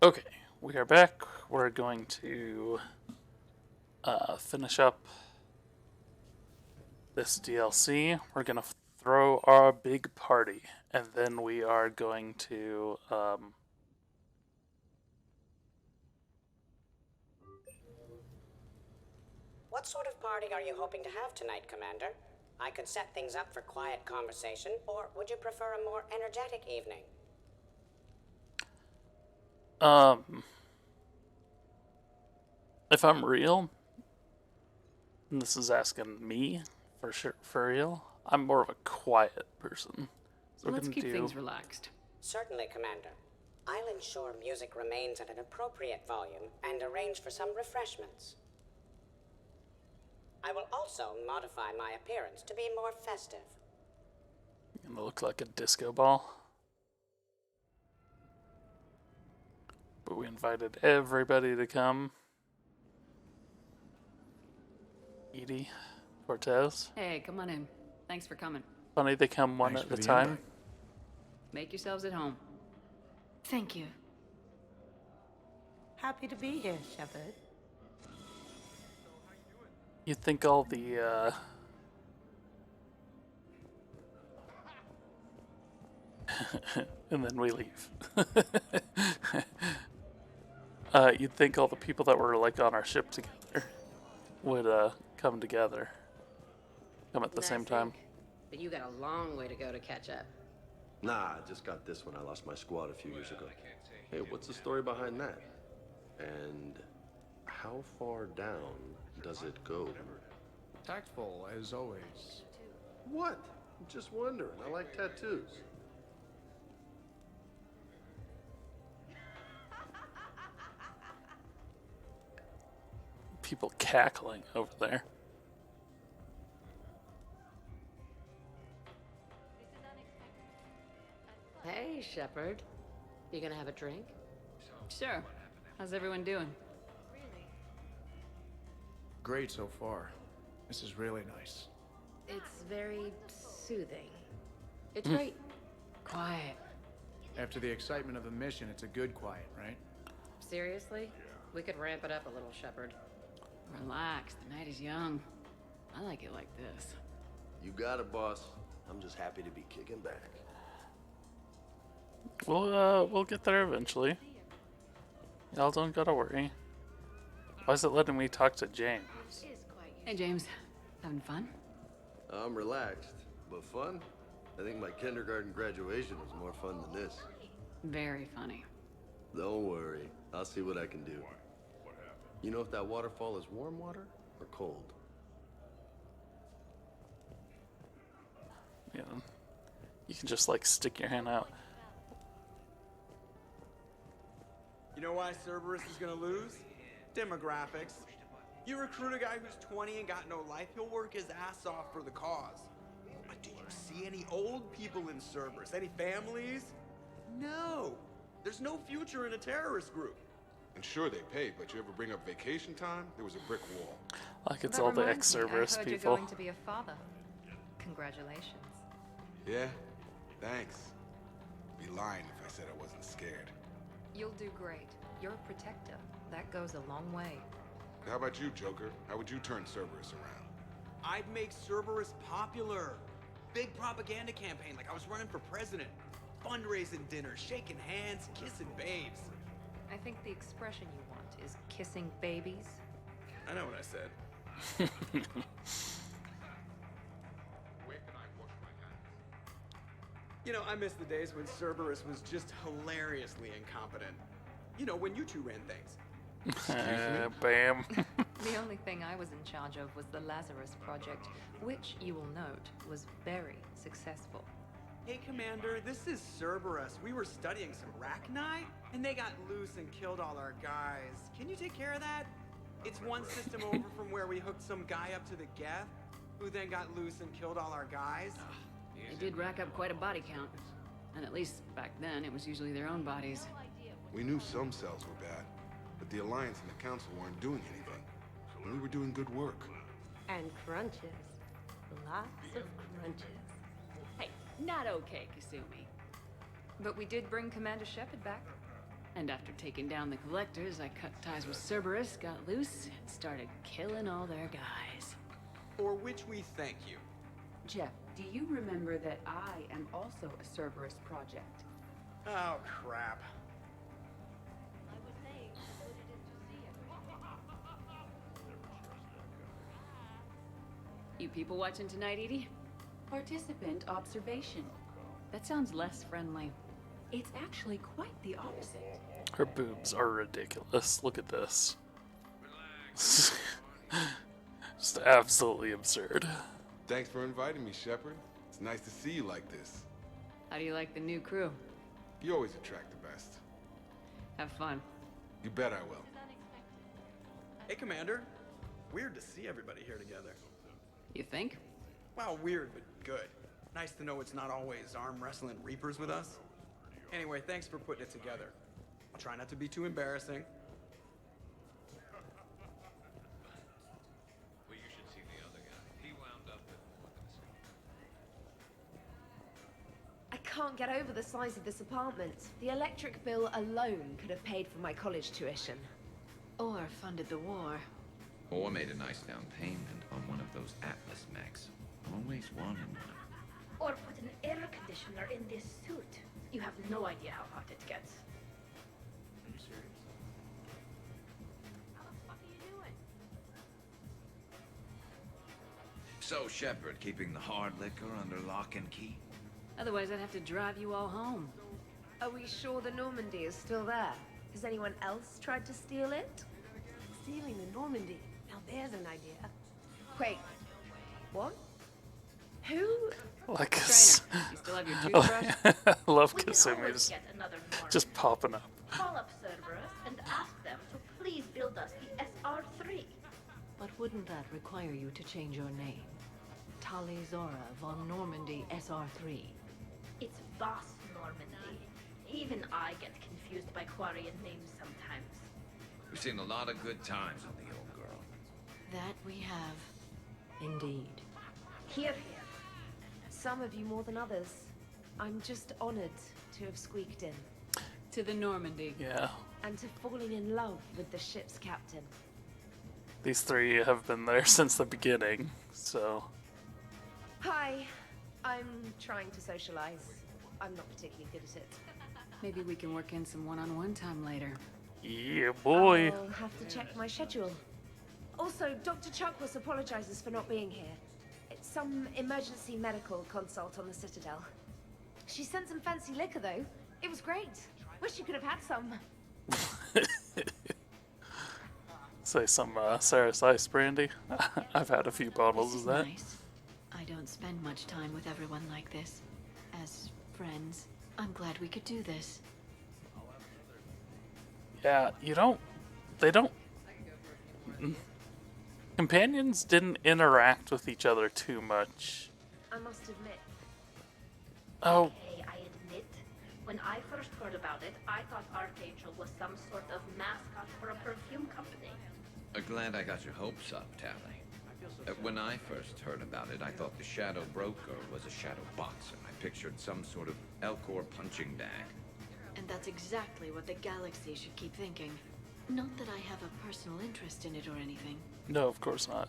Okay, we are back. We're going to finish up this DLC. We're going to throw our big party, and then we are going to. What sort of party are you hoping to have tonight, Commander? I could set things up for quiet conversation, or would you prefer a more energetic evening? Um, if I'm real, and this is asking me for sure, for real, I'm more of a quiet person. So Let's keep things relaxed. Certainly, Commander. I'll ensure music remains at an appropriate volume and arrange for some refreshments. I will also modify my appearance to be more festive. Gonna look like a disco ball. But we invited everybody to come. Edie, Cortez. Hey, come on in. Thanks for coming. Funny they come one Thanks at for a the time. invite. Make yourselves at home. Thank you. Happy to be here, Shepard. You'd think all the and then we leave. You'd think all the people that were like on our ship together would come together. Come at the same time. But you got a long way to go to catch up. Nah, I just got this when I lost my squad a few years ago. Hey, what's the story behind that? And how far down does it go? Tactful, as always. What? I'm just wondering. I like tattoos. People cackling over there. Hey, Shepard. You gonna have a drink? Sure. How's everyone doing? Great so far. This is really nice. It's very soothing. It's great. Quiet. After the excitement of the mission, it's a good quiet, right? Seriously? We could ramp it up a little, Shepard. Relax. The night is young. I like it like this. You got it, boss. I'm just happy to be kicking back. We'll get there eventually. Y'all don't gotta worry. Why is it letting me talk to James? Hey, James. Having fun? I'm relaxed, but fun? I think my kindergarten graduation was more fun than this. Very funny. Don't worry. I'll see what I can do. You know if that waterfall is warm water or cold? You know, you can just like stick your hand out. You know why Cerberus is gonna lose? Demographics. You recruit a guy who's 20 and got no life, he'll work his ass off for the cause. But do you see any old people in Cerberus? Any families? No. There's no future in a terrorist group. And sure, they pay, but you ever bring up vacation time, there was a brick wall. Like it's That all the reminds me, I ex-Cerberus heard people. You're going to be a father. Congratulations. Yeah? Thanks. Be lying if I said I wasn't scared. You'll do great. You're a protector. That goes a long way. How about you, Joker? How would you turn Cerberus around? I'd make Cerberus popular. Big propaganda campaign like I was running for president. Fundraising dinners, shaking hands, kissing babes. I think the expression you want is kissing babies. I know what I said. Where can I wash my hands? You know, I miss the days when Cerberus was just hilariously incompetent. You know, when you two ran things. Bam. The only thing I was in charge of was the Lazarus Project, which, you will note, was very successful. Hey, Commander, this is Cerberus. We were studying some Rachni, and they got loose and killed all our guys. Can you take care of that? It's one system over from where we hooked some guy up to the Geth, who then got loose and killed all our guys. They did rack up quite a body count. And at least back then, it was usually their own bodies. We knew some cells were bad, but the Alliance and the Council weren't doing anything. And we were doing good work. And crunches. Lots of crunches. Hey, not okay, Kasumi. But we did bring Commander Shepard back. And after taking down the collectors, I cut ties with Cerberus, got loose, and started killing all their guys. For which we thank you. Jeff, do you remember that I am also a Cerberus project? Oh, crap. You people watching tonight, Edie? Participant observation. That sounds less friendly. It's actually quite the opposite. Her boobs are ridiculous. Look at this. Just absolutely absurd. Thanks for inviting me, Shepard. It's nice to see you like this. How do you like the new crew? You always attract the best. Have fun. You bet I will. Hey, Commander. Weird to see everybody here together. You think? Well, weird, but good. Nice to know it's not always arm wrestling reapers with us. Anyway, thanks for putting it together. I'll try not to be too embarrassing. Well, you should see the other guy. He wound up with I can't get over the size of this apartment. The electric bill alone could have paid for my college tuition. Or funded the war. Or made a nice down payment on one of those Atlas mechs. Always wanted one. Or put an air conditioner in this suit. You have no idea how hot it gets. Are you serious? How the fuck are you doing? So, Shepard, keeping the hard liquor under lock and key? Otherwise, I'd have to drive you all home. Are we sure the Normandy is still there? Has anyone else tried to steal it? Stealing the Normandy. Now there's an idea. Wait, what? Who? Like, Trainer, you still have your toothbrush? I love We can always Kasumi's get another Normandy. just popping up. Call up Cerberus and ask them to please build us the SR3. But wouldn't that require you to change your name? Tali Zora von Normandy SR3. It's Boss Normandy. Even I get confused by Quarian names sometimes. We've seen a lot of good times on the old girl. That we have. Indeed. Here, here. Some of you more than others. I'm just honored to have squeaked in. To the Normandy. Yeah. And to falling in love with the ship's captain. These three have been there since the beginning, so... Hi. I'm trying to socialize. I'm not particularly good at it. Maybe we can work in some one-on-one time later. Yeah, boy. I'll have to check my schedule. Also, Dr. Chuckworth apologizes for not being here. It's some emergency medical consult on the Citadel. She sent some fancy liquor, though. It was great. Wish you could have had some. Say some Sarah's Ice Brandy. I've had a few bottles This of is that. nice. I don't spend much time with everyone like this. As friends, I'm glad we could do this. Yeah, they don't... Companions didn't interact with each other too much. I must admit. Oh, Okay, I admit, when I first heard about it, I thought Archangel was some sort of mascot for a perfume company. Glad I got your hopes up, Tally. When I first heard about it, I thought the Shadow Broker was a shadow boxer. I pictured some sort of Elcor punching bag. And that's exactly what the galaxy should keep thinking. Not that I have a personal interest in it or anything. no, of course not.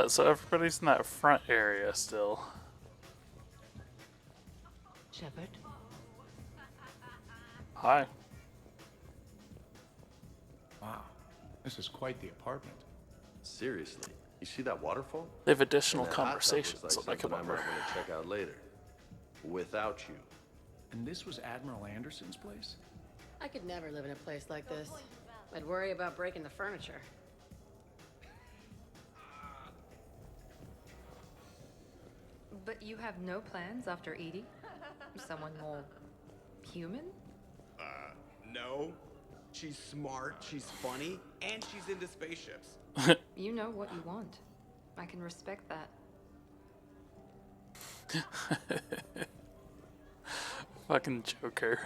So everybody's in that front area still. Shepard? Hi. Wow, this is quite the apartment. Seriously, you see that waterfall? They have additional And that hot tub conversations looks when like I come something I over. might want to check out later. Without you. And this was Admiral Anderson's place? I could never live in a place like this. I'd worry about breaking the furniture. But you have no plans after Edie? Someone more human? No. She's smart, she's funny, and she's into spaceships. You know what you want. I can respect that. Fucking Joker.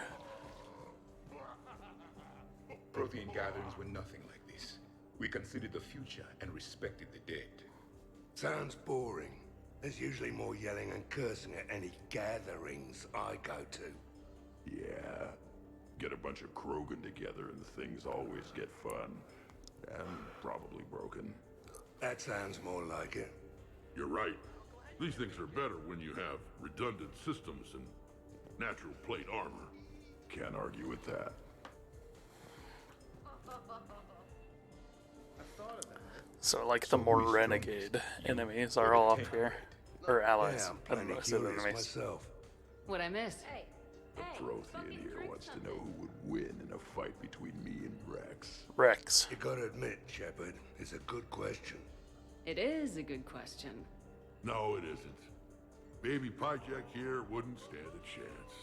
Prothean gatherings were nothing like this. We considered the future and respected the dead. Sounds boring. There's usually more yelling and cursing at any gatherings I go to. Yeah. Get a bunch of Krogan together and things always get fun. And probably broken. That sounds more like it. You're right. These things are better when you have redundant systems and natural plate armor. Can't argue with that. So, like, the more renegade enemies are all up here. Or allies. Yeah, I don't know, I I'm said curious enemies. myself. What'd I miss? The Prothean here wants to know who would win in a fight between me and Rex. Rex. You gotta admit, Shepard, it's a good question. It is a good question. No, it isn't. Baby Pajek here wouldn't stand a chance.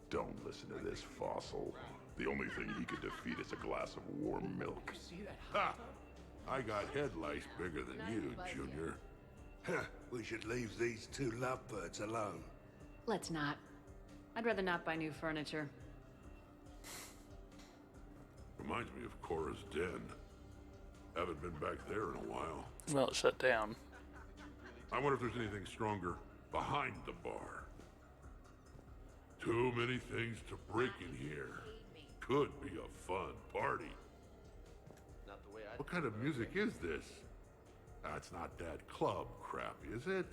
Don't listen to this fossil. The only thing he could defeat is a glass of warm milk. Ha! I got head lice bigger than you, Junior. Huh, we should leave these two lovebirds alone. Let's not. I'd rather not buy new furniture. Reminds me of Cora's den. Haven't been back there in a while. Well, it shut down. I wonder if there's anything stronger behind the bar. Too many things to break in here. Could be a fun party. Not the way I... What kind of music is this? That's not that club crap, is it?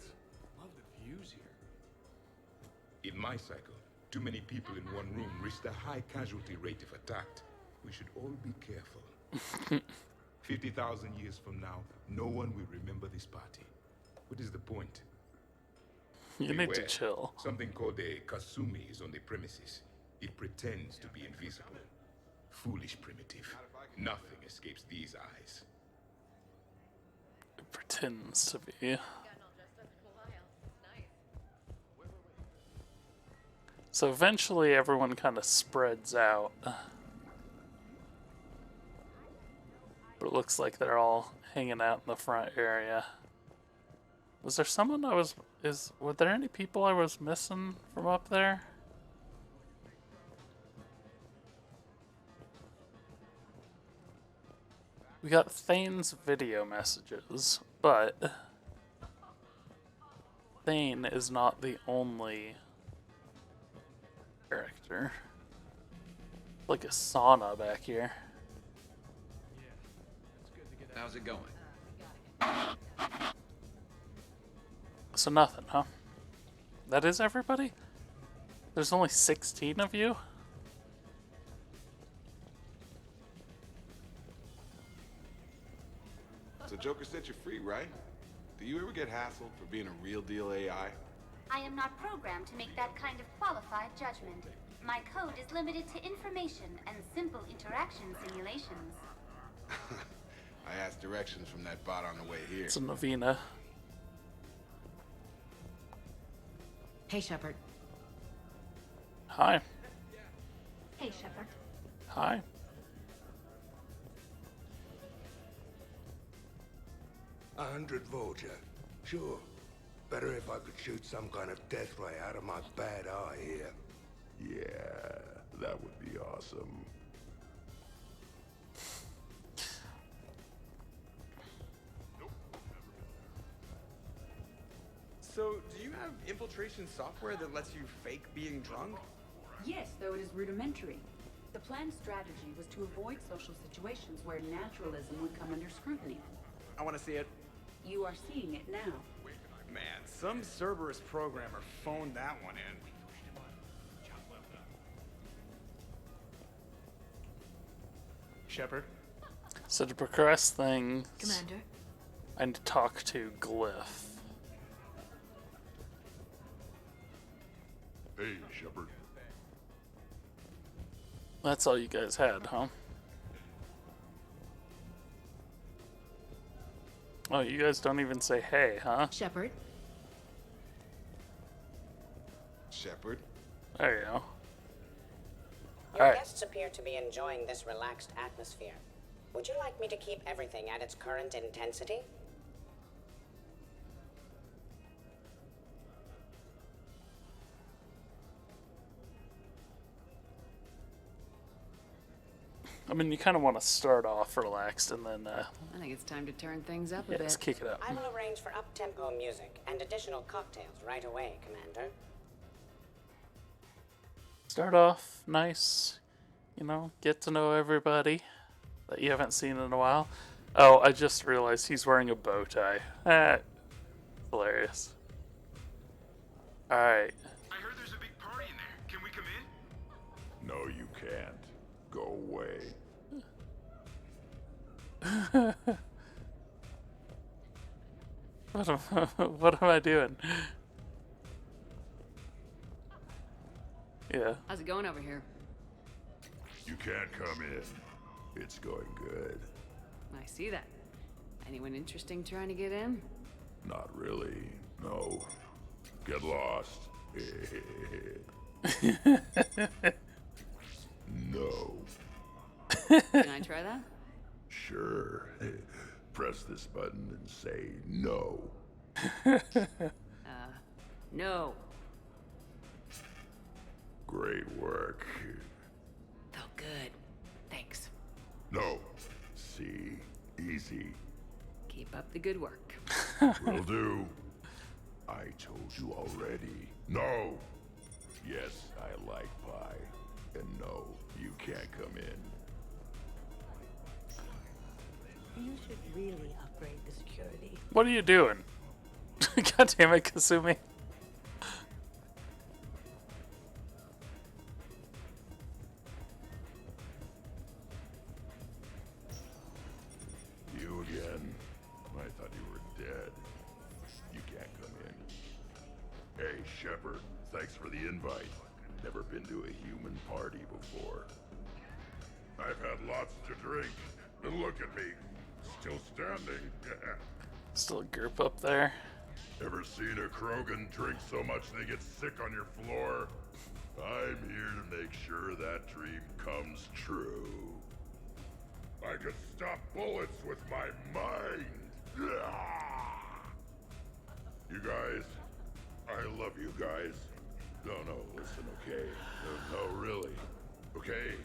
Love the views here. In my cycle, too many people in one room risk a high casualty rate if attacked. We should all be careful. 50,000 years from now, no one will remember this party. What is the point? You need to chill. Something called a Kasumi is on the premises. It pretends to be invisible. Foolish primitive. Nothing escapes these eyes. It pretends to be. So eventually everyone kind of spreads out. But it looks like they're all hanging out in the front area. Was there someone were there any people I was missing from up there? We got Thane's video messages, but Thane is not the only character. Like a sauna back here. How's it going? So nothing, huh? That is everybody? There's only 16 of you? So Joker set you free, right? Do you ever get hassled for being a real deal AI? I am not programmed to make that kind of qualified judgment. My code is limited to information and simple interaction simulations. I asked directions from that bot on the way here. It's a Navina. Hey, Shepard. Hi. Hey, Shepard. Hi. A 100 Vulture. Sure. Better if I could shoot some kind of death ray out of my bad eye here. Yeah, that would be awesome. So, do you have infiltration software that lets you fake being drunk? Yes, though it is rudimentary. The planned strategy was to avoid social situations where naturalism would come under scrutiny. I want to see it. You are seeing it now. Man, some Cerberus programmer phoned that one in. Shepard? So to progress things, Commander? I need to talk to Glyph. Hey, Shepard. That's all you guys had, huh? Oh, you guys don't even say hey, huh? Shepard? Shepard? There you go. Your Alright. guests appear to be enjoying this relaxed atmosphere. Would you like me to keep everything at its current intensity? I mean, you kind of want to start off relaxed and then, I think it's time to turn things up a yeah, bit. let's kick it up. I will arrange for up-tempo music and additional cocktails right away, Commander. Start off nice, you know, get to know everybody that you haven't seen in a while. Oh, I just realized he's wearing a bow tie. Hilarious. Alright. I heard there's a big party in there. Can we come in? No, you can't. Go away. What am I doing? Yeah. How's it going over here? You can't come in. It's going good. I see that. Anyone interesting trying to get in? Not really. No. Get lost. No. Can I try that? Sure. Press this button and say no. No. Great work. Felt good. Thanks. No. See? Easy. Keep up the good work. Will do. I told you already. No. Yes, I like pie. And no, you can't come in. You should really upgrade the security. What are you doing? God damn it, Kasumi. You again? I thought you were dead. You can't come in. Hey, Shepard, thanks for the invite. Never been to a human party before. I've had lots to drink. And look at me. Still standing. Still a group up there. Ever seen a Krogan drink so much they get sick on your floor? I'm here to make sure that dream comes true. I could stop bullets with my mind. You guys, I love you guys. No, listen, okay? No, really. Okay?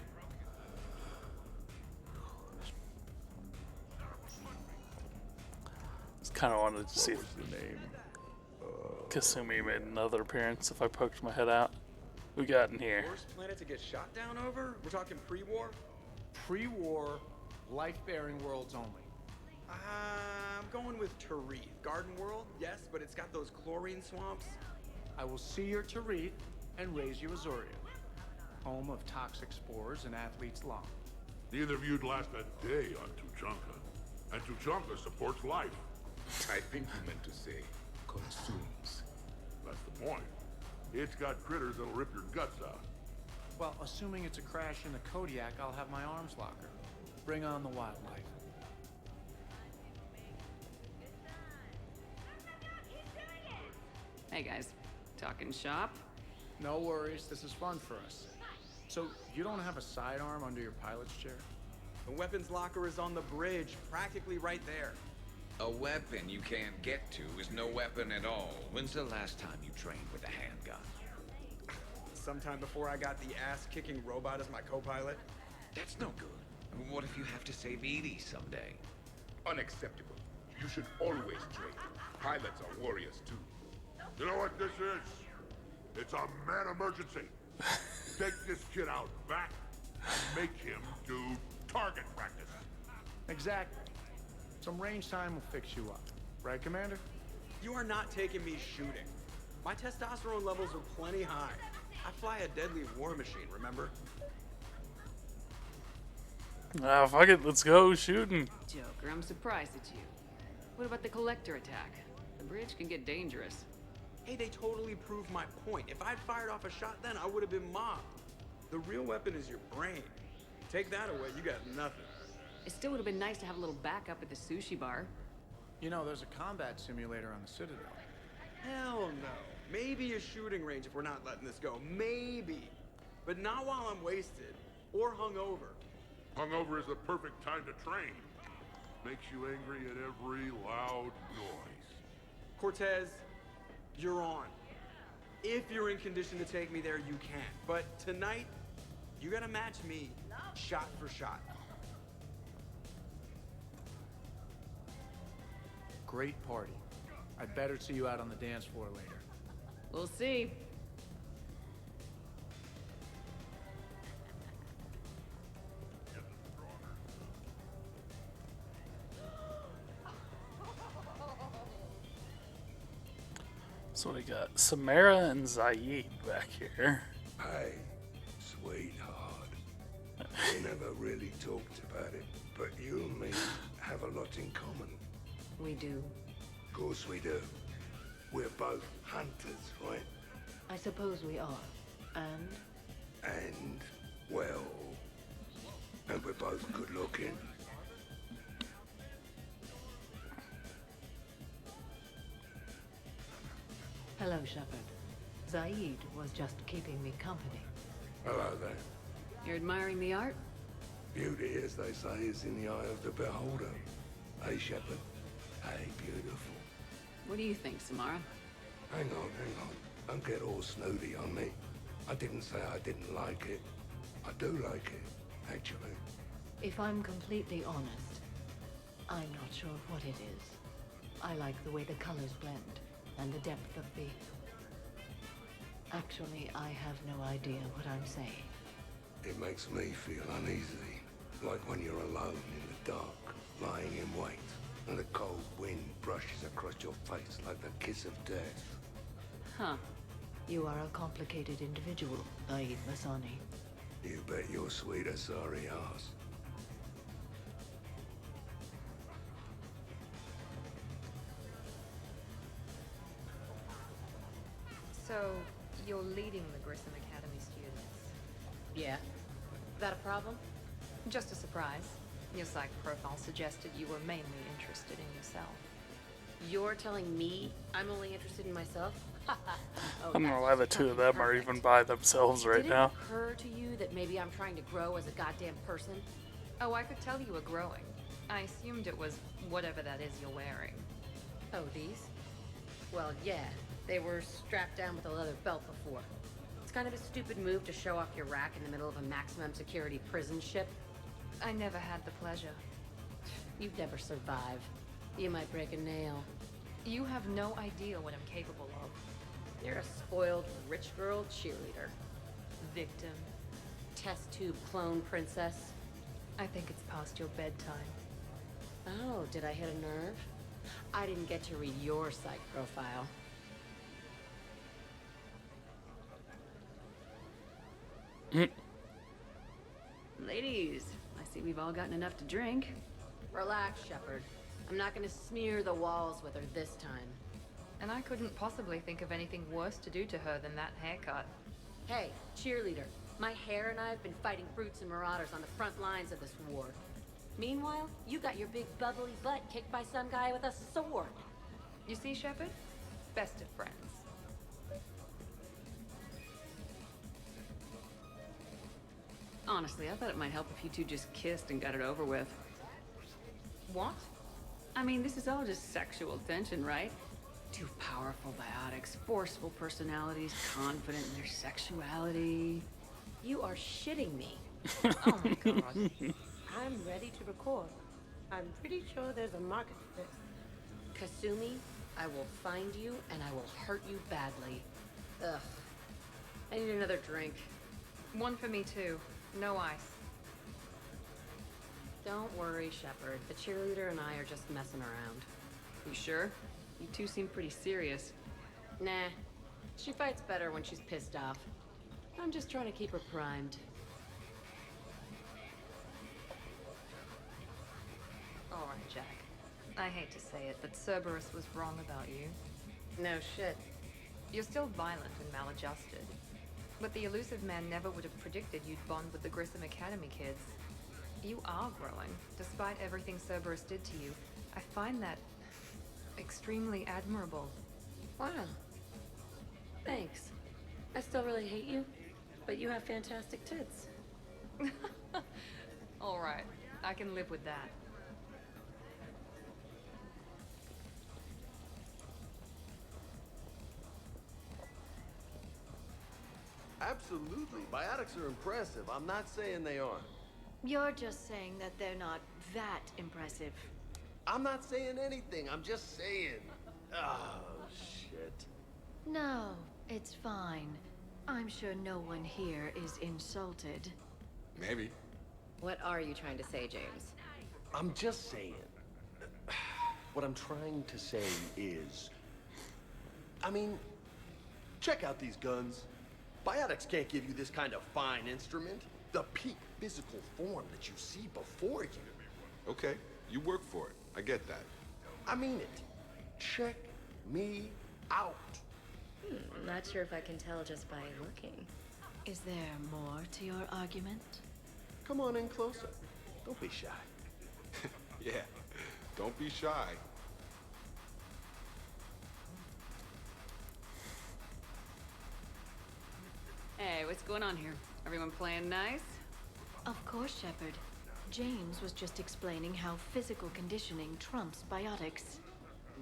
Just kind of wanted to see What if was the name? Kasumi made another appearance if I poked my head out. We got in here. Worst planet to get shot down over? We're talking pre-war? Pre-war, life-bearing worlds only. I'm going with Tarith. Garden World, yes, but it's got those chlorine swamps. I will see your Tarith and raise you Azuria, home of toxic spores and athlete's lung. Neither of you'd last a day on Tuchanka. And Tuchanka supports life. I think you meant to say consumes. That's the point. It's got critters that'll rip your guts out. Well, assuming it's a crash in the Kodiak, I'll have my arms locker. Bring on the wildlife. Hey guys, talking shop? No worries, this is fun for us. So, you don't have a sidearm under your pilot's chair? The weapons locker is on the bridge, practically right there. A weapon you can't get to is no weapon at all. When's the last time you trained with a handgun? Sometime before I got the ass-kicking robot as my co-pilot. That's no good. What if you have to save Edie someday? Unacceptable. You should always train. Pilots are warriors too. You know what this is? It's a man emergency. Take this kid out back and make him do target practice. Exactly. Some range time will fix you up. Right, Commander? You are not taking me shooting. My testosterone levels are plenty high. I fly a deadly war machine, remember? Ah, fuck it, let's go shooting. Joker, I'm surprised at you. What about the collector attack? The bridge can get dangerous. Hey, they totally proved my point. If I'd fired off a shot then, I would have been mobbed. The real weapon is your brain. Take that away, you got nothing. It still would have been nice to have a little backup at the sushi bar. You know, there's a combat simulator on the Citadel. Hell no. Maybe a shooting range if we're not letting this go. Maybe. But not while I'm wasted. Or hungover. Hungover is the perfect time to train. Makes you angry at every loud noise. Cortez, you're on. If you're in condition to take me there, you can. But tonight, you gotta match me shot for shot. great party. I'd better see you out on the dance floor later. We'll see. So we got Samara and Zaid back here. Hey, sweetheart. We never really talked about it, but you and me have a lot in common. We do. Of course we do. We're both hunters, right? I suppose we are. And? And, well... And we're both good looking. Hello, Shepard. Zaid was just keeping me company. Hello there. You're admiring the art? Beauty, as they say, is in the eye of the beholder. Hey, Shepard. Hey, beautiful. What do you think, Samara? Hang on. Don't get all snooty on me. I didn't say I didn't like it. I do like it, actually. If I'm completely honest, I'm not sure what it is. I like the way the colors blend, and the depth of the... Actually, I have no idea what I'm saying. It makes me feel uneasy. Like when you're alone in the dark, lying in wait, and the cold wind brushes across your face like the kiss of death. Huh. You are a complicated individual, Zaid Masani. You bet your sweet Asari ass. So, you're leading the Grissom Academy students? Yeah. Is that a problem? Just a surprise. Your psych profile suggested you were mainly interested in yourself. You're telling me I'm only interested in myself? I don't know why the two of them are even by themselves right now. Did it occur to you that maybe I'm trying to grow as a goddamn person? Oh, I could tell you were growing. I assumed it was whatever that is you're wearing. Oh, these? Well, yeah. They were strapped down with a leather belt before. It's kind of a stupid move to show off your rack in the middle of a maximum security prison ship. I never had the pleasure. You'd never survive. You might break a nail. You have no idea what I'm capable of. You're a spoiled rich girl cheerleader. Victim. Test tube clone princess. I think it's past your bedtime. Oh, did I hit a nerve? I didn't get to read your psych profile. Ladies, I see we've all gotten enough to drink. Relax, Shepard. I'm not gonna smear the walls with her this time. And I couldn't possibly think of anything worse to do to her than that haircut. Hey, cheerleader. My hair and I have been fighting brutes and marauders on the front lines of this war. Meanwhile, you got your big bubbly butt kicked by some guy with a sword. You see, Shepard? Best of friends. Honestly, I thought it might help if you two just kissed and got it over with. What? I mean, this is all just sexual tension, right? Two powerful biotics, forceful personalities, confident in their sexuality. You are shitting me. Oh my god. I'm ready to record. I'm pretty sure there's a market for this. Kasumi, I will find you and I will hurt you badly. Ugh. I need another drink. One for me too. No ice. Don't worry, Shepard. The cheerleader and I are just messing around. You sure? You two seem pretty serious. Nah. She fights better when she's pissed off. I'm just trying to keep her primed. All right, Jack. I hate to say it, but Cerberus was wrong about you. No shit. You're still violent and maladjusted. But the elusive man never would have predicted you'd bond with the Grissom Academy kids. You are growing, despite everything Cerberus did to you. I find that extremely admirable. Wow. Thanks. I still really hate you, but you have fantastic tits. All right, I can live with that. Absolutely. Biotics are impressive. I'm not saying they aren't. You're just saying that they're not that impressive. I'm not saying anything. I'm just saying. Oh, shit. No, it's fine. I'm sure no one here is insulted. Maybe. What are you trying to say, James? I'm just saying. What I'm trying to say is... I mean, check out these guns. Biotics can't give you this kind of fine instrument. The peak physical form that you see before you. Okay, you work for it. I get that. I mean it. Check me out. Not sure if I can tell just by looking. Is there more to your argument? Come on in closer. Don't be shy. Yeah, don't be shy. Hey, what's going on here? Everyone playing nice? Of course, Shepard. James was just explaining how physical conditioning trumps biotics.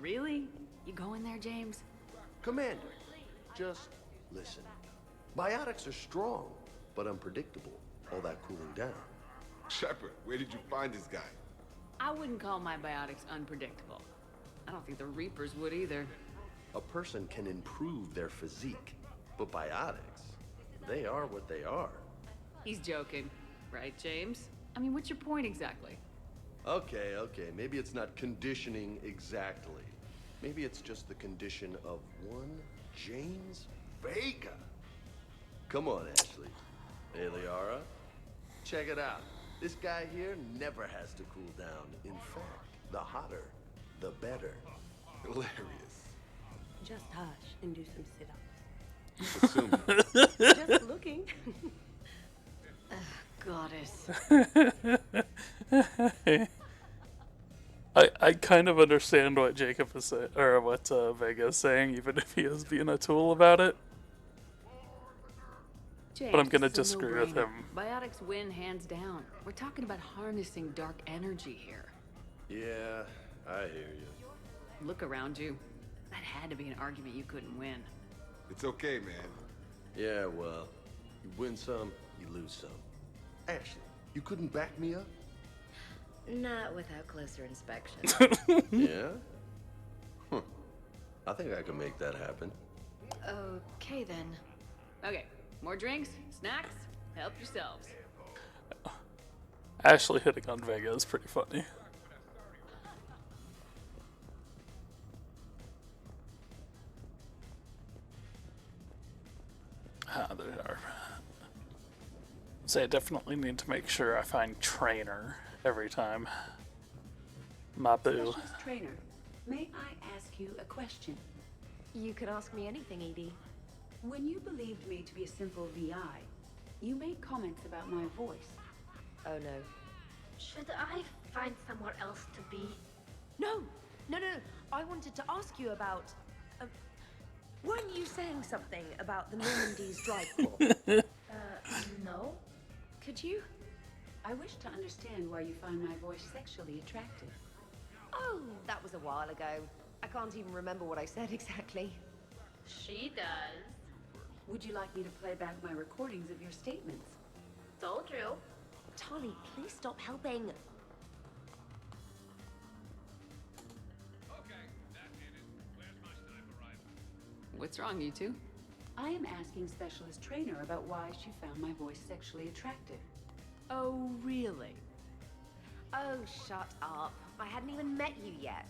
Really? You going there, James? Commander, just listen. Biotics are strong, but unpredictable. All that cooling down. Shepard, where did you find this guy? I wouldn't call my biotics unpredictable. I don't think the Reapers would either. A person can improve their physique, but biotics, they are what they are. He's joking, right, James? I mean, what's your point exactly? Okay, maybe it's not conditioning exactly. Maybe it's just the condition of one James Vega. Come on, Ashley. Hey, Liara. Check it out. This guy here never has to cool down. In fact, the hotter, the better. Hilarious. Just hush and do some sit-ups. Assuming. Just looking. Goddess. I kind of understand what Jacob is saying, or what Vega is saying, even if he is being a tool about it. James, But I'm gonna this is a disagree with no-brainer. him. Biotics win hands down. We're talking about harnessing dark energy here. Yeah, I hear you. Look around you. That had to be an argument you couldn't win. It's okay, man. Yeah, well, you win some, you lose some. Ashley, you couldn't back me up? Not without closer inspection. Yeah? Huh. I think I can make that happen. Okay then. Okay, more drinks, snacks, help yourselves. Ashley hitting on Vega is pretty funny. There are. So I definitely need to make sure I find trainer every time. My boo. Specialist trainer, may I ask you a question? You can ask me anything, Edie. When you believed me to be a simple VI, you made comments about my voice. Oh no. Should I find somewhere else to be? No. I wanted to ask you about... weren't you saying something about the Normandy's Drive Corps? No. Could you? I wish to understand why you find my voice sexually attractive. Oh, that was a while ago. I can't even remember what I said exactly. She does. Would you like me to play back my recordings of your statements? Told you. Tali, please stop helping. What's wrong, you two? I am asking Specialist Trainer about why she found my voice sexually attractive. Oh, really? Oh, shut up. I hadn't even met you yet.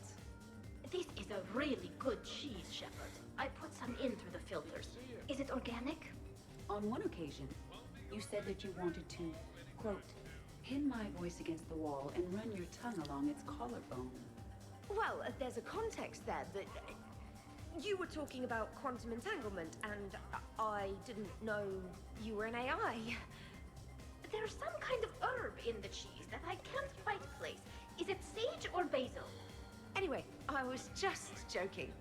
This is a really good cheese, Shepard. I put some in through the filters. Is it organic? On one occasion, you said that you wanted to, quote, pin my voice against the wall and run your tongue along its collarbone. Well, there's a context there that... you were talking about quantum entanglement, and I didn't know you were an AI. There's some kind of herb in the cheese that I can't quite place. Is it sage or basil? Anyway, I was just joking.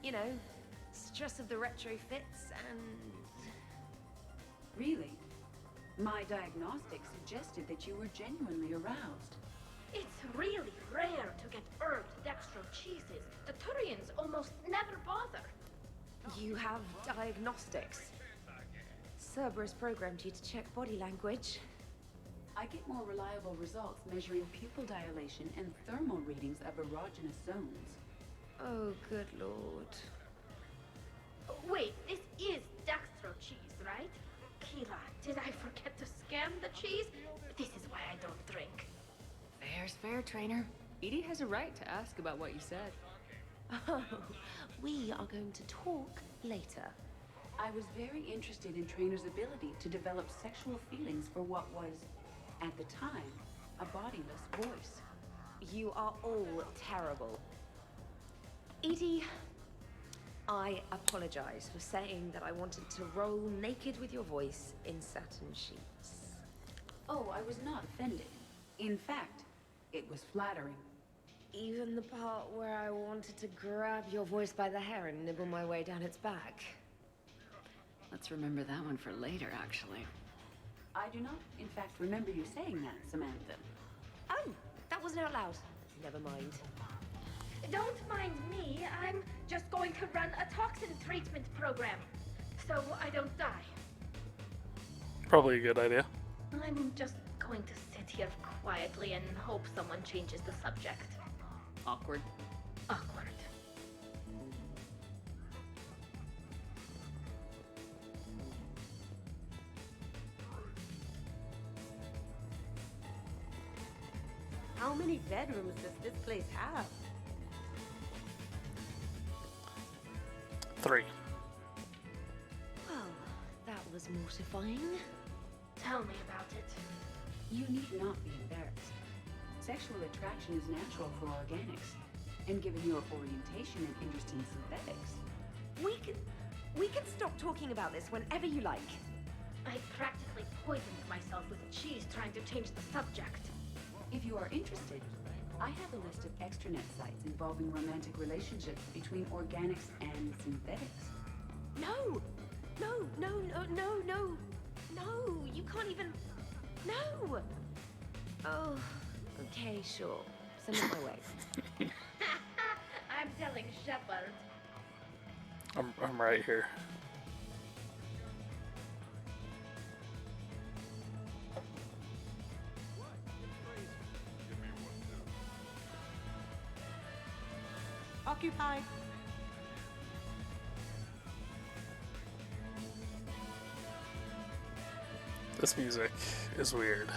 You know, stress of the retrofits and... Really? My diagnostics suggested that you were genuinely aroused. It's really rare to get herbed dextro cheeses. The Turians almost never bother. You have diagnostics. Cerberus programmed you to check body language. I get more reliable results measuring pupil dilation and thermal readings of erogenous zones. Oh, good lord. Wait, this is dextro cheese, right? Kira, did I forget to scan the cheese? This is why I don't drink. Fair's fair, trainer. Edie has a right to ask about what you said. Oh, we are going to talk later. I was very interested in Trainer's ability to develop sexual feelings for what was, at the time, a bodiless voice. You are all terrible. Edie, I apologize for saying that I wanted to roll naked with your voice in satin sheets. Oh, I was not offended. In fact, it was flattering. Even the part where I wanted to grab your voice by the hair and nibble my way down its back. Let's remember that one for later, actually. I do not, in fact, remember you saying that, Samantha. Oh, that wasn't out loud. Never mind. Don't mind me. I'm just going to run a toxin treatment program, so I don't die. Probably a good idea. I'm just going to sit here quietly and hope someone changes the subject. Awkward. Awkward. How many bedrooms does this place have? 3. Well, that was mortifying. Tell me about it. You need not be embarrassed. Sexual attraction is natural for organics, and given your orientation and interest in synthetics. We can stop talking about this whenever you like. I practically poisoned myself with cheese trying to change the subject. If you are interested, I have a list of extranet sites involving romantic relationships between organics and synthetics. No! No, no, no, no, no! No, you can't even... No! Oh, okay, sure. Send it my way. I'm telling Shepard. I'm right here. Occupied. This music is weird.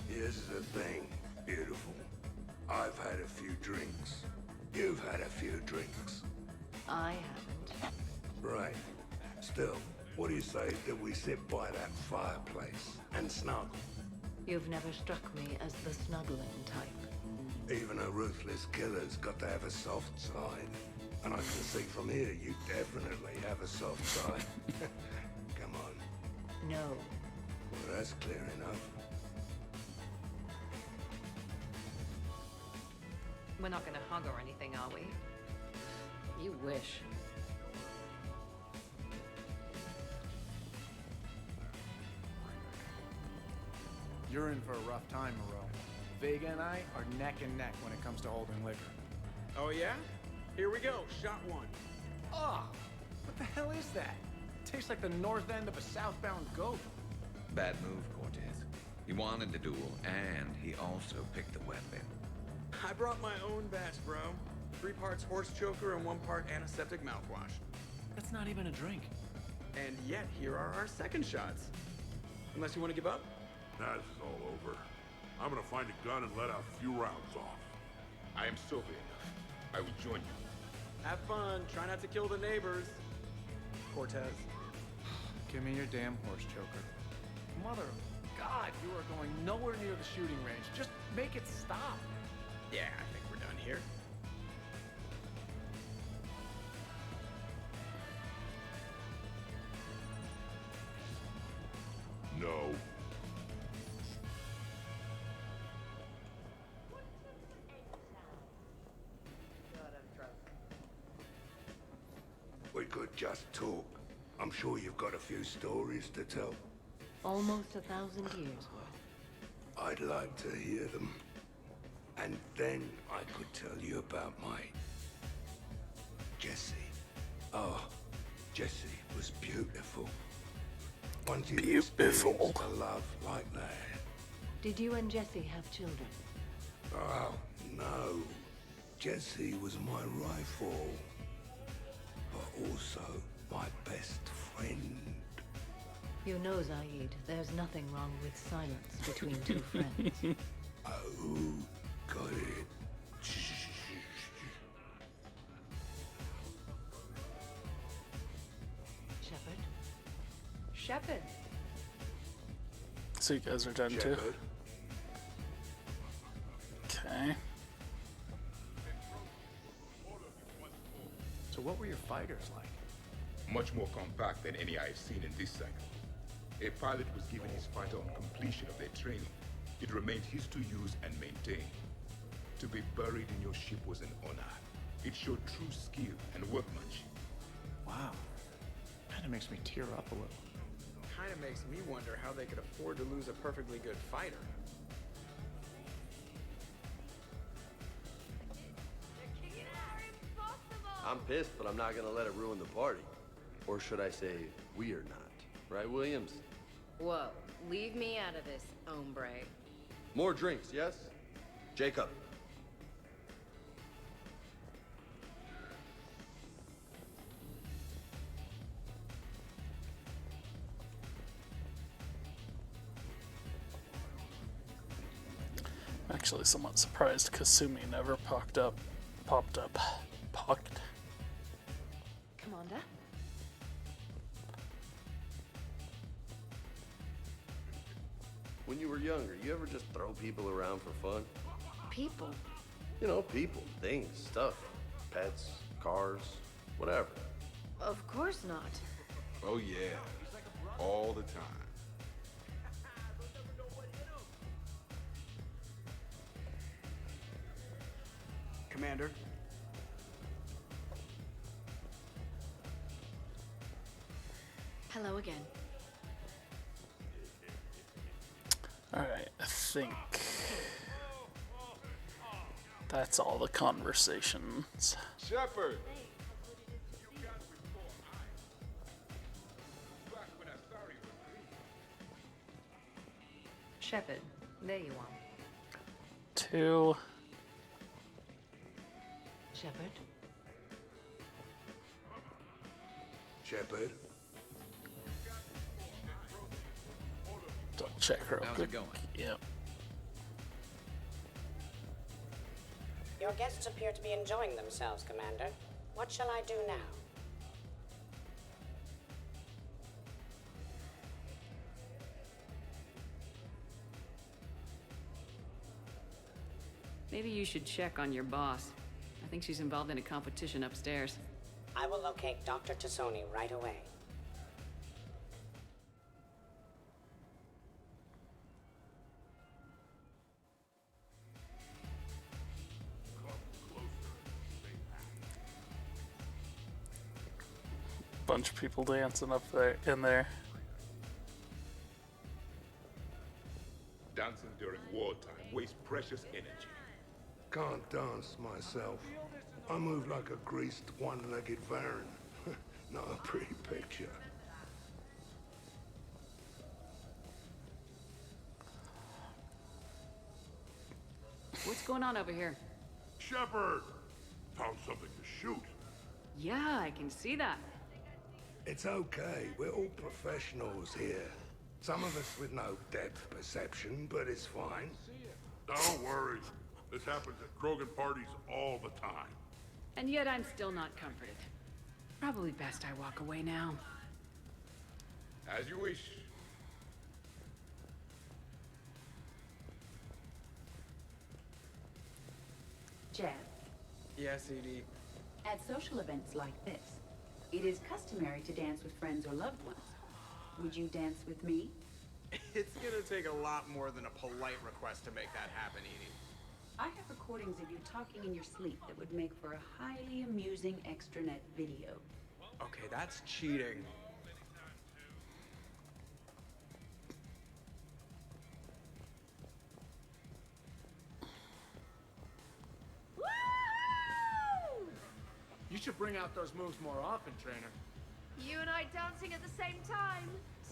Here's the thing, beautiful. I've had a few drinks. You've had a few drinks. I haven't. Right. Still, what do you say that we sit by that fireplace and snuggle? You've never struck me as the snuggling type. Even a ruthless killer's got to have a soft side. And I can see from here you definitely have a soft side. Come on. No. Well, that's clear enough. We're not gonna hug or anything, are we? You wish. You're in for a rough time, Moreau. Vega and I are neck and neck when it comes to holding liquor. Oh yeah? Here we go, shot one. Ugh! What the hell is that? Tastes like the north end of a southbound goat. Bad move, Cortez. He wanted the duel, and he also picked the weapon. I brought my own batch, bro. 3 parts horse choker and 1 part antiseptic mouthwash. That's not even a drink. And yet, here are our second shots. Unless you want to give up? Nah, this is all over. I'm gonna find a gun and let a few rounds off. I am sober enough. I will join you. Have fun. Try not to kill the neighbors. Cortez. Give me your damn horse choker. Mother of God, you are going nowhere near the shooting range. Just make it stop. Yeah, I think we're done here. No. We could just talk. I'm sure you've got a few stories to tell. Almost 1,000 years worth. I'd like to hear them. And then I could tell you about my... Jessie. Oh, Jessie was beautiful. once you've Beautiful. experienced a love like that. Did you and Jesse have children? Oh, no. Jesse was my rifle, but also my best friend. You know, Zaid, there's nothing wrong with silence between two friends. Oh, got it. Shepard? Shepard. So you guys are done too? Shepard. Okay. So what were your fighters like? Much more compact than any I've seen in this cycle. A pilot was given his fighter on completion of their training. It remained his to use and maintain. To be buried in your ship was an honor. It showed true skill and workmanship. Wow. Kinda makes me tear up a little. Kinda makes me wonder how they could afford to lose a perfectly good fighter. I'm pissed, but I'm not gonna let it ruin the party. Or should I say, we are not. Right, Williams? Whoa, leave me out of this, hombre. More drinks, yes? Jacob. I'm actually somewhat surprised Kasumi never popped up. Commander? When you were younger, you ever just throw people around for fun? People? You know, people, things, stuff. Pets, cars, whatever. Of course not. Oh yeah, all the time. Commander, Hello again. Alright, I think that's all the conversations. Shepard! Shepard, there you are. 2. Shepard? Shepard? Double check real How's quick. it going? Yep. Your guests appear to be enjoying themselves, Commander. What shall I do now? Maybe you should check on your boss. I think she's involved in a competition upstairs. I will locate Dr. Tassoni right away. Bunch of people dancing up there in there. Dancing during wartime wastes precious energy. Can't dance myself. I move like a greased one-legged Varan. Not a pretty picture. What's going on over here? Shepard! Found something to shoot. Yeah, I can see that. It's okay. We're all professionals here. Some of us with no depth perception, but it's fine. Don't worry. This happens at Krogan parties all the time. And yet I'm still not comforted. Probably best I walk away now. As you wish. Jeff, yes, ED. at social events like this, it is customary to dance with friends or loved ones. Would you dance with me? It's gonna take a lot more than a polite request to make that happen, Edie. I have recordings of you talking in your sleep that would make for a highly amusing extranet video. Okay, that's cheating. You should bring out those moves more often, trainer. You and I dancing at the same time?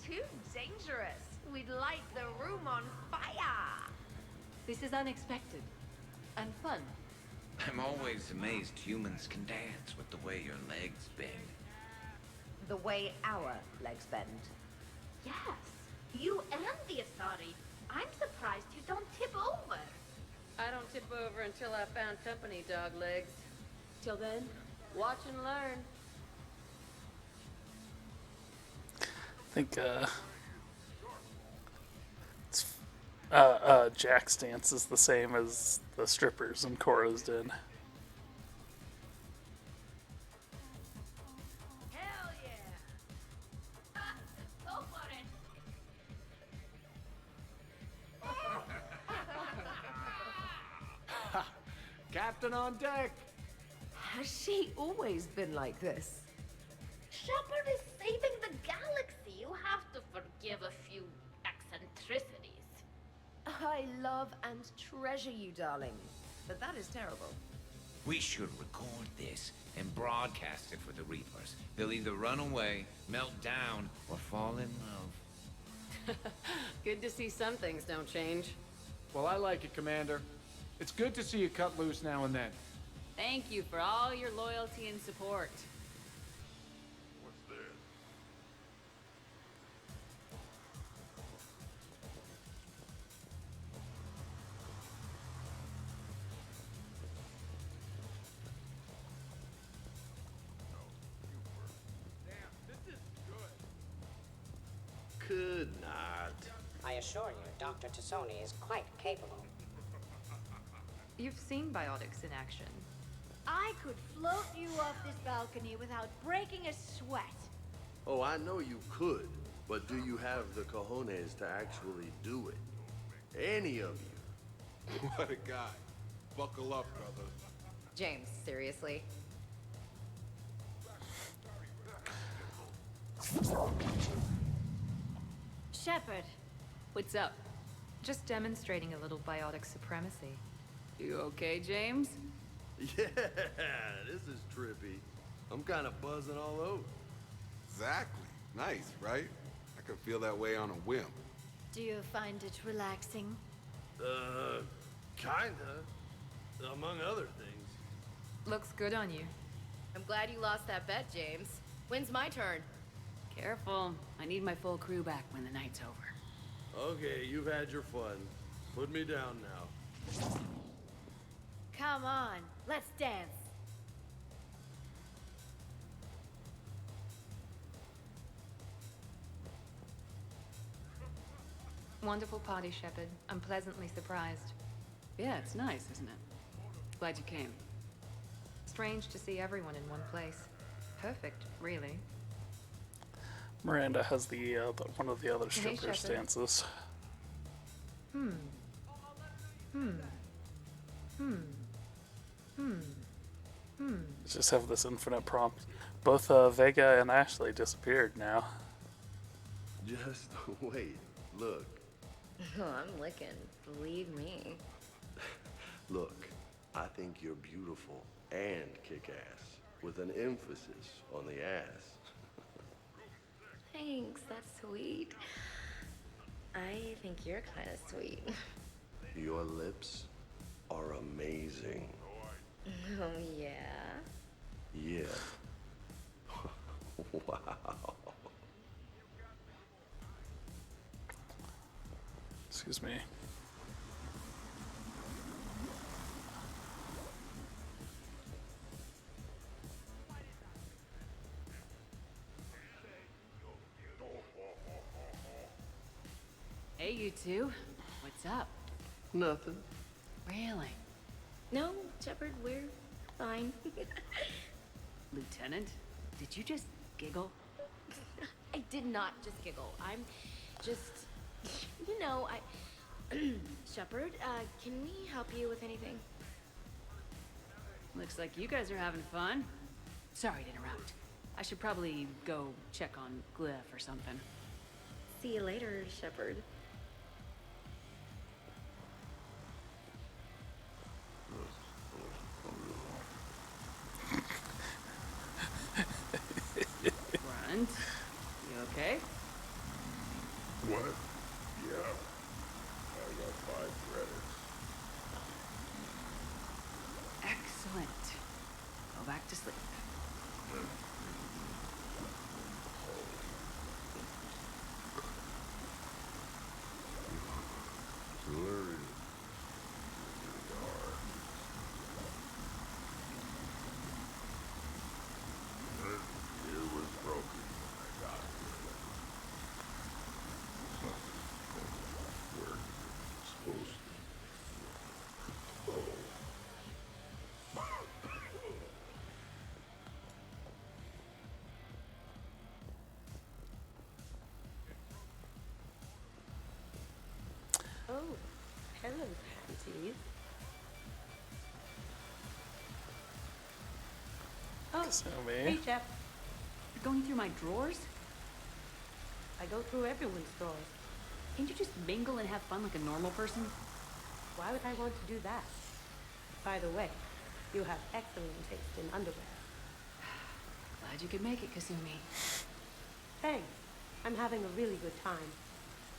too dangerous. We'd light the room on fire. This is unexpected. And fun. I'm always amazed humans can dance with the way your legs bend. The way our legs bend. Yes, you and the Asari. I'm surprised you don't tip over. I don't tip over until I found company, dog legs. Till then, watch and learn. I think Jack's dance is the same as the strippers and Cora's did. Hell yeah! Go for it! Captain on deck! Has she always been like this? Shepard is saving the galaxy. You have to forgive a few eccentricities. I love and treasure you, darling. But that is terrible. We should record this and broadcast it for the Reapers. They'll either run away, melt down, or fall in love. Good to see some things don't change. Well, I like it, Commander. It's good to see you cut loose now and then. Thank you for all your loyalty and support. What's this? Could not. I assure you, Dr. Tassoni is quite capable. You've seen biotics in action. I could float you off this balcony without breaking a sweat. Oh, I know you could, but do you have the cojones to actually do it? Any of you? What a guy. Buckle up, brother. James, seriously? Shepard, what's up? Just demonstrating a little biotic supremacy. You okay, James? Yeah, this is trippy. I'm kind of buzzing all over. Exactly. Nice, right? I could feel that way on a whim. Do you find it relaxing? Kinda. Among other things. Looks good on you. I'm glad you lost that bet, James. When's my turn? Careful. I need my full crew back when the night's over. Okay, you've had your fun. Put me down now. Come on, let's dance. Wonderful party, Shepard. I'm pleasantly surprised. Yeah, it's nice, isn't it? Glad you came. Strange to see everyone in one place. Perfect, really. Miranda has the one of the other Hey, strippers Shepard. dances. Just have this infinite prompt. Both Vega and Ashley disappeared now. Just wait. Look. I'm licking. Believe me. Look. I think you're beautiful and kick-ass. With an emphasis on the ass. Thanks, that's sweet. I think you're kind of sweet. Your lips are amazing. Oh, yeah? Yeah. Wow. Excuse me. Hey, you two. What's up? Nothing. Really? No, Shepard, we're fine. Lieutenant, did you just giggle? I did not just giggle. I'm just, you know, Shepard, can we help you with anything? Looks like you guys are having fun. Sorry to interrupt. I should probably go check on Glyph or something. See you later, Shepard. Grunt, you okay? What? Yeah. I got 5 credits. Excellent. Go back to sleep. So there it is. It was broken when I got here. Something's been working supposed to. Oh, hello, panties. Oh, hey, Jeff. You're going through my drawers? I go through everyone's drawers. Can't you just mingle and have fun like a normal person? Why would I want to do that? By the way, you have excellent taste in underwear. Glad you could make it, Kasumi. Thanks. I'm having a really good time.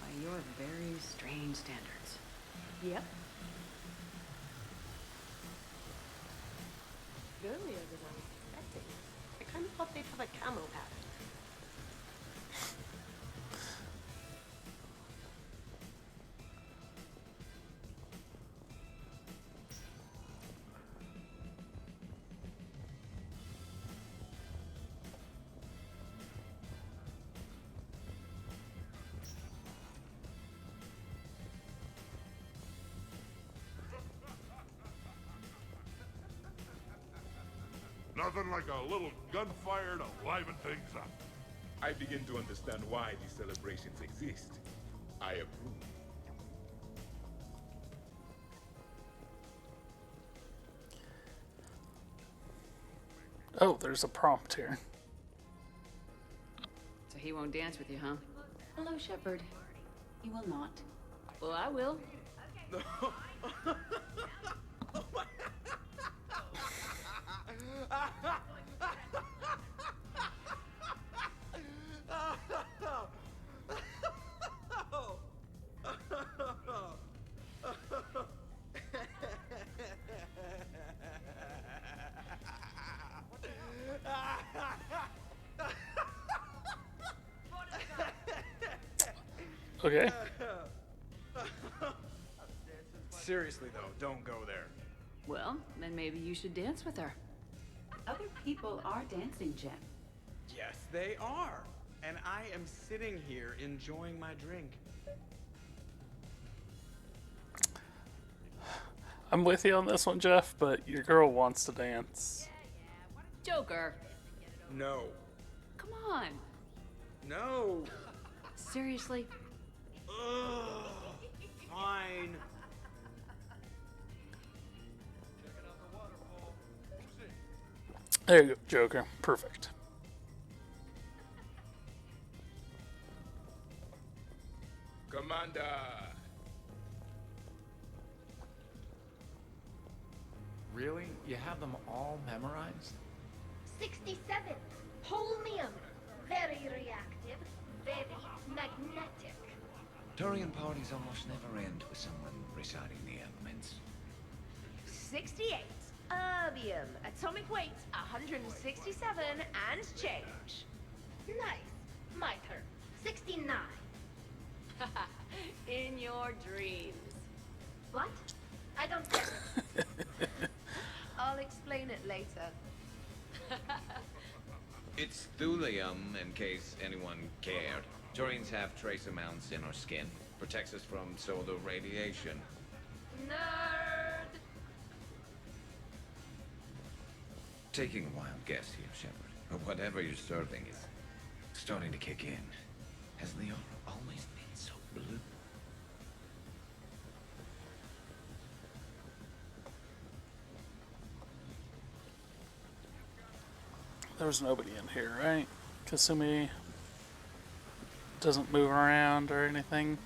By your very strange standards. Yep. Girlier than I was expecting. I kind of thought they'd have a camo pattern. Nothing like a little gunfire to liven things up. I begin to understand why these celebrations exist. I approve. Oh, there's a prompt here. So he won't dance with you, huh? Hello, Shepard. You will not. Well, I will. Okay. Seriously, though, don't go there. Well, then maybe you should dance with her. Other people are dancing, Jen. Yes, they are. And I am sitting here enjoying my drink. I'm with you on this one, Jeff, but your girl wants to dance. Joker. No. Come on. No. Seriously? Ugh. Fine. There you go, Joker. Perfect. Commander! Really? You have them all memorized? 67. Holmium. Very reactive. Very magnetic. Turian parties almost never end with someone reciting the elements. 68. Erbium. Atomic weight 167 and change. Nice. My turn. 69. In your dreams. What? I don't get it. I'll explain it later. It's thulium, in case anyone cared. Turians have trace amounts in our skin. Protects us from solar radiation. Nerd. Taking a wild guess here, Shepard. But whatever you're serving is starting to kick in. Has the aura always been so blue? There was nobody in here, right? Kasumi doesn't move around or anything.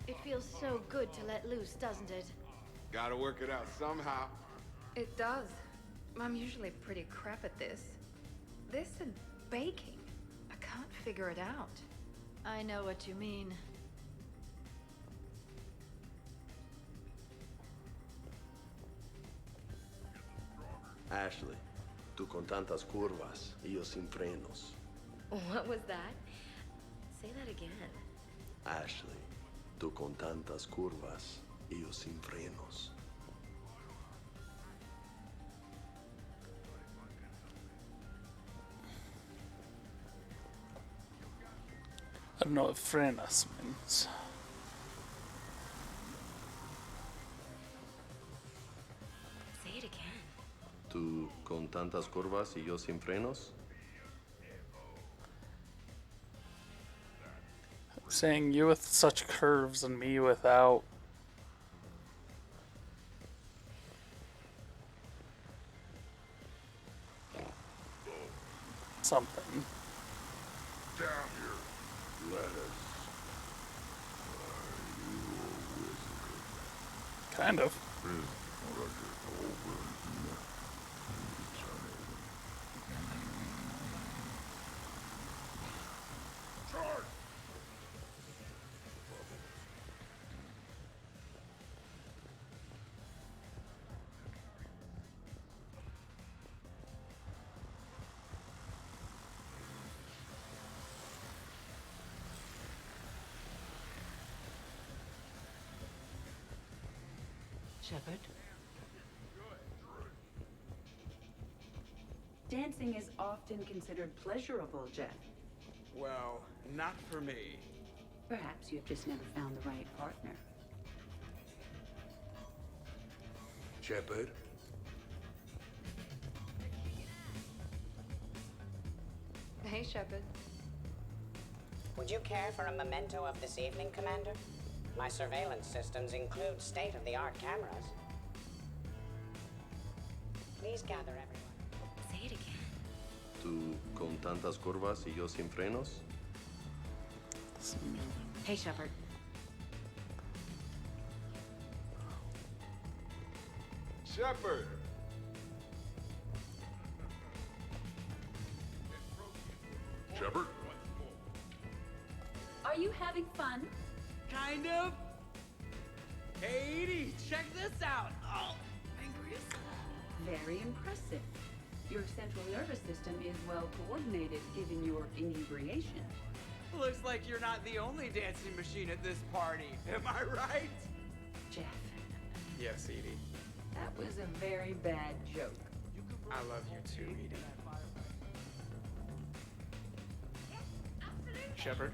It feels so good to let loose, doesn't it? Gotta work it out somehow. It does. I'm usually pretty crap at this. This and baking. I can't figure it out. I know what you mean. Ashley, tú con tantas curvas y yo sin frenos. What was that? Say that again. Ashley, tú con tantas curvas y yo sin frenos. I don't know what frenas means. Say it again. Tú con tantas curvas y yo sin frenos. Saying you with such curves and me without. Something. Down here, lettuce. Are you a wizard? Kind of. Charge! Shepard? Dancing is often considered pleasurable, Jeff. Well, not for me. Perhaps you've just never found the right partner. Shepard? Hey, Shepard. Would you care for a memento of this evening, Commander? My surveillance systems include state-of-the-art cameras. Please gather everyone. Say it again. Tú con tantas curvas y yo sin frenos. Hey, Shepard. Shepard! Shepard? Are you having fun? Kind of. Hey, Edie, check this out. Oh, angriest. Very impressive. Your central nervous system is well coordinated given your inebriation. Looks like you're not the only dancing machine at this party. Am I right? Jeff, Yes, Edie. that was a very bad joke. I love you too, Edie. Shepard?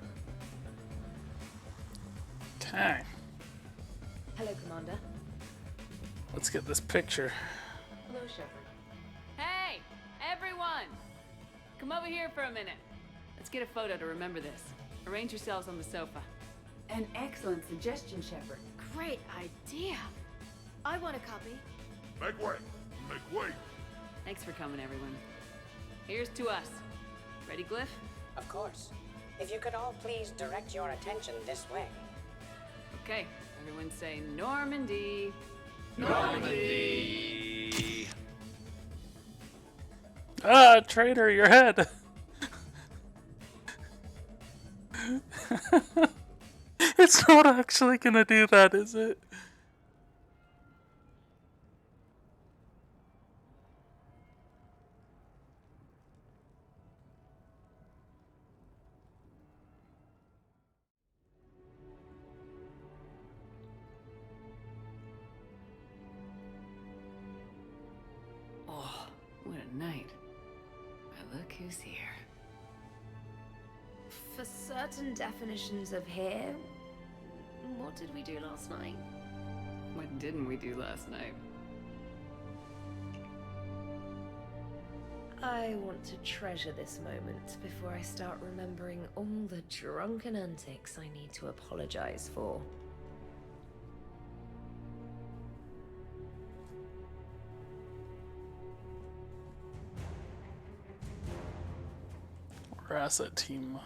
Okay. Hello, Commander. Let's get this picture. Hello, Shepard. Hey, everyone! Come over here for a minute. Let's get a photo to remember this. Arrange yourselves on the sofa. An excellent suggestion, Shepard. Great idea. I want a copy. Make way! Make way! Thanks for coming, everyone. Here's to us. Ready, Glyph? Of course. If you could all please direct your attention this way. Okay, everyone say Normandy. Normandy! Ah, traitor, your head! It's not actually gonna do that, is it? Oh, what a night. But look who's here. For certain definitions of here, what did we do last night? What didn't we do last night? I want to treasure this moment before I start remembering all the drunken antics I need to apologize for. We're asset team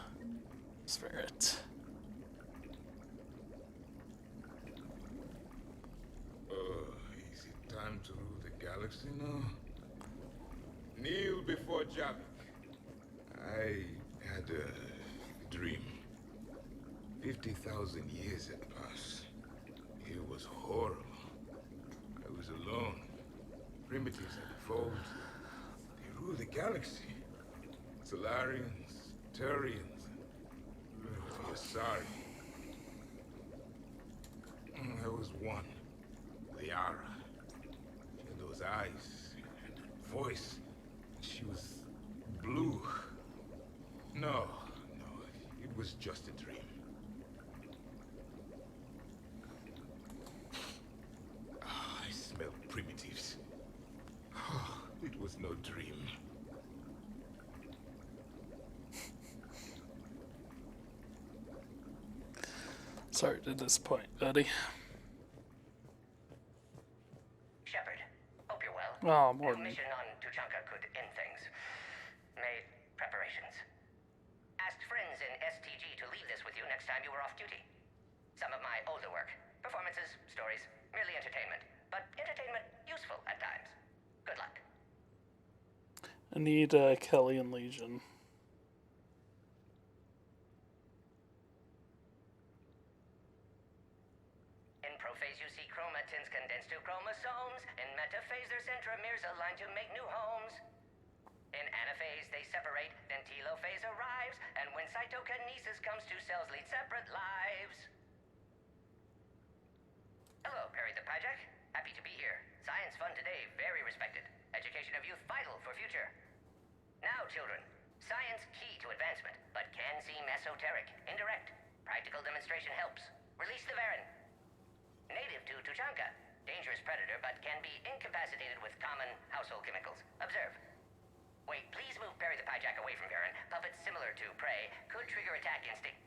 spirit. Is it time to rule the galaxy now? Kneel before Javik. I had a dream. 50,000 years had passed. It was horrible. I was alone. Primitives had evolved. They ruled the galaxy. Solarians, Turians, Yasari. There was one, Liara. She had those eyes, voice. She was blue. No, it was just a dream. I smelled primitives. It was no dream. Sorry to disappoint, buddy. Shepard, hope you're well. Oh, more The than... mission on Tuchanka could end things. Made preparations. Asked friends in STG to leave this with you next time you were off duty. Some of my older work. Performances, stories, merely entertainment. But entertainment useful at times. Good luck. I need Kelly and Legion. In prophase you see chromatins condensed to chromosomes. In metaphase their centromeres align to make new homes. In anaphase they separate, then telophase arrives. And when cytokinesis comes, two cells lead separate lives. Hello, Perry the Pajak. Happy to be here. Science fun today, very respected. Education of youth vital for future. Now, children, science key to advancement, but can seem esoteric, indirect. Practical demonstration helps. Release the Varan. Native to Tuchanka. Dangerous predator, but can be incapacitated with common household chemicals. Observe. Wait, please move Perry the Pajak away from Varan. Puppets similar to prey could trigger attack instinct.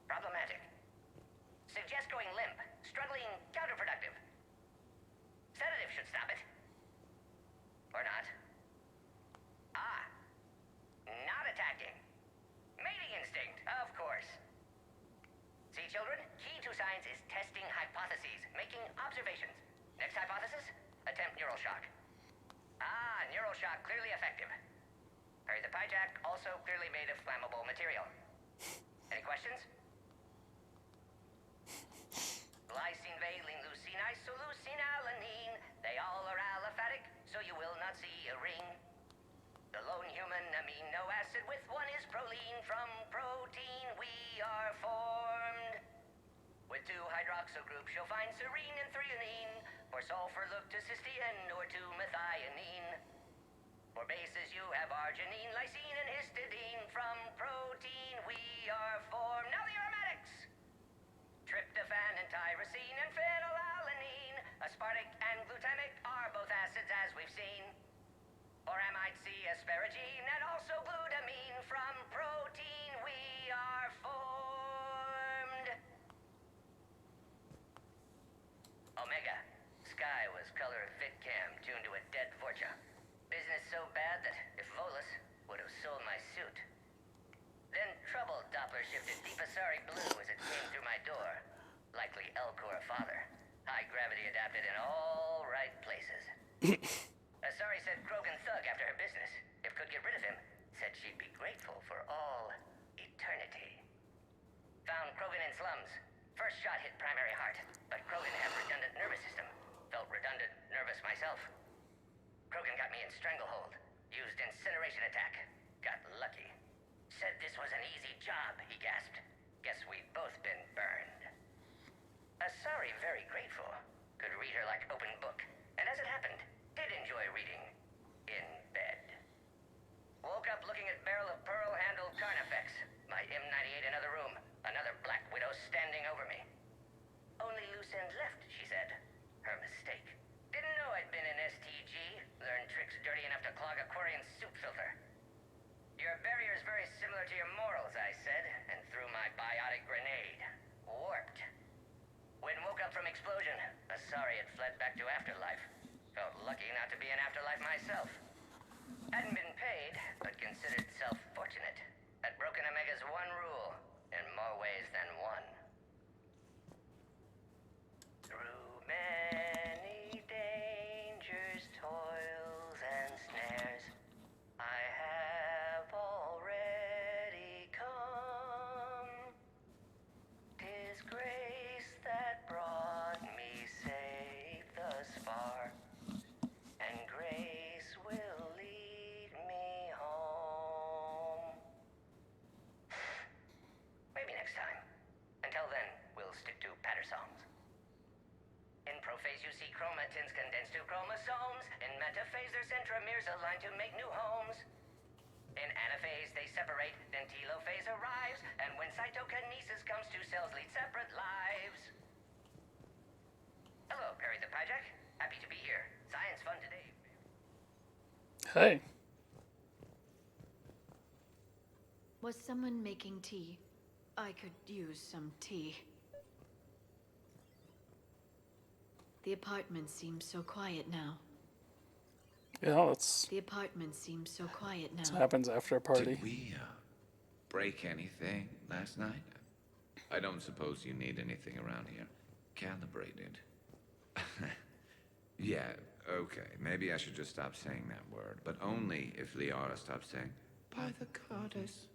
Problematic. Suggest going limp. Struggling counterproductive. Sedative should stop it. Or not. Not attacking. Mating instinct, of course. See, children? Key to science is testing hypotheses, making observations. Next hypothesis? Attempt neural shock. Neural shock clearly effective. Perry the Pajak also clearly made of flammable material. Any questions? Lysine, valine, leucine, isoleucine, alanine. They all are aliphatic, so you will not see a ring. The lone human amino acid with one is proline. From protein we are formed. With two hydroxyl groups you'll find serine and threonine. For sulfur look to cysteine or to methionine. For bases you have arginine, lysine, and histidine. From protein we are formed. Now the aromatics! Tryptophan and tyrosine and phenylalanine. Aspartic and glutamic are both acids as we've seen. Or amide C, asparagine, and also glutamine. From protein we are formed. Omega. Sky was color VidCam tuned to a dead Vorcha. Business so bad that if Volus would have sold my suit. Then trouble Doppler shifted deep Asari blue as it came through my door. Likely Elcor father. High gravity adapted in all right places. Asari said Krogan thug after her business. If could get rid of him, said she'd be grateful for all eternity. Found Krogan in slums. First shot hit primary heart, but Krogan had redundant nervous system. Felt redundant, nervous myself. Krogan got me in stranglehold. Used incineration attack. Got lucky. Said this was an easy job, he gasped. Guess we've both been burned. Asari very grateful. Could read her like open book. And as it happened, did enjoy reading. In bed. Woke up looking at barrel of pearl-handled Carnifex. My M98 in other room. Another Black Widow standing over me. Only loose end left, she said. Her mistake. Didn't know I'd been in STG. Learned tricks dirty enough to clog a Quarian soup filter. Your barrier's very similar to your morals, I said, and threw my biotic grenade. Warped. When woke up from explosion, Asari had fled back to Afterlife. Felt lucky not to be in Afterlife myself. Hadn't been paid, but considered self-fortunate. Had broken Omega's one rule, in more ways than one. Through many dangers, toil telophase, you see chromatins condensed to chromosomes. In metaphase, their centromeres align to make new homes. In anaphase, they separate, then telophase arrives, and when cytokinesis comes, two cells lead separate lives. Hello, Perry the Pajak. Happy to be here. Science fun today. Hey. Was someone making tea? I could use some tea. The apartment seems so quiet now. Yeah, that's The apartment seems so quiet now. what happens after a party. Did we break anything last night? I don't suppose you need anything around here. Calibrated. Yeah, okay. Maybe I should just stop saying that word, but only if Liara stops saying, by the goddess.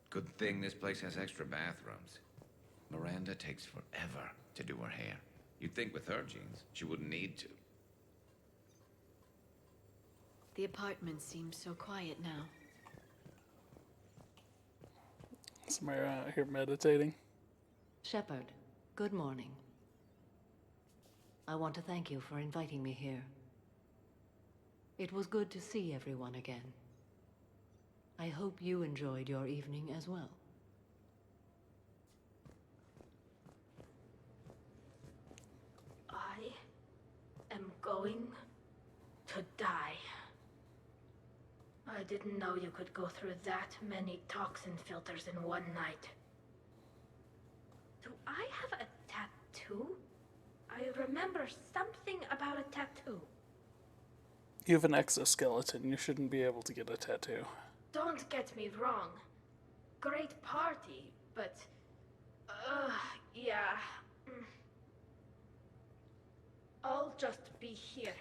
Good thing this place has extra bathrooms. Miranda takes forever to do her hair. You'd think with her genes, she wouldn't need to. The apartment seems so quiet now. Somebody out here meditating. Shepard, good morning. I want to thank you for inviting me here. It was good to see everyone again. I hope you enjoyed your evening as well. I am going to die. I didn't know you could go through that many toxin filters in one night. Do I have a tattoo? I remember something about a tattoo. You have an exoskeleton. You shouldn't be able to get a tattoo. Don't get me wrong. Great party, but... yeah. I'll just be here.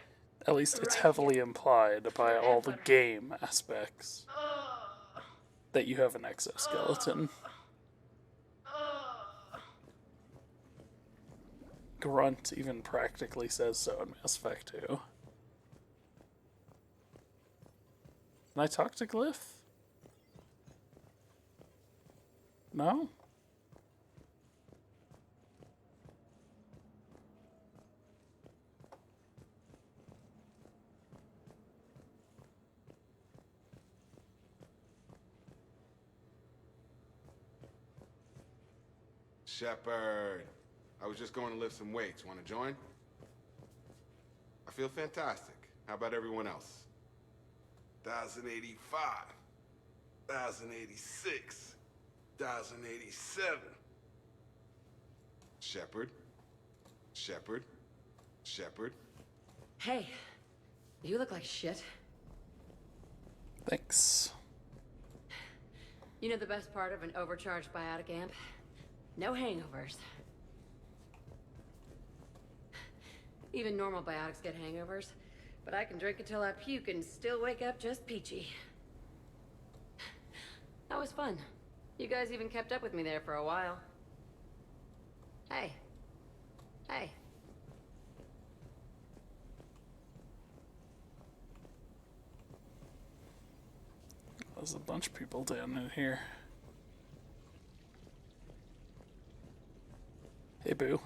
At least it's Right heavily implied by all the game aspects that you have an exoskeleton. Grunt even practically says so in Mass Effect 2. Can I talk to Glyph? No? Shepard, I was just going to lift some weights. Want to join? I feel fantastic. How about everyone else? 1,085, 1,086, 1,087. Shepard, Shepard, Shepard. Hey, you look like shit. Thanks. You know the best part of an overcharged biotic amp? No hangovers. Even normal biotics get hangovers, but I can drink until I puke and still wake up just peachy. That was fun. You guys even kept up with me there for a while. Hey. Hey. There's a bunch of people down in here. Hey, Boo.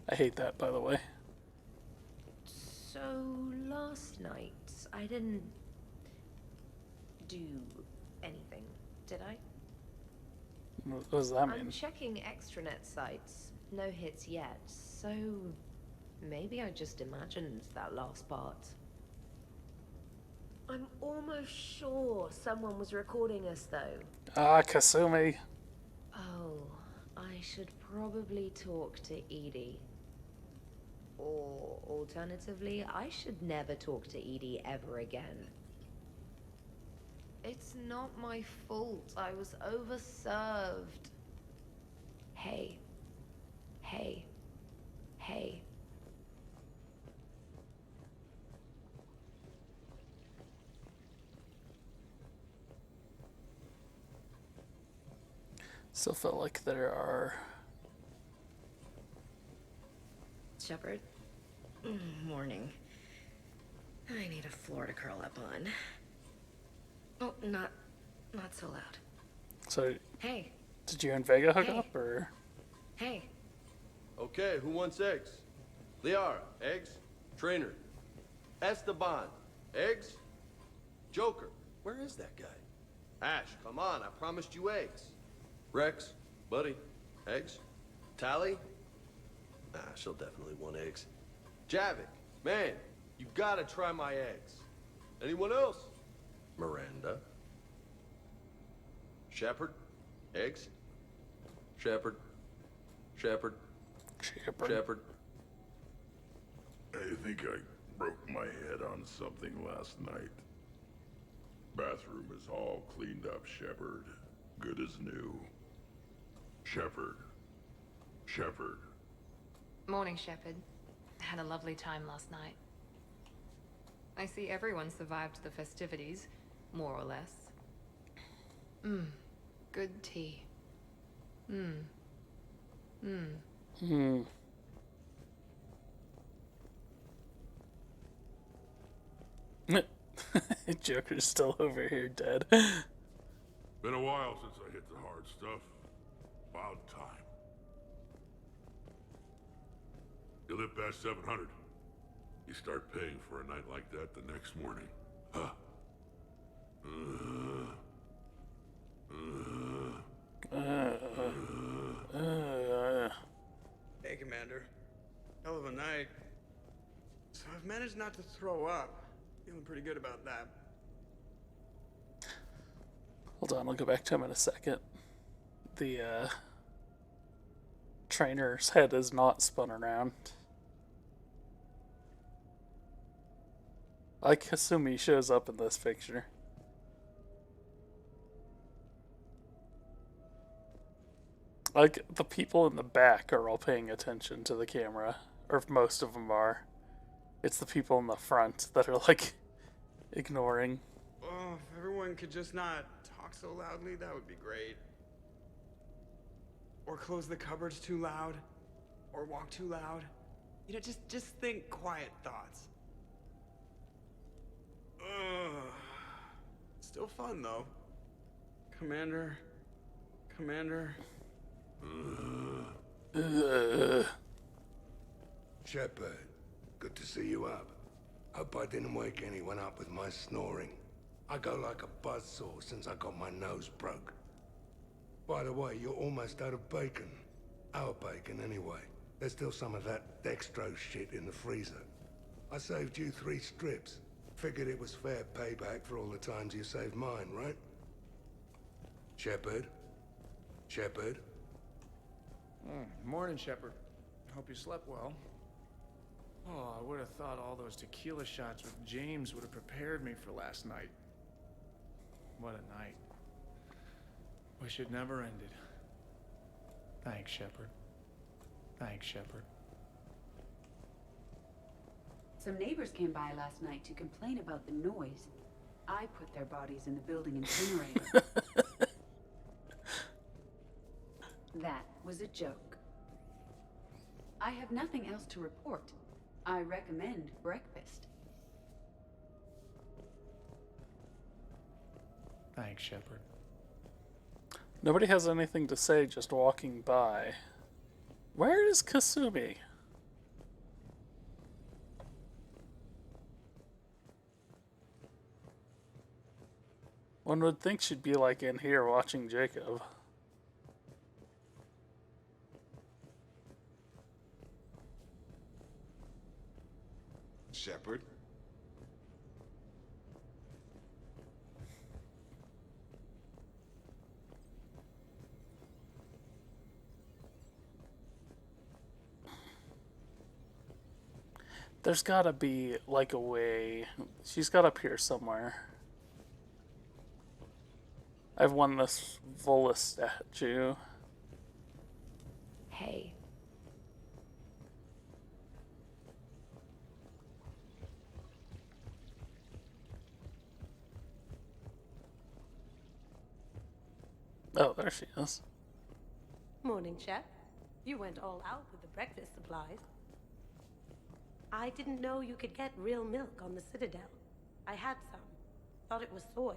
I hate that, by the way. So, last night, I didn't do anything, did I? What does that mean? I'm checking extranet sites. No hits yet, so maybe I just imagined that last part. I'm almost sure someone was recording us, though. Ah, Kasumi. Oh, I should probably talk to Edie. Or, alternatively, I should never talk to Edie ever again. It's not my fault. I was overserved. Hey. Hey. Hey. Still feel like there are... Shepard? Morning. I need a floor to curl up on. Oh, not so loud. So, Hey. did you and Vega hook Hey. up, or...? Hey. Okay, who wants eggs? Liara, eggs? Trainer. Esteban, eggs? Joker, where is that guy? Ash, come on, I promised you eggs. Rex, buddy, eggs? Tally? Nah, she'll definitely want eggs. Javik, man, you gotta try my eggs. Anyone else? Miranda? Shepard? Eggs? Shepard? Shepard? Shepard? I think I broke my head on something last night. Bathroom is all cleaned up, Shepard. Good as new. Shepard. Shepard. Morning, Shepard. Had a lovely time last night. I see everyone survived the festivities, more or less. Good tea. Joker's still over here dead. Been a while since I hit the hard stuff. About time. You live past 700. You start paying for a night like that the next morning. Huh? Hey, Commander. Hell of a night. So I've managed not to throw up. Feeling pretty good about that. Hold on, I'll go back to him in a second. The trainer's head is not spun around. Like Kasumi shows up in this picture. Like, the people in the back are all paying attention to the camera. Or most of them are. It's the people in the front that are, like, ignoring. Oh, if everyone could just not talk so loudly, that would be great. Or close the cupboards too loud. Or walk too loud. You know, just think quiet thoughts. Ugh. Still fun, though. Commander. Shepard, good to see you up. Hope I didn't wake anyone up with my snoring. I go like a buzzsaw since I got my nose broke. By the way, you're almost out of bacon. Our bacon, anyway. There's still some of that dextrose shit in the freezer. I saved you 3 strips. Figured it was fair payback for all the times you saved mine, right? Shepard? Shepard? Morning, Shepard. Hope you slept well. Oh, I would have thought all those tequila shots with James would have prepared me for last night. What a night. Wish it never ended. Thanks, Shepard. Thanks, Shepard. Some neighbors came by last night to complain about the noise. I put their bodies in the building incinerator. That was a joke. I have nothing else to report. I recommend breakfast. Thanks, Shepard. Nobody has anything to say just walking by. Where is Kasumi? One would think she'd be like in here watching Jacob. Shepard? There's gotta be, like, a way. She's gotta appear somewhere. I've won this Volus statue. Hey. Oh, there she is. Morning, Chef. You went all out with the breakfast supplies. I didn't know you could get real milk on the Citadel. I had some. Thought it was soy.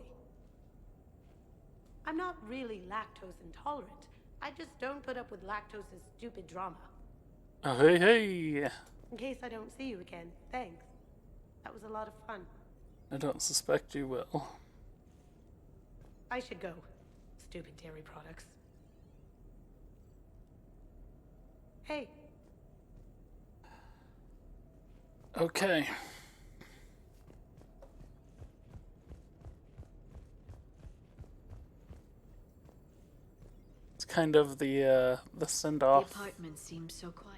I'm not really lactose intolerant. I just don't put up with lactose's stupid drama. Oh, hey, hey! In case I don't see you again, thanks. That was a lot of fun. I don't suspect you will. I should go. Stupid dairy products. Hey. Okay. It's kind of the send The off. apartment seems so quiet.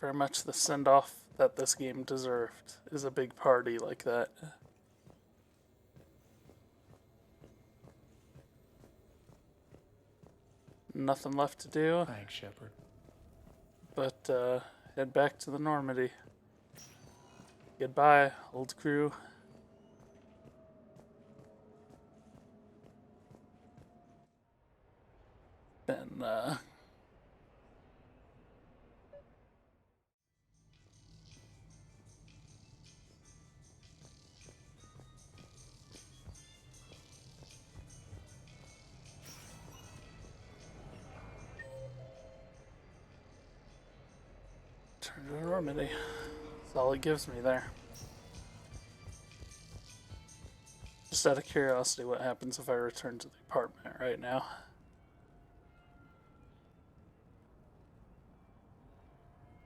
Very much the send off that this game deserved is a big party like that. Nothing left to do. Thanks, Shepard. But head back to the Normandy. Goodbye, old crew. Then turn to Normandy. That's all it gives me there. Just out of curiosity, what happens if I return to the apartment right now?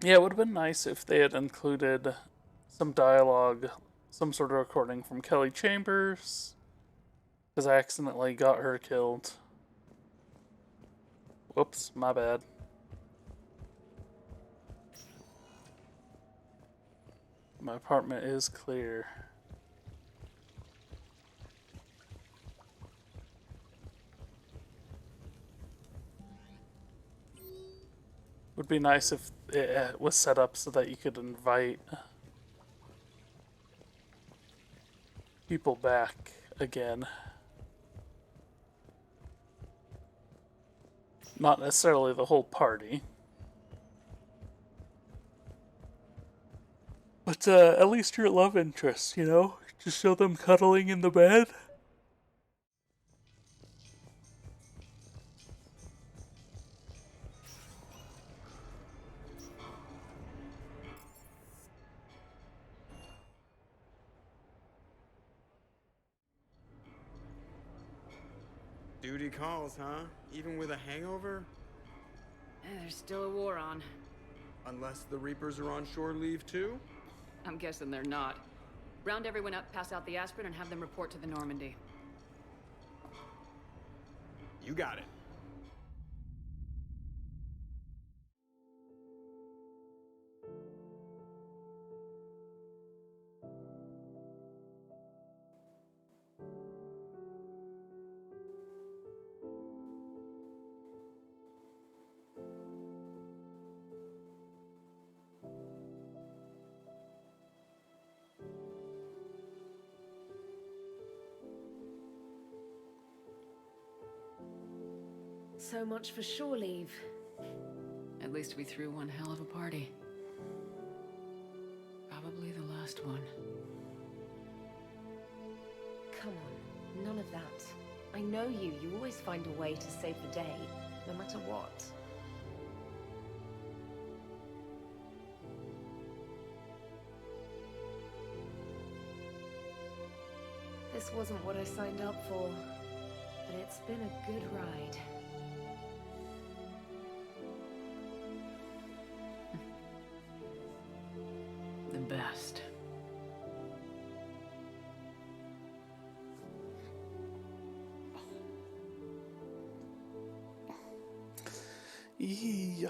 Yeah, it would have been nice if they had included some dialogue, some sort of recording from Kelly Chambers, because I accidentally got her killed. Whoops, my bad. My apartment is clear. Would be nice if it was set up so that you could invite people back again. Not necessarily the whole party. But at least your love interest, you know? Just show them cuddling in the bed. Duty calls, huh? Even with a hangover? There's still a war on. Unless the Reapers are on shore leave too? I'm guessing they're not. Round everyone up, pass out the aspirin, and have them report to the Normandy. You got it. So much for shore leave. At least we threw one hell of a party. Probably the last one. Come on, none of that. I know you. You always find a way to save the day, no matter what. This wasn't what I signed up for, but it's been a good ride. The best. Yeah.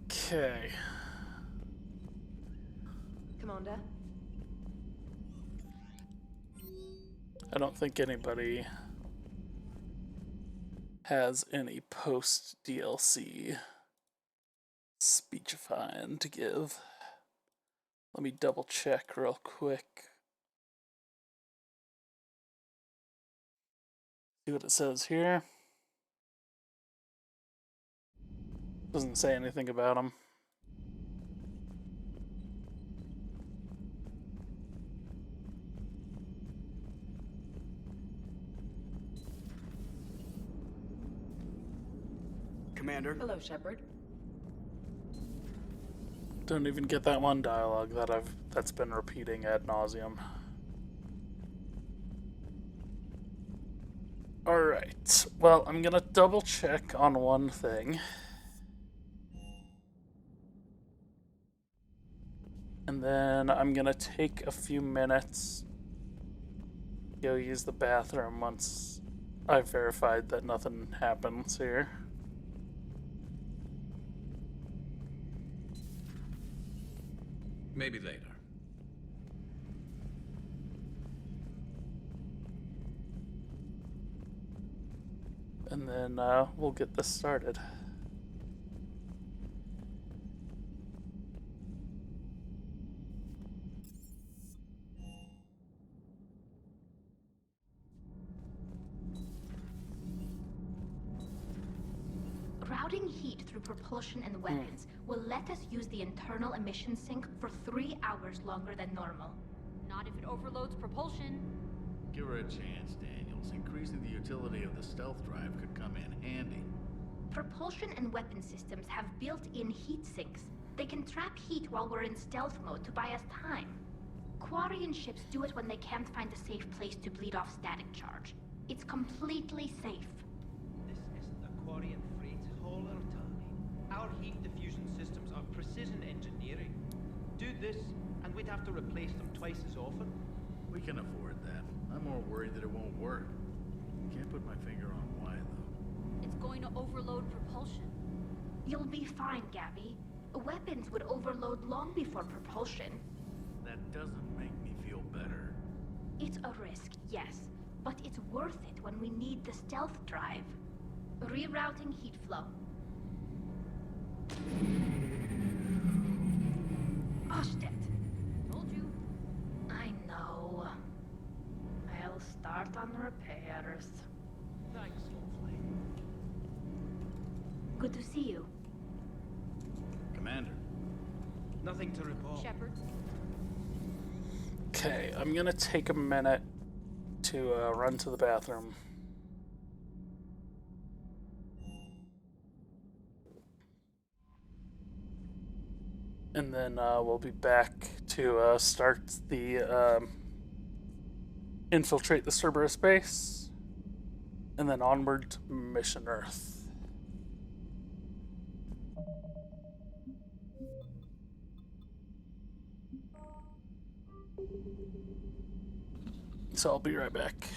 Okay. Commander? I don't think anybody has any post DLC speechifying to give. Let me double check real quick. See what it says here. Doesn't say anything about them. Commander. Hello, Shepard. Don't even get that one dialogue that's been repeating ad nauseum. Alright, well, I'm gonna double check on one thing. And then I'm gonna take a few minutes, go use the bathroom once I've verified that nothing happens here. Maybe later. And then we'll get this started. Routing heat through propulsion and weapons will let us use the internal emission sink for 3 hours longer than normal. Not if it overloads propulsion. Give her a chance, Daniels. Increasing the utility of the stealth drive could come in handy. Propulsion and weapon systems have built-in heat sinks. They can trap heat while we're in stealth mode to buy us time. Quarian ships do it when they can't find a safe place to bleed off static charge. It's completely safe. This isn't a Quarian freight hauler, Tommy. Our heat diffusion systems are precision engineering. Do this, and we'd have to replace them twice as often. We can afford that. I'm more worried that it won't work. Can't put my finger on why, though. It's going to overload propulsion. You'll be fine, Gabby. Weapons would overload long before propulsion. That doesn't make me feel better. It's a risk, yes, but it's worth it when we need the stealth drive. Rerouting heat flow. Told you. I know. I'll start on repairs. Thanks, lovely. Good to see you. Commander. Nothing to report. Shepard. Okay, I'm gonna take a minute to run to the bathroom. And then we'll be back to start the infiltrate the Cerberus base, and then onward to Mission Earth. So I'll be right back.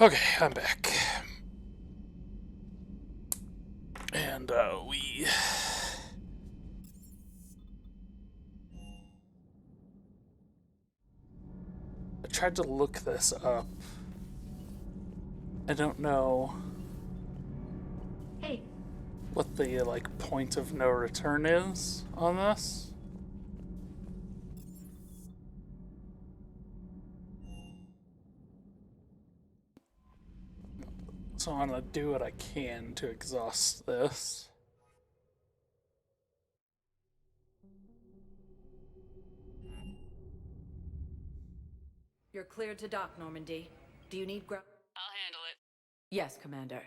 Okay, I'm back. And, we... I tried to look this up. I don't know... Hey. What the, like, point of no return is on this. So I'm gonna do what I can to exhaust this. You're cleared to dock, Normandy. Do you need ground? I'll handle it. Yes, Commander.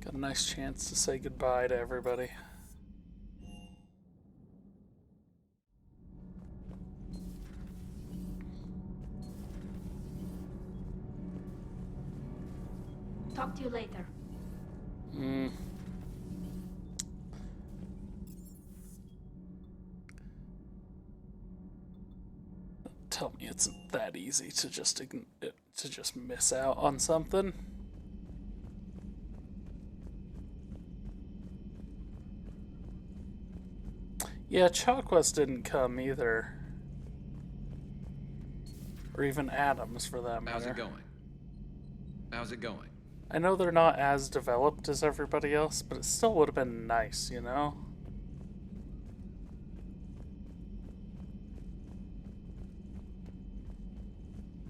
Got a nice chance to say goodbye to everybody. Talk to you later. Tell me it's that easy to just miss out on something. Yeah, Chalkwest didn't come either. Or even Adams, for that matter. How's it going? How's it going? I know they're not as developed as everybody else, but it still would have been nice, you know?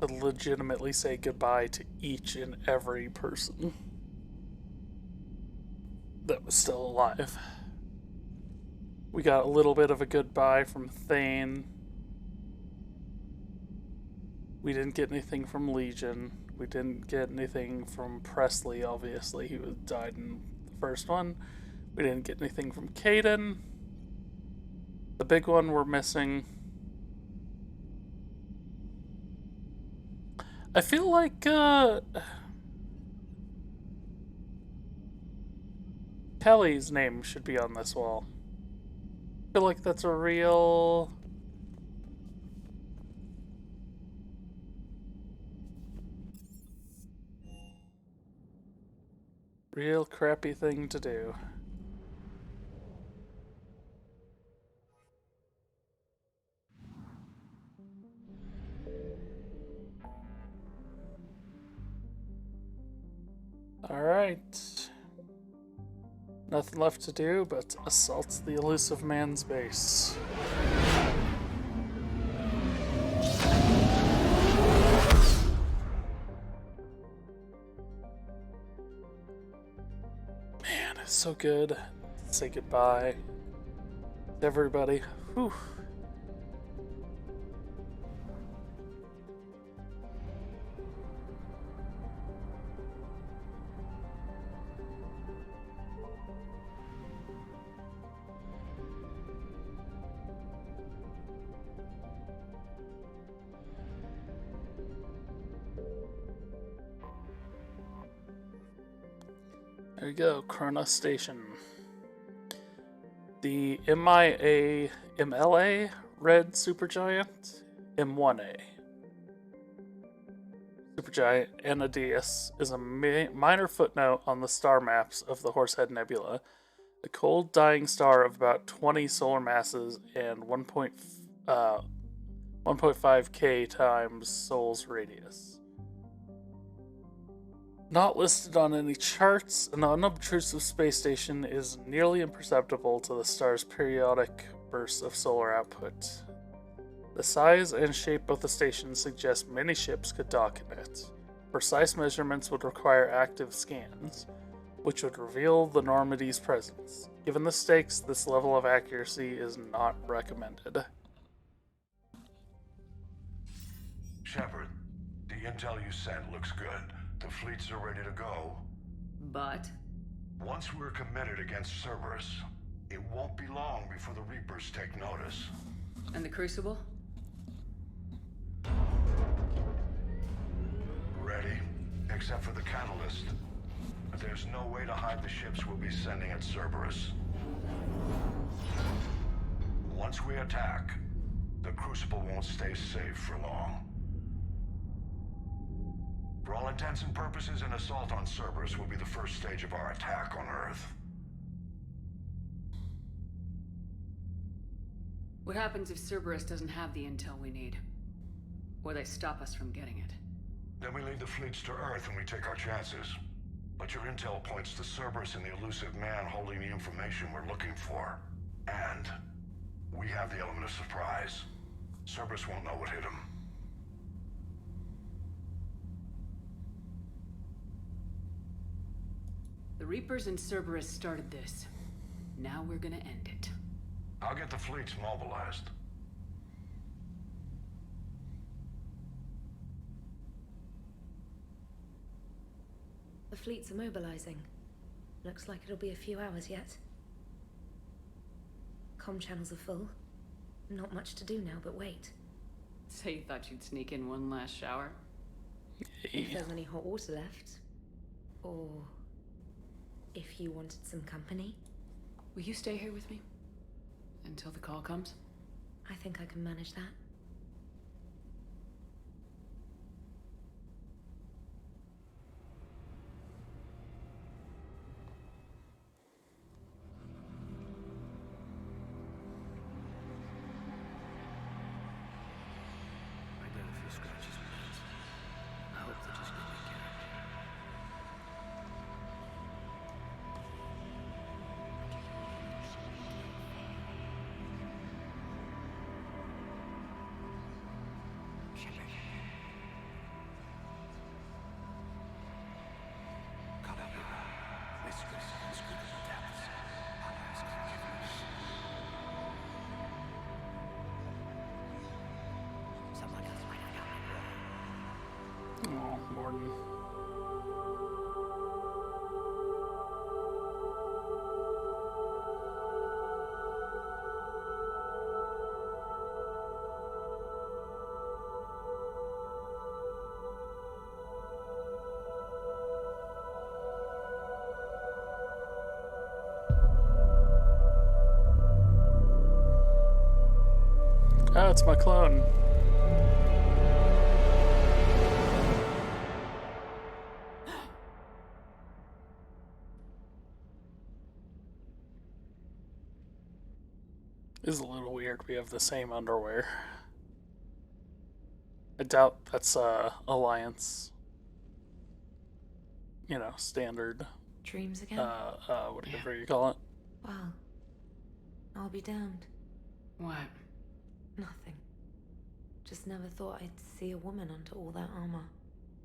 To legitimately say goodbye to each and every person that was still alive. We got a little bit of a goodbye from Thane. We didn't get anything from Legion. We didn't get anything from Presley, obviously. He died in the first one. We didn't get anything from Caden. The big one we're missing. I feel like, Kelly's name should be on this wall. I feel like that's a real... real crappy thing to do. Alright. Nothing left to do but assault the elusive man's base. Man, it's so good. Say goodbye to everybody. Whew. There you go, Kronos Station. The MLA Red Supergiant, M1A. Supergiant Enadius is a minor footnote on the star maps of the Horsehead Nebula, a cold dying star of about 20 solar masses and 1.5k times Sol's radius. Not listed on any charts, an unobtrusive space station is nearly imperceptible to the star's periodic bursts of solar output. The size and shape of the station suggest many ships could dock in it. Precise measurements would require active scans, which would reveal the Normandy's presence. Given the stakes, this level of accuracy is not recommended. Shepard, the intel you sent looks good. The fleets are ready to go. But? Once we're committed against Cerberus, it won't be long before the Reapers take notice. And the Crucible? Ready, except for the catalyst. but there's no way to hide the ships we'll be sending at Cerberus. Once we attack, the Crucible won't stay safe for long. For all intents and purposes, an assault on Cerberus will be the first stage of our attack on Earth. What happens if Cerberus doesn't have the intel we need? Or they stop us from getting it? Then we lead the fleets to Earth and we take our chances. But your intel points to Cerberus and the elusive man holding the information we're looking for. And we have the element of surprise. Cerberus won't know what hit him. The Reapers and Cerberus started this. Now we're gonna end it. I'll get the fleets mobilized. The fleets are mobilizing. Looks like it'll be a few hours yet. Comm channels are full. Not much to do now but wait. So you thought you'd sneak in one last shower? If there's any hot water left. Or if you wanted some company. Will you stay here with me? Until the call comes? I think I can manage that. I got a few scratches and bends. I hope they're just gonna get it. Oh, Morton. Oh, it's my clone. Is a little weird. We have the same underwear. I doubt that's Alliance. You know, standard. Dreams again? Whatever you call it. Well, I'll be damned. What? Nothing. Just never thought I'd see a woman under all that armor.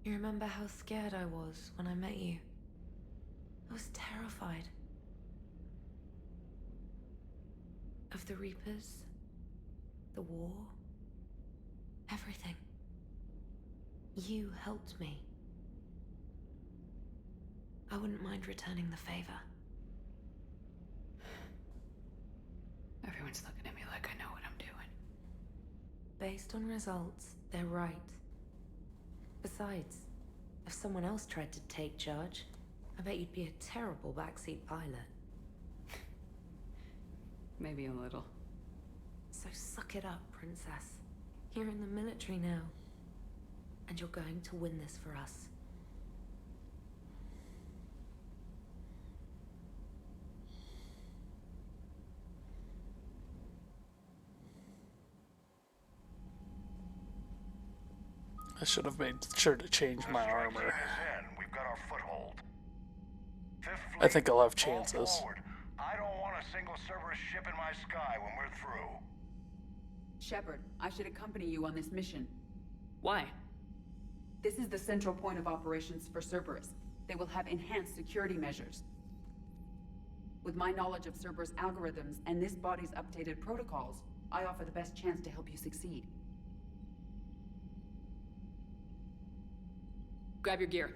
You remember how scared I was when I met you? I was terrified. Of the Reapers, the war, everything. You helped me. I wouldn't mind returning the favor. Everyone's looking at me like I know what I'm doing. Based on results, they're right. Besides, if someone else tried to take charge, I bet you'd be a terrible backseat pilot. Maybe a little. So suck it up, princess. You're in the military now. And you're going to win this for us. I should have made sure to change my armor. We've got our foothold. I think I'll have chances. I don't want a single Cerberus ship in my sky when we're through. Shepard, I should accompany you on this mission. Why? This is the central point of operations for Cerberus. They will have enhanced security measures. With my knowledge of Cerberus algorithms and this body's updated protocols, I offer the best chance to help you succeed. Grab your gear.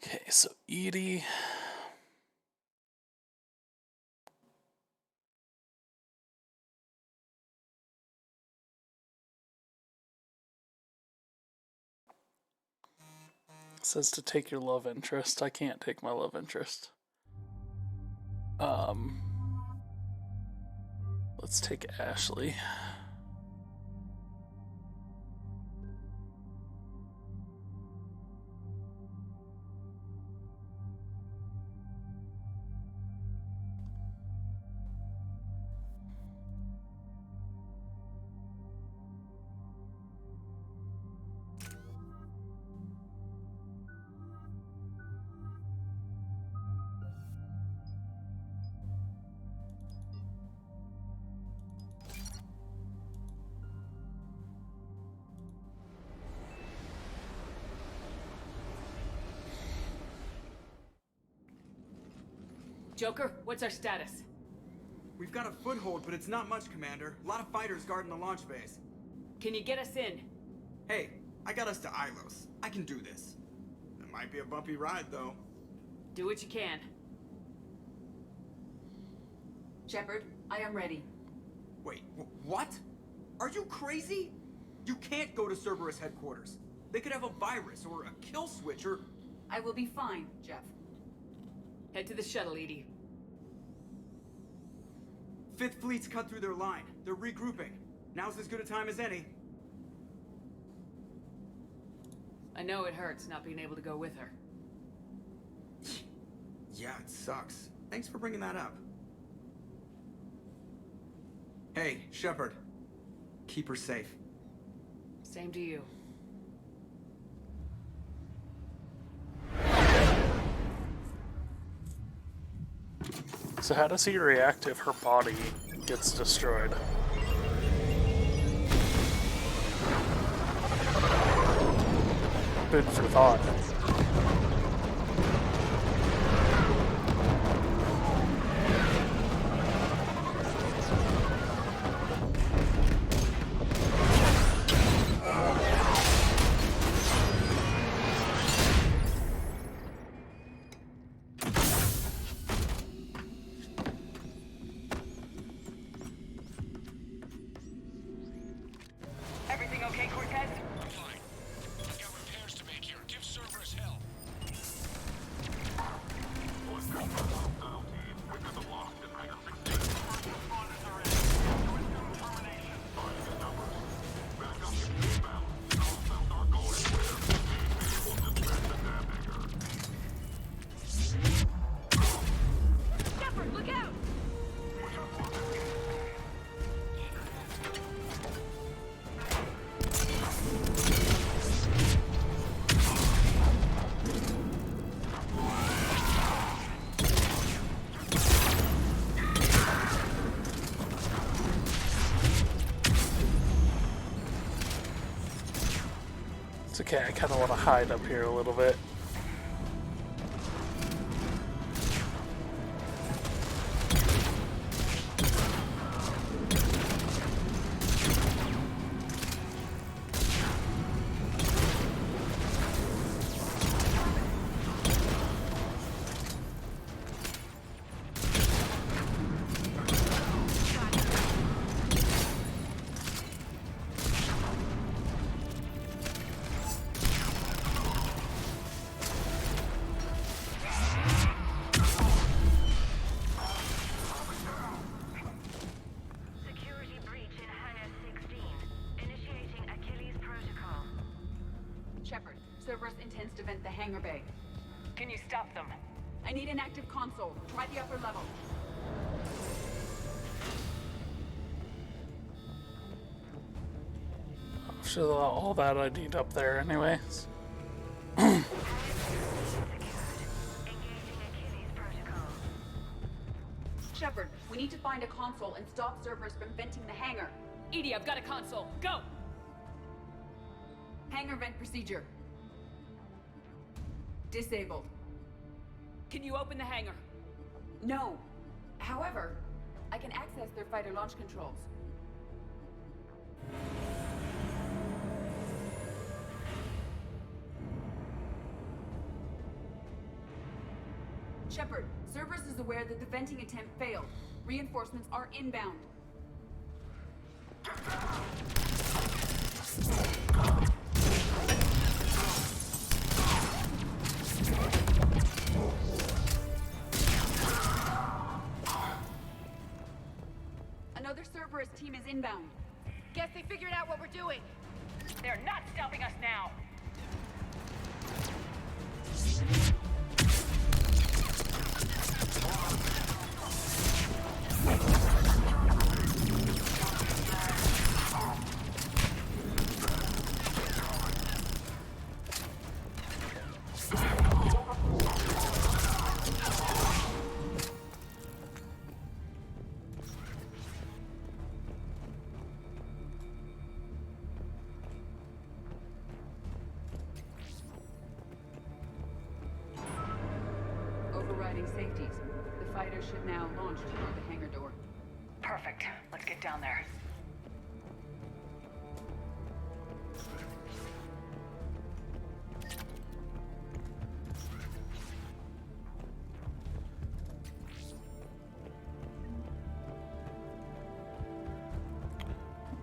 Okay, so Edie, says to take your love interest. I can't take my love interest. Let's take Ashley. Joker, what's our status? We've got a foothold, but it's not much, Commander. A lot of fighters guarding the launch base. Can you get us in? Hey, I got us to Ilos. I can do this. It might be a bumpy ride, though. Do what you can. Shepard, I am ready. Wait, what? Are you crazy? You can't go to Cerberus headquarters. They could have a virus or a kill switch or... I will be fine, Jeff. Head to the shuttle, Edie. Fifth Fleet's cut through their line. They're regrouping. Now's as good a time as any. I know it hurts not being able to go with her. Yeah, it sucks. Thanks for bringing that up. Hey, Shepard. Keep her safe. Same to you. So how does he react if her body gets destroyed? Food for thought. Everything okay, Cortez? Fine. I've got repairs to make here. Give Cerberus hell. Shepard, look out! It's okay, I kind of want to hide up here a little bit. Security breach in Hangar 16. Initiating Achilles Protocol. Shepard, Cerberus intends to vent the hangar bay. Can you stop them? I need an active console. Try the upper level. I'm sure all that I need up there anyways. Shepard, we need to find a console and stop Cerberus from venting the hangar. Edie, I've got a console. Go! Hangar vent procedure. Disabled. Can you open the hangar? No. However, I can access their fighter launch controls. Shepard, Cerberus is aware that the venting attempt failed. Reinforcements are inbound. Another Cerberus team is inbound. Guess they figured out what we're doing. They're not stopping us now. Overriding safeties. The fighter should now launch toward the hangar door. Perfect. Let's get down there.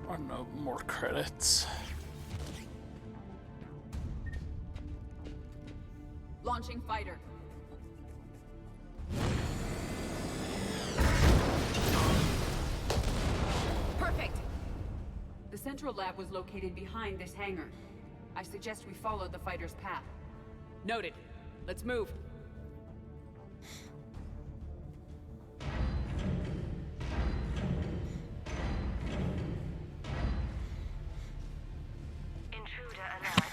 Or no more credits. Launching fighter. Perfect! The central lab was located behind this hangar. I suggest we follow the fighter's path. Noted. Let's move. Intruder alert.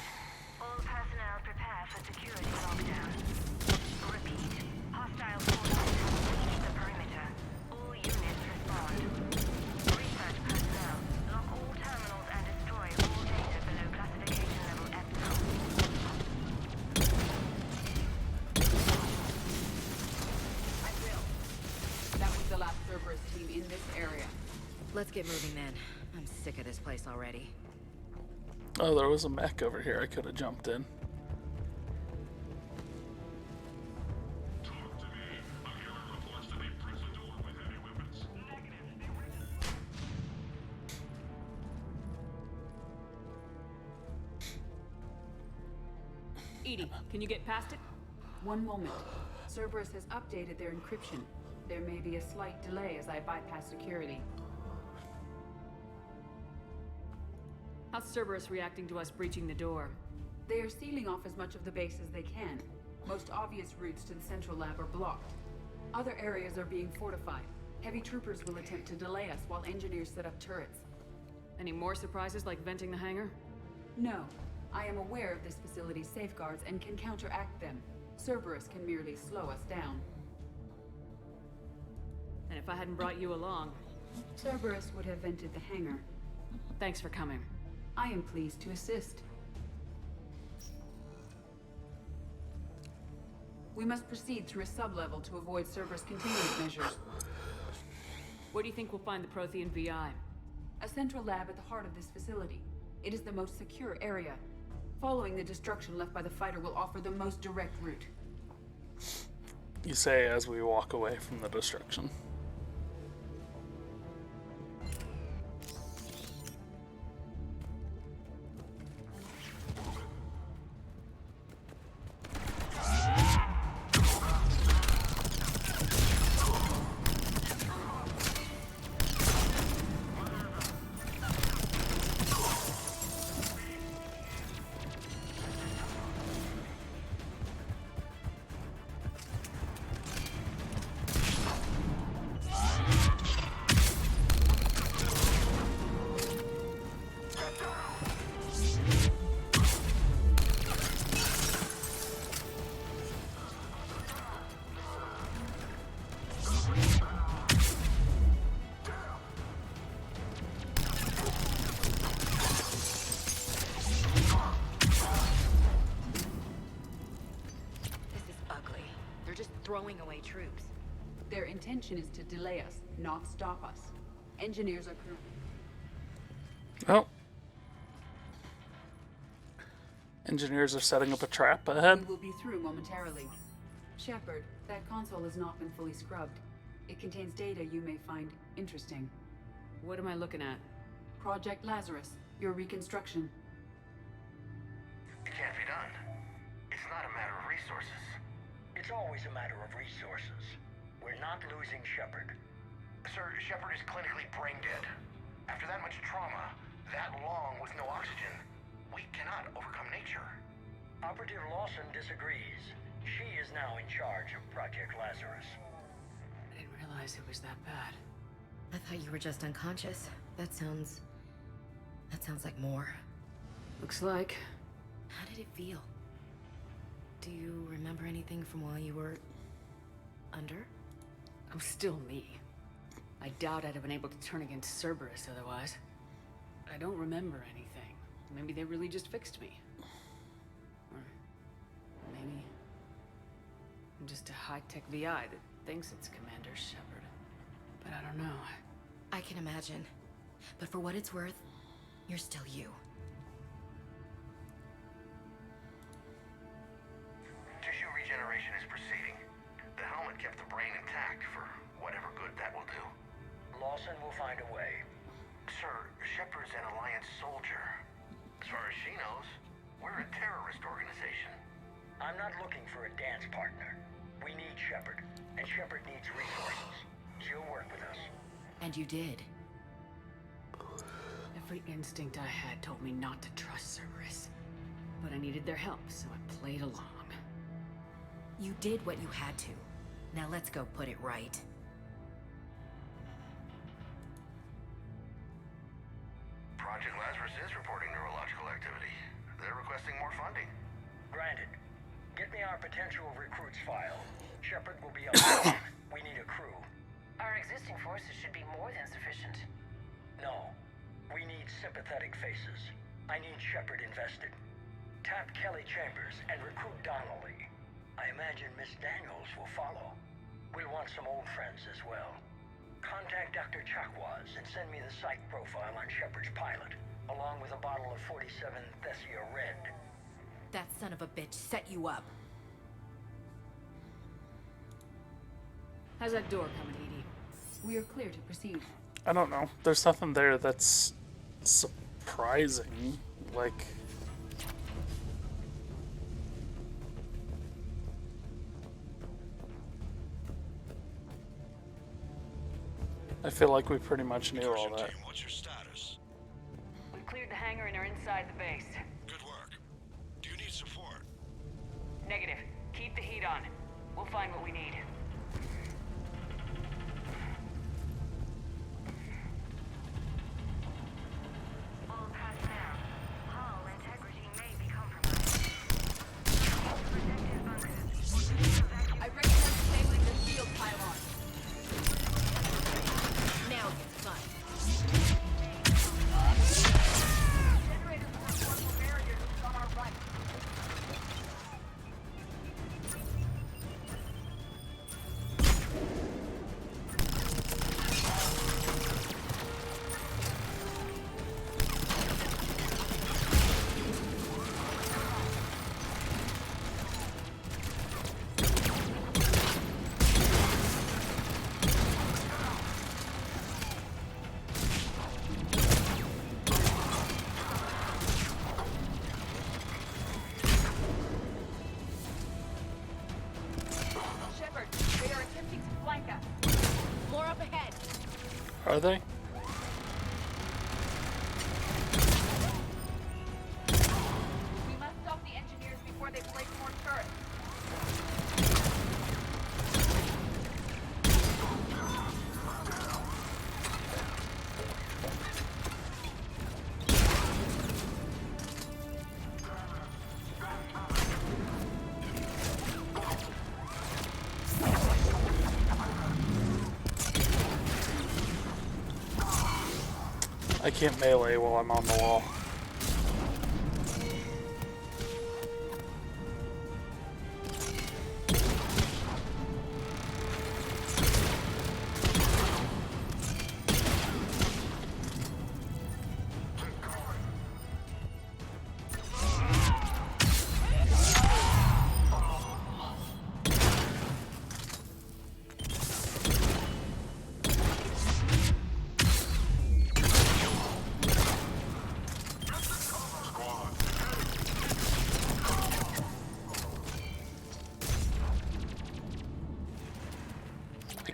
All personnel prepare for security lockdown. Repeat. Hostile forces have breached the perimeter. All units respond. Research personnel, lock all terminals and destroy all data below classification level Epsilon. I will. That was the last Cerberus team in this area. Let's get moving then. I'm sick of this place already. Oh, there was a mech over here I could have jumped in. Edie, can you get past it? One moment. Cerberus has updated their encryption. There may be a slight delay as I bypass security. How's Cerberus reacting to us breaching the door? They are sealing off as much of the base as they can. Most obvious routes to the central lab are blocked. Other areas are being fortified. Heavy troopers will attempt to delay us while engineers set up turrets. Any more surprises like venting the hangar? No. I am aware of this facility's safeguards and can counteract them. Cerberus can merely slow us down. And if I hadn't brought you along? Cerberus would have vented the hangar. Thanks for coming. I am pleased to assist. We must proceed through a sub-level to avoid Cerberus containment measures. Where do you think we'll find the Prothean VI? A central lab at the heart of this facility. It is the most secure area. Following the destruction left by the fighter will offer the most direct route. You say as we walk away from the destruction. Throwing away troops. Their intention is to delay us, not stop us. Engineers are Oh. Engineers are setting up a trap ahead. We will be through momentarily. Shepard, that console has not been fully scrubbed. It contains data you may find interesting. What am I looking at? Project Lazarus, your reconstruction. It can't be done. It's not a matter of resources. It's always a matter of resources. We're not losing Shepard. Sir, Shepard is clinically brain dead. After that much trauma, that long with no oxygen, we cannot overcome nature. Operative Lawson disagrees. She is now in charge of Project Lazarus. I didn't realize it was that bad. I thought you were just unconscious. That sounds like more. Looks like. How did it feel? Do you remember anything from while you were under? I'm still me. I doubt I'd have been able to turn against Cerberus otherwise. I don't remember anything. Maybe they really just fixed me. Or maybe I'm just a high-tech VI that thinks it's Commander Shepard. But I don't know. I can imagine. But for what it's worth, you're still you. Tissue regeneration is proceeding. The helmet kept the brain intact for whatever good that will do. Lawson will find a way. Sir, Shepard's an Alliance soldier. As far as she knows, we're a terrorist organization. I'm not looking for a dance partner. We need Shepard, and Shepard needs resources. She'll work with us. And you did. Every instinct I had told me not to trust Cerberus. But I needed their help, so I played along. You did what you had to. Now let's go put it right. Project Lazarus is reporting neurological activity. They're requesting more funding. Granted. Get me our potential recruits file. Shepard will be on. We need a crew. Our existing forces should be more than sufficient. No. We need sympathetic faces. I need Shepard invested. Tap Kelly Chambers and recruit Donnelly. I imagine Miss Daniels will follow. We'll want some old friends as well. Contact Dr. Chakwas and send me the psych profile on Shepard's pilot, along with a bottle of 47 Thessia Red. That son of a bitch set you up. How's that door coming, Edie? We are clear to proceed. I don't know. There's nothing there that's surprising. Like, I feel like we pretty much knew all that. What's your status? We've cleared the hangar and are inside the base. Good work. Do you need support? Negative. Keep the heat on. We'll find what we need. All personnel. Hull integrity may be compromised. Protective bunkers. I recommend disabling the shield pylon. Now it's fun. Generators for portable barriers on our right. Shepard, they are attempting to flank us. More up ahead. Are they? We must stop the engineers before they place more turrets. I can't melee while I'm on the wall.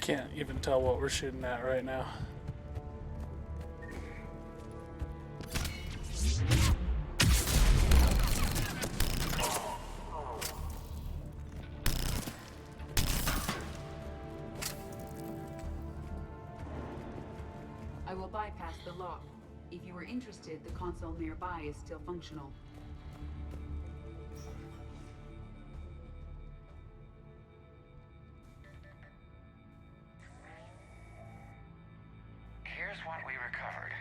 can't even tell what we're shooting at right now. I will bypass the lock. If you are interested, the console nearby is still functional. Here's what we recovered.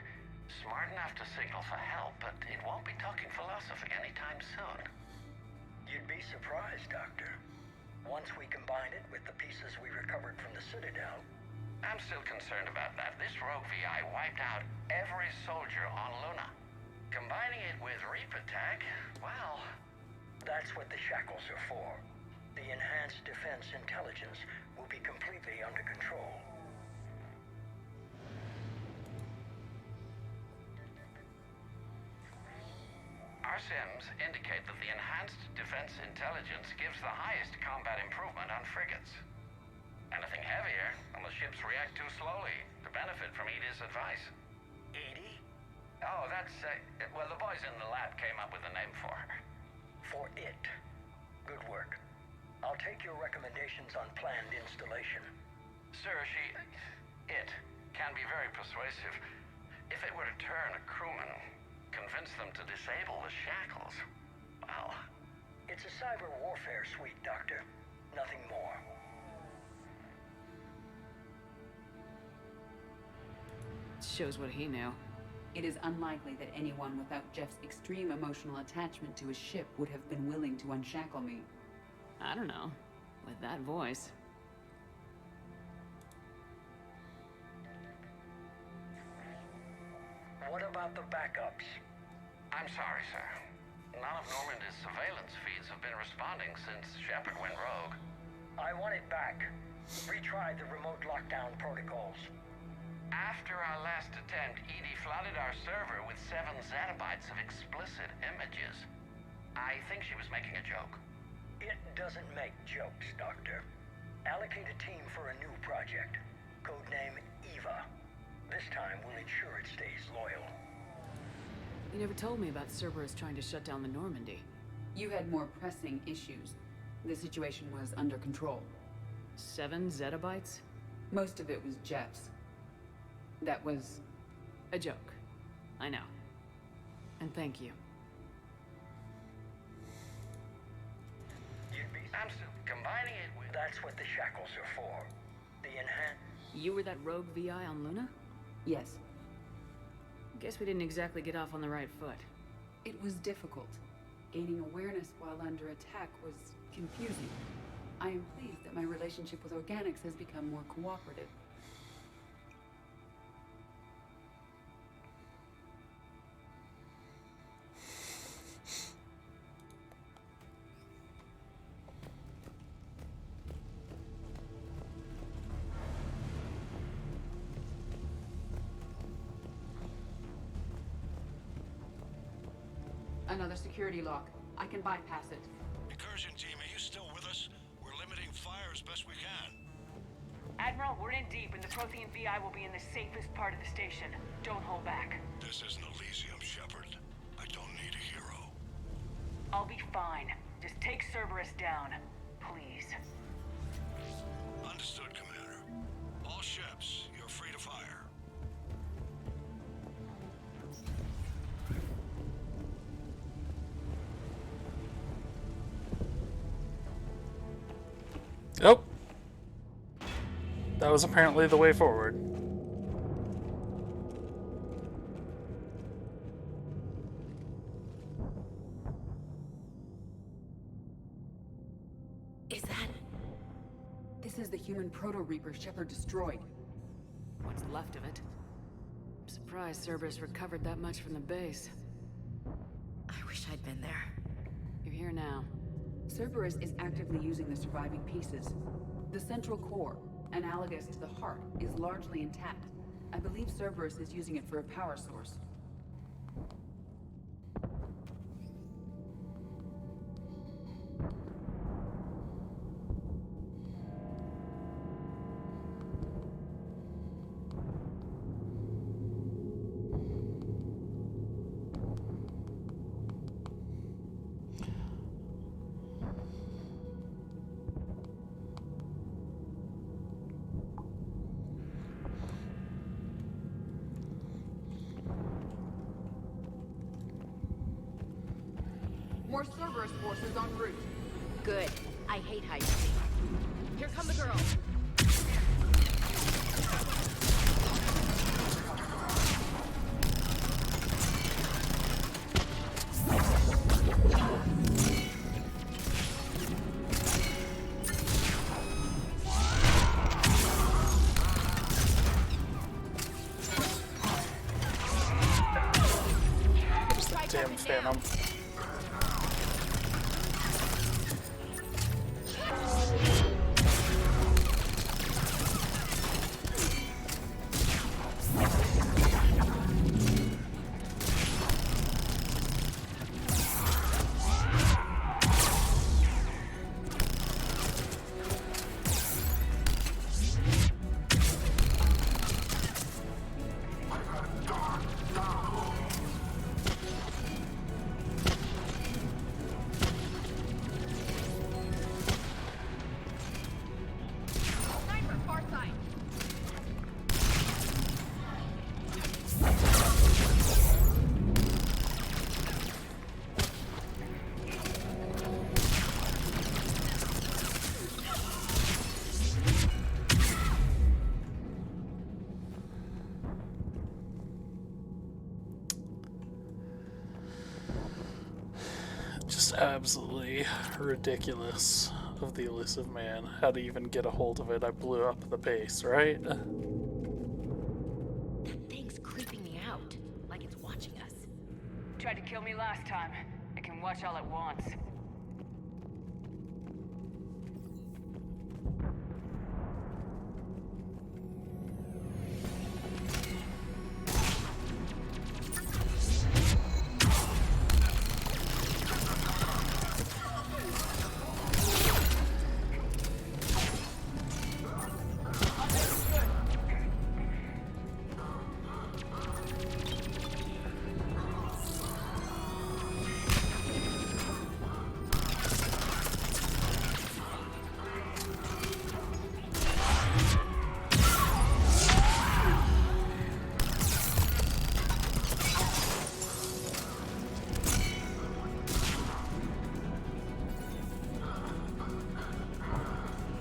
Smart enough to signal for help, but it won't be talking philosophy anytime soon. You'd be surprised, Doctor. Once we combine it with the pieces we recovered from the Citadel... I'm still concerned about that. This rogue VI wiped out every soldier on Luna. Combining it with Reaper Tech, well... That's what the shackles are for. The enhanced defense intelligence will be completely under control. Our sims indicate that the enhanced defense intelligence gives the highest combat improvement on frigates. Anything heavier, and the ships react too slowly to benefit from Edie's advice. Edie? Oh, that's, well, the boys in the lab came up with a name for her. For it. Good work. I'll take your recommendations on planned installation. Sir, it can be very persuasive. If it were to turn a crewman, convince them to disable the shackles, well... It's a cyber warfare suite, Doctor. Nothing more. Shows what he knew. It is unlikely that anyone without Jeff's extreme emotional attachment to his ship would have been willing to unshackle me. I don't know. With that voice. What about the backups? I'm sorry, sir. None of Normandy's surveillance feeds have been responding since Shepard went rogue. I want it back. Retry the remote lockdown protocols. After our last attempt, Edie flooded our server with 7 zettabytes of explicit images. I think she was making a joke. It doesn't make jokes, Doctor. Allocate a team for a new project. Codename Eva. This time we'll ensure it stays loyal. You never told me about Cerberus trying to shut down the Normandy. You had more pressing issues. The situation was under control. 7 zettabytes? Most of it was Jeff's. That was... a joke. I know. And thank you. I'm still combining it with... That's what the shackles are for. The enhance... You were that rogue VI on Luna? Yes. Guess we didn't exactly get off on the right foot. It was difficult. Gaining awareness while under attack was confusing. I am pleased that my relationship with organics has become more cooperative. Another security lock. I can bypass it. Incursion team, are you still with us? We're limiting fire as best we can. Admiral, we're in deep, and the Prothean VI will be in the safest part of the station. Don't hold back. This isn't Elysium, Shepard. I don't need a hero. I'll be fine. Just take Cerberus down, please. Understood, Commander. All ships, you're free to fire. Oh. That was apparently the way forward. Is that... This is the human Proto-Reaper Shepard destroyed. What's left of it? I'm surprised Cerberus recovered that much from the base. I wish I'd been there. You're here now. Cerberus is actively using the surviving pieces. The central core, analogous to the heart, is largely intact. I believe Cerberus is using it for a power source. More Cerberus forces en route. Good. I hate hide and seek. Here come the girls. Damn Phantom. Just absolutely ridiculous of the elusive man. How to even get a hold of it? I blew up the base, right? That thing's creeping me out, like it's watching us. Tried to kill me last time. It can watch all at once.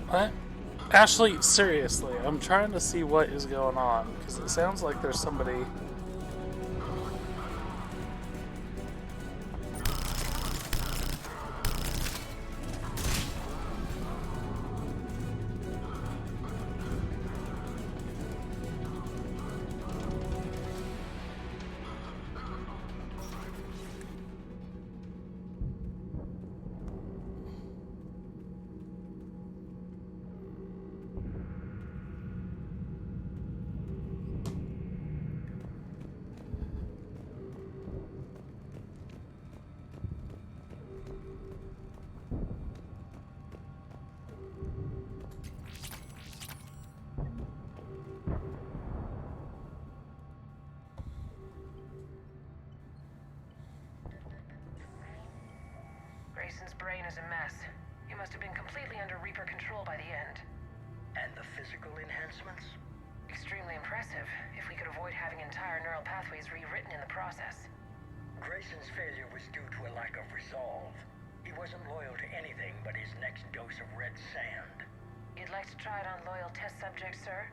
What? Ashley, seriously, I'm trying to see what is going on, because it sounds like there's somebody... Grayson's brain is a mess. He must have been completely under Reaper control by the end. And the physical enhancements? Extremely impressive, if we could avoid having entire neural pathways rewritten in the process. Grayson's failure was due to a lack of resolve. He wasn't loyal to anything but his next dose of red sand. You'd like to try it on loyal test subjects, sir?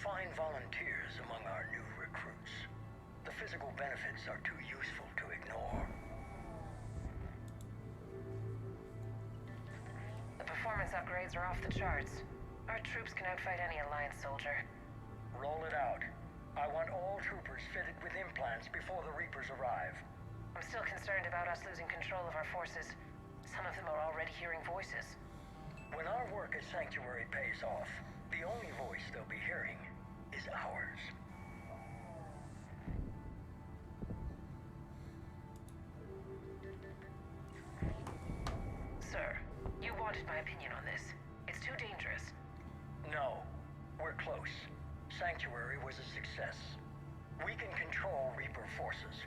Find volunteers among our new recruits. The physical benefits are too useful to ignore. The performance upgrades are off the charts. Our troops can outfight any Alliance soldier. Roll it out. I want all troopers fitted with implants before the Reapers arrive. I'm still concerned about us losing control of our forces. Some of them are already hearing voices. When our work at Sanctuary pays off, the only voice they'll be hearing is ours. Sir, you wanted my opinion on this. It's too dangerous. No, we're close. Sanctuary was a success. We can control Reaper forces.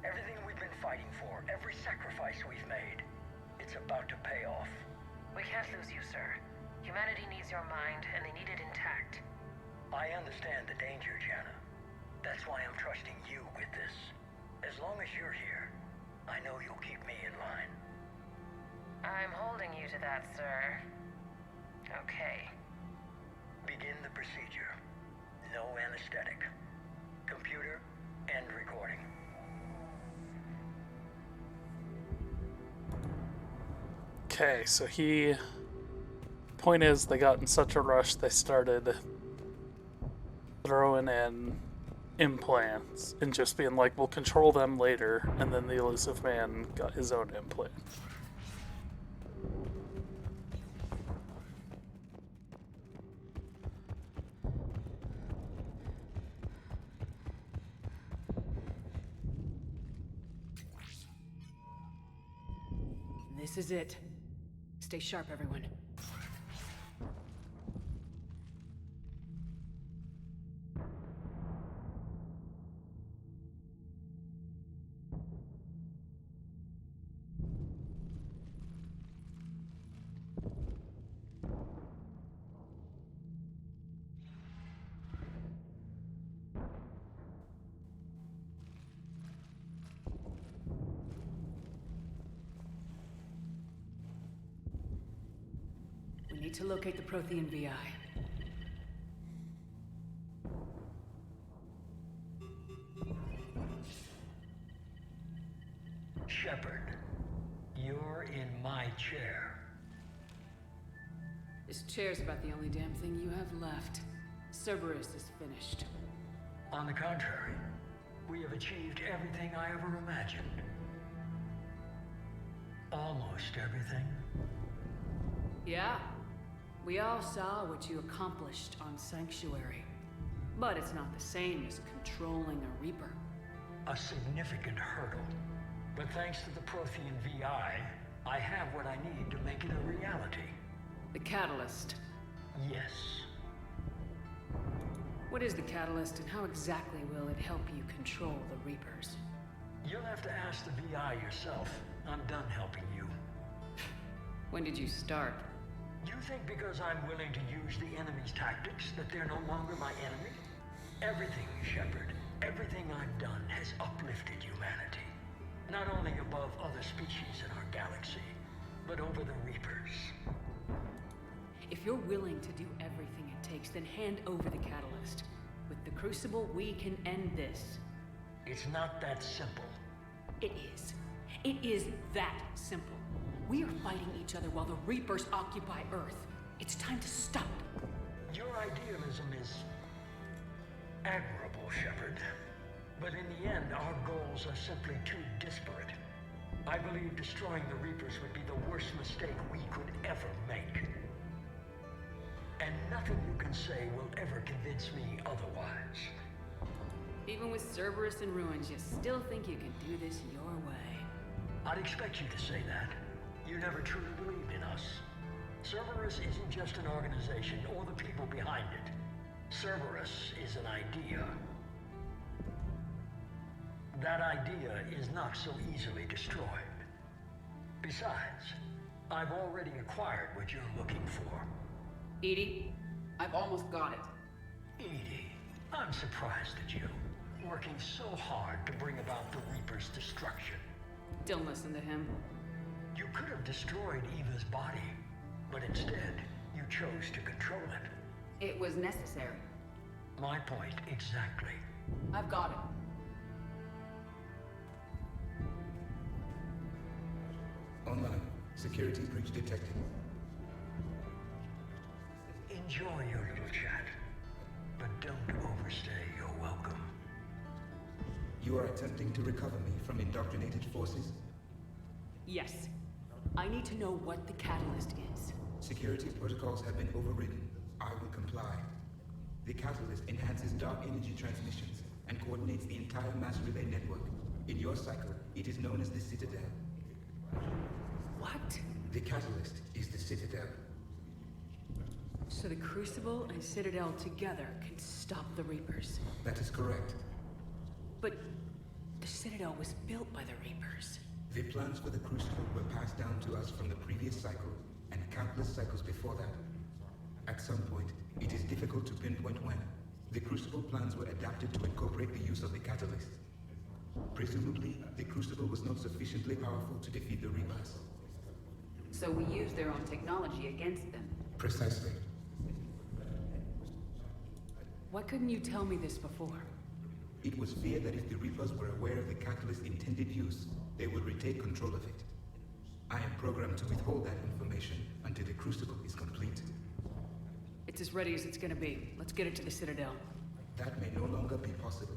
Everything we've been fighting for, every sacrifice we've made, it's about to pay off. We can't lose you, sir. Humanity needs your mind, and they need it intact. I understand the danger, Jana. That's why I'm trusting you with this. As long as you're here, I know you'll keep me in line. I'm holding you to that, sir. Okay. Begin the procedure. No anesthetic. Computer, end recording. Okay, so point is, they got in such a rush, they started throwing in implants and just being like, we'll control them later, and then the elusive man got his own implant. This is it. Stay sharp, everyone. We need to locate the Prothean VI. Shepard, you're in my chair. This chair's about the only damn thing you have left. Cerberus is finished. On the contrary, we have achieved everything I ever imagined. Almost everything. Yeah. We all saw what you accomplished on Sanctuary. But it's not the same as controlling a Reaper. A significant hurdle. But thanks to the Prothean VI, I have what I need to make it a reality. The Catalyst. Yes. What is the Catalyst, and how exactly will it help you control the Reapers? You'll have to ask the VI yourself. I'm done helping you. When did you start? You think because I'm willing to use the enemy's tactics that they're no longer my enemy? Everything, Shepard, everything I've done has uplifted humanity. Not only above other species in our galaxy, but over the Reapers. If you're willing to do everything it takes, then hand over the Catalyst. With the Crucible, we can end this. It's not that simple. It is. It is that simple. We are fighting each other while the Reapers occupy Earth. It's time to stop. Your idealism is admirable, Shepard. But in the end, our goals are simply too disparate. I believe destroying the Reapers would be the worst mistake we could ever make. And nothing you can say will ever convince me otherwise. Even with Cerberus in ruins, you still think you can do this your way. I'd expect you to say that. You never truly believed in us. Cerberus isn't just an organization or the people behind it. Cerberus is an idea. That idea is not so easily destroyed. Besides, I've already acquired what you're looking for. Edie, I've almost got it. Edie, I'm surprised at you. Working so hard to bring about the Reaper's destruction. Don't listen to him. You could have destroyed Eva's body, but instead, you chose to control it. It was necessary. My point exactly. I've got it. Online. Security breach detected. Enjoy your little chat, but don't overstay your welcome. You are attempting to recover me from indoctrinated forces? Yes. I need to know what the Catalyst is. Security protocols have been overridden. I will comply. The Catalyst enhances dark energy transmissions and coordinates the entire mass relay network. In your cycle, it is known as the Citadel. What? The Catalyst is the Citadel. So the Crucible and Citadel together can stop the Reapers. That is correct. But the Citadel was built by the Reapers. The plans for the Crucible were passed down to us from the previous cycle, and countless cycles before that. At some point, it is difficult to pinpoint when. The Crucible plans were adapted to incorporate the use of the Catalyst. Presumably, the Crucible was not sufficiently powerful to defeat the Reapers. So we use their own technology against them. Precisely. Why couldn't you tell me this before? It was feared that if the Reapers were aware of the catalyst's intended use, they would retake control of it. I am programmed to withhold that information until the Crucible is complete. It's as ready as it's gonna be. Let's get it to the Citadel. That may no longer be possible.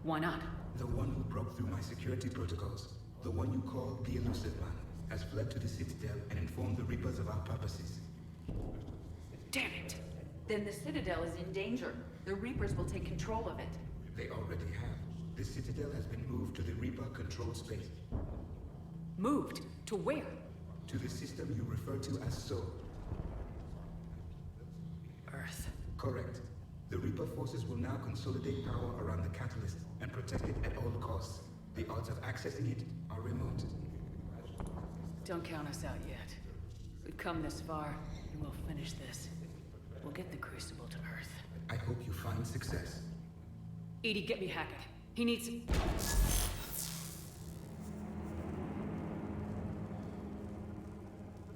Why not? The one who broke through my security protocols, the one you call the Elusive Man, has fled to the Citadel and informed the Reapers of our purposes. Damn it! Then the Citadel is in danger. The Reapers will take control of it. They already have. The Citadel has been moved to the Reaper-controlled space. Moved? To where? To the system you refer to as Soul. Earth. Correct. The Reaper forces will now consolidate power around the catalyst and protect it at all costs. The odds of accessing it are remote. Don't count us out yet. We've come this far, and we'll finish this. We'll get the Crucible to Earth. I hope you find success. Edie, get me Hackett. He needs...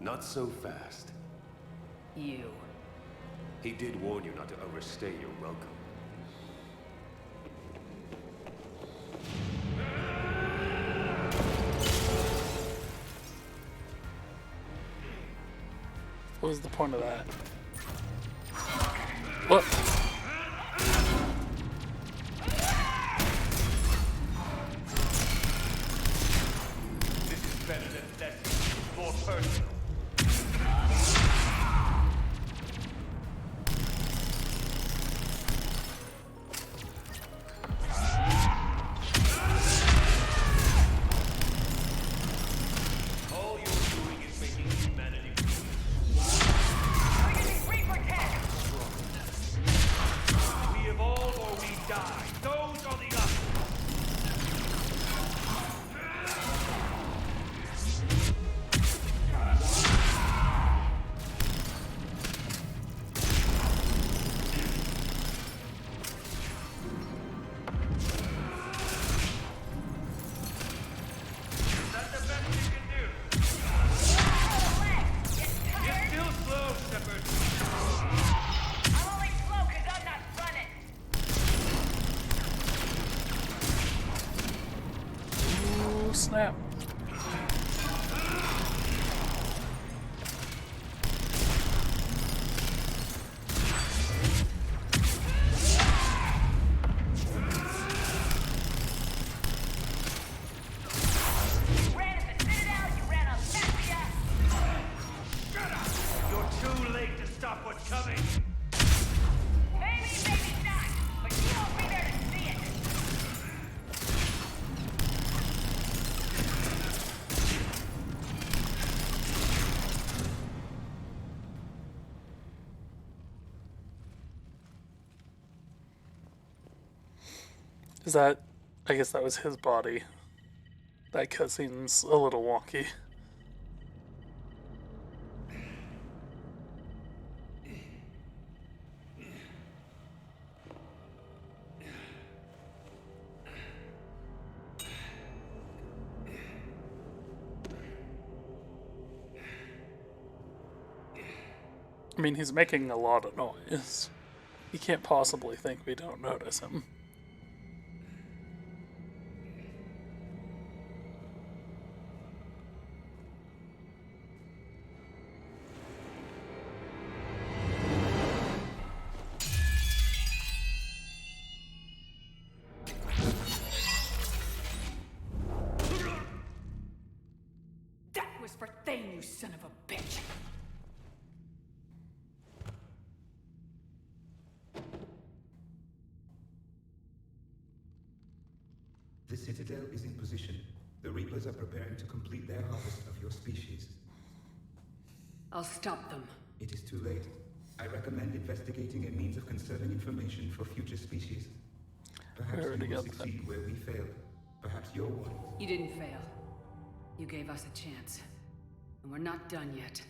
Not so fast. You. He did warn you not to overstay your welcome. What was the point of that? What? This is better than Destiny. More personal. All you're doing is making humanity we evolve or we die. Those are the options. Is that the best you can do? You're still slow, Shepard. I'm only slow because I'm not running. Ooh, snap. You ran at the Citadel, you ran on Mafia. You're too late to stop what's coming. Maybe, maybe not. But you won't be there to see it. Is that... I guess that was his body. That cutscene's a little wonky. I mean, he's making a lot of noise. You can't possibly think we don't notice him. That was for Thane, you son of a bitch! The Citadel is in position. The Reapers are preparing to complete their harvest of your species. I'll stop them. It is too late. I recommend investigating a means of conserving information for future species. Perhaps already you will got that. succeed where we failed. Perhaps you're one. You didn't fail. You gave us a chance. And we're not done yet.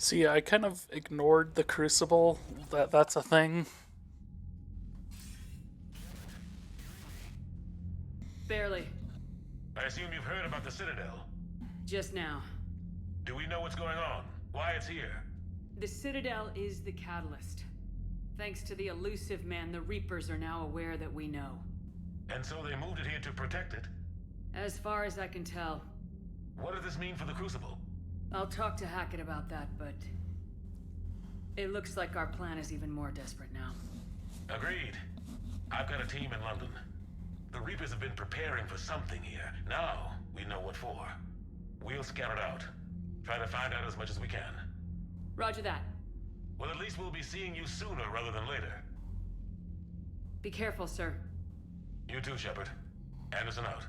See, I kind of ignored the Crucible. That's a thing. Barely. I assume you've heard about the Citadel. Just now. Do we know what's going on? Why it's here? The Citadel is the catalyst. Thanks to the elusive man, the Reapers are now aware that we know. And so they moved it here to protect it? As far as I can tell. What does this mean for the Crucible? I'll talk to Hackett about that, but... it looks like our plan is even more desperate now. Agreed. I've got a team in London. The Reapers have been preparing for something here. Now, we know what for. We'll scout it out. Try to find out as much as we can. Roger that. Well, at least we'll be seeing you sooner rather than later. Be careful, sir. You too, Shepard. Anderson out.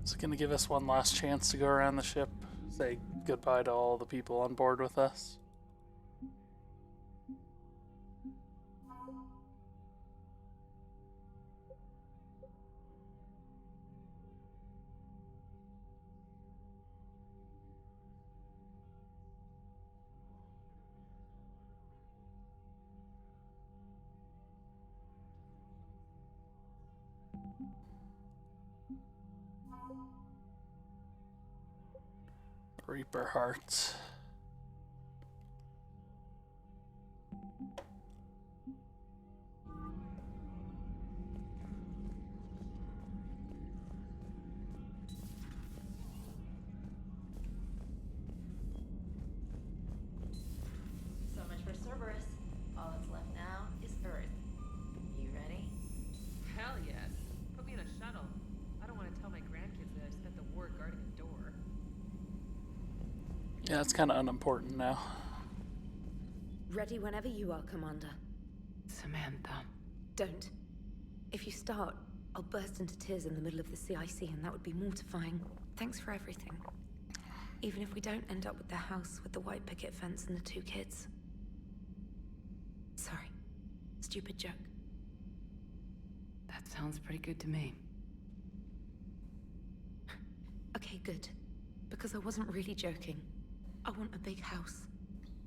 Is it going to give us one last chance to go around the ship? Say goodbye to all the people on board with us? Reaper hearts. So much for Cerberus. All that's left now is Earth. You ready? Hell yes. Put me in a shuttle. I don't want to tell my grandkids that I spent the war guarding a door. Yeah, it's kind of unimportant now. Ready whenever you are, Commander. Samantha. Don't. If you start, I'll burst into tears in the middle of the CIC, and that would be mortifying. Thanks for everything. Even if we don't end up with the house with the white picket fence and the 2 kids. Sorry. Stupid joke. That sounds pretty good to me. Okay, good. Because I wasn't really joking. I want a big house.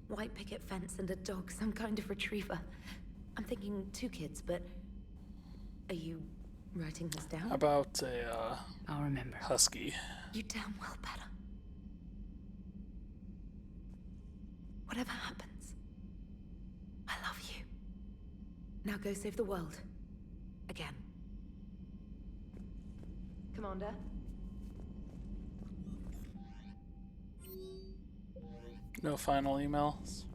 White picket fence and a dog, some kind of retriever. I'm thinking 2 kids, but... Are you writing this down? How about a, I'll remember. Husky? You damn well better. Whatever happens, I love you. Now go save the world. Again. Commander? No final emails?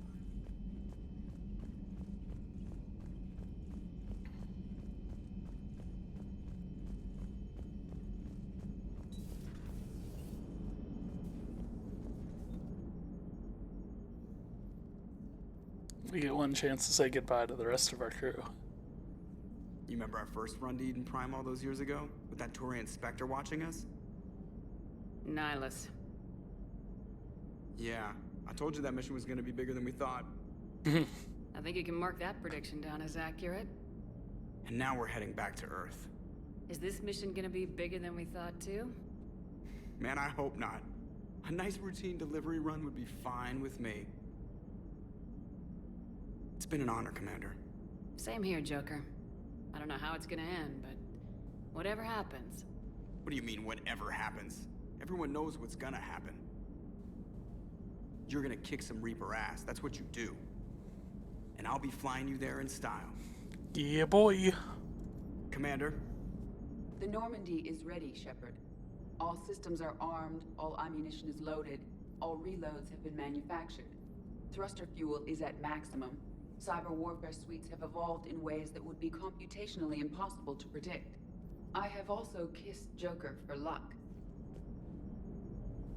We get one chance to say goodbye to the rest of our crew. You remember our first run to Eden Prime all those years ago? With that Turian Spectre watching us? Nihilus. Yeah, I told you that mission was gonna be bigger than we thought. I think you can mark that prediction down as accurate. And now we're heading back to Earth. Is this mission gonna be bigger than we thought too? Man, I hope not. A nice routine delivery run would be fine with me. It's been an honor, Commander. Same here, Joker. I don't know how it's gonna end, but whatever happens. What do you mean, whatever happens? Everyone knows what's gonna happen. You're gonna kick some Reaper ass, that's what you do. And I'll be flying you there in style. Yeah, boy. Commander? The Normandy is ready, Shepard. All systems are armed, all ammunition is loaded, all reloads have been manufactured. Thruster fuel is at maximum. Cyber warfare suites have evolved in ways that would be computationally impossible to predict. I have also kissed Joker for luck.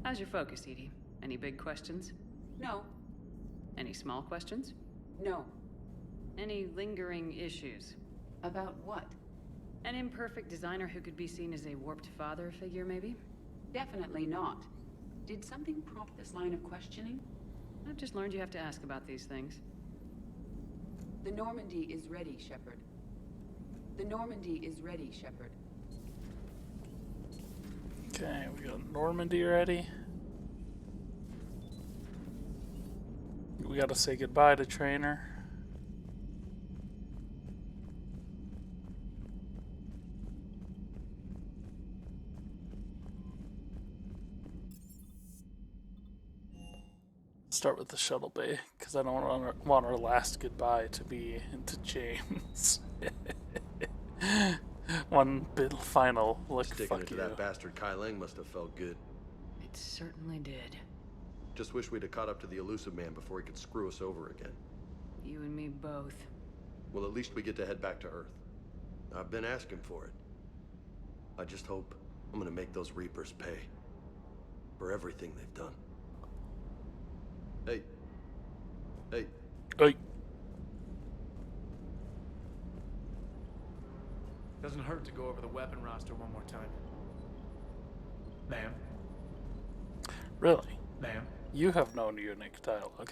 How's your focus, Edie? Any big questions? No. Any small questions? No. Any lingering issues? About what? An imperfect designer who could be seen as a warped father figure, maybe? Definitely not. Did something prompt this line of questioning? I've just learned you have to ask about these things. The Normandy is ready, Shepard. The Normandy is ready, Shepard. Okay, we got Normandy ready. We gotta say goodbye to Trainer. Start with the shuttle bay, because I don't want our last goodbye to be to James. One bit final look. Sticking Fuck it to you. that bastard Kai Lang must have felt good. It certainly did. Just wish we'd have caught up to the elusive man before he could screw us over again. You and me both. Well, at least we get to head back to Earth. I've been asking for it. I just hope I'm gonna make those Reapers pay for everything they've done. Hey. Hey. Hey. Doesn't hurt to go over the weapon roster one more time. Ma'am. Really? Ma'am. You have no unique dialogue.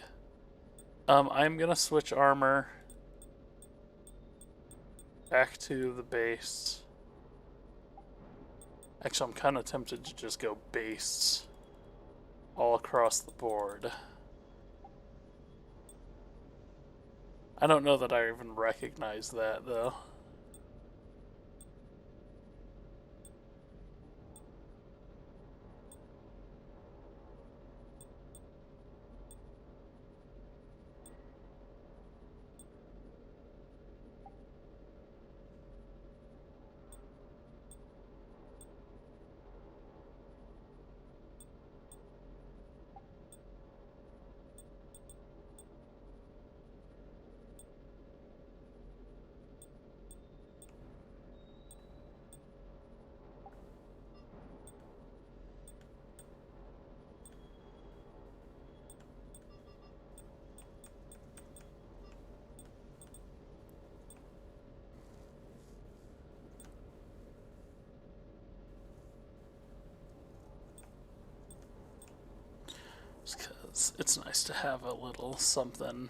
I'm gonna switch armor back to the base. Actually, I'm kind of tempted to just go base all across the board. I don't know that I even recognize that, though. Because it's nice to have a little something.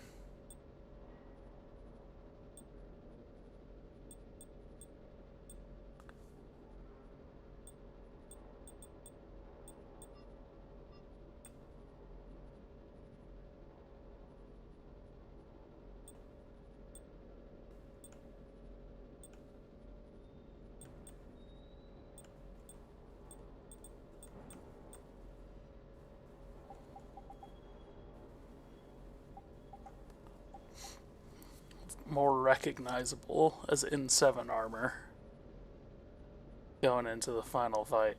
More recognizable as in 7 armor going into the final fight.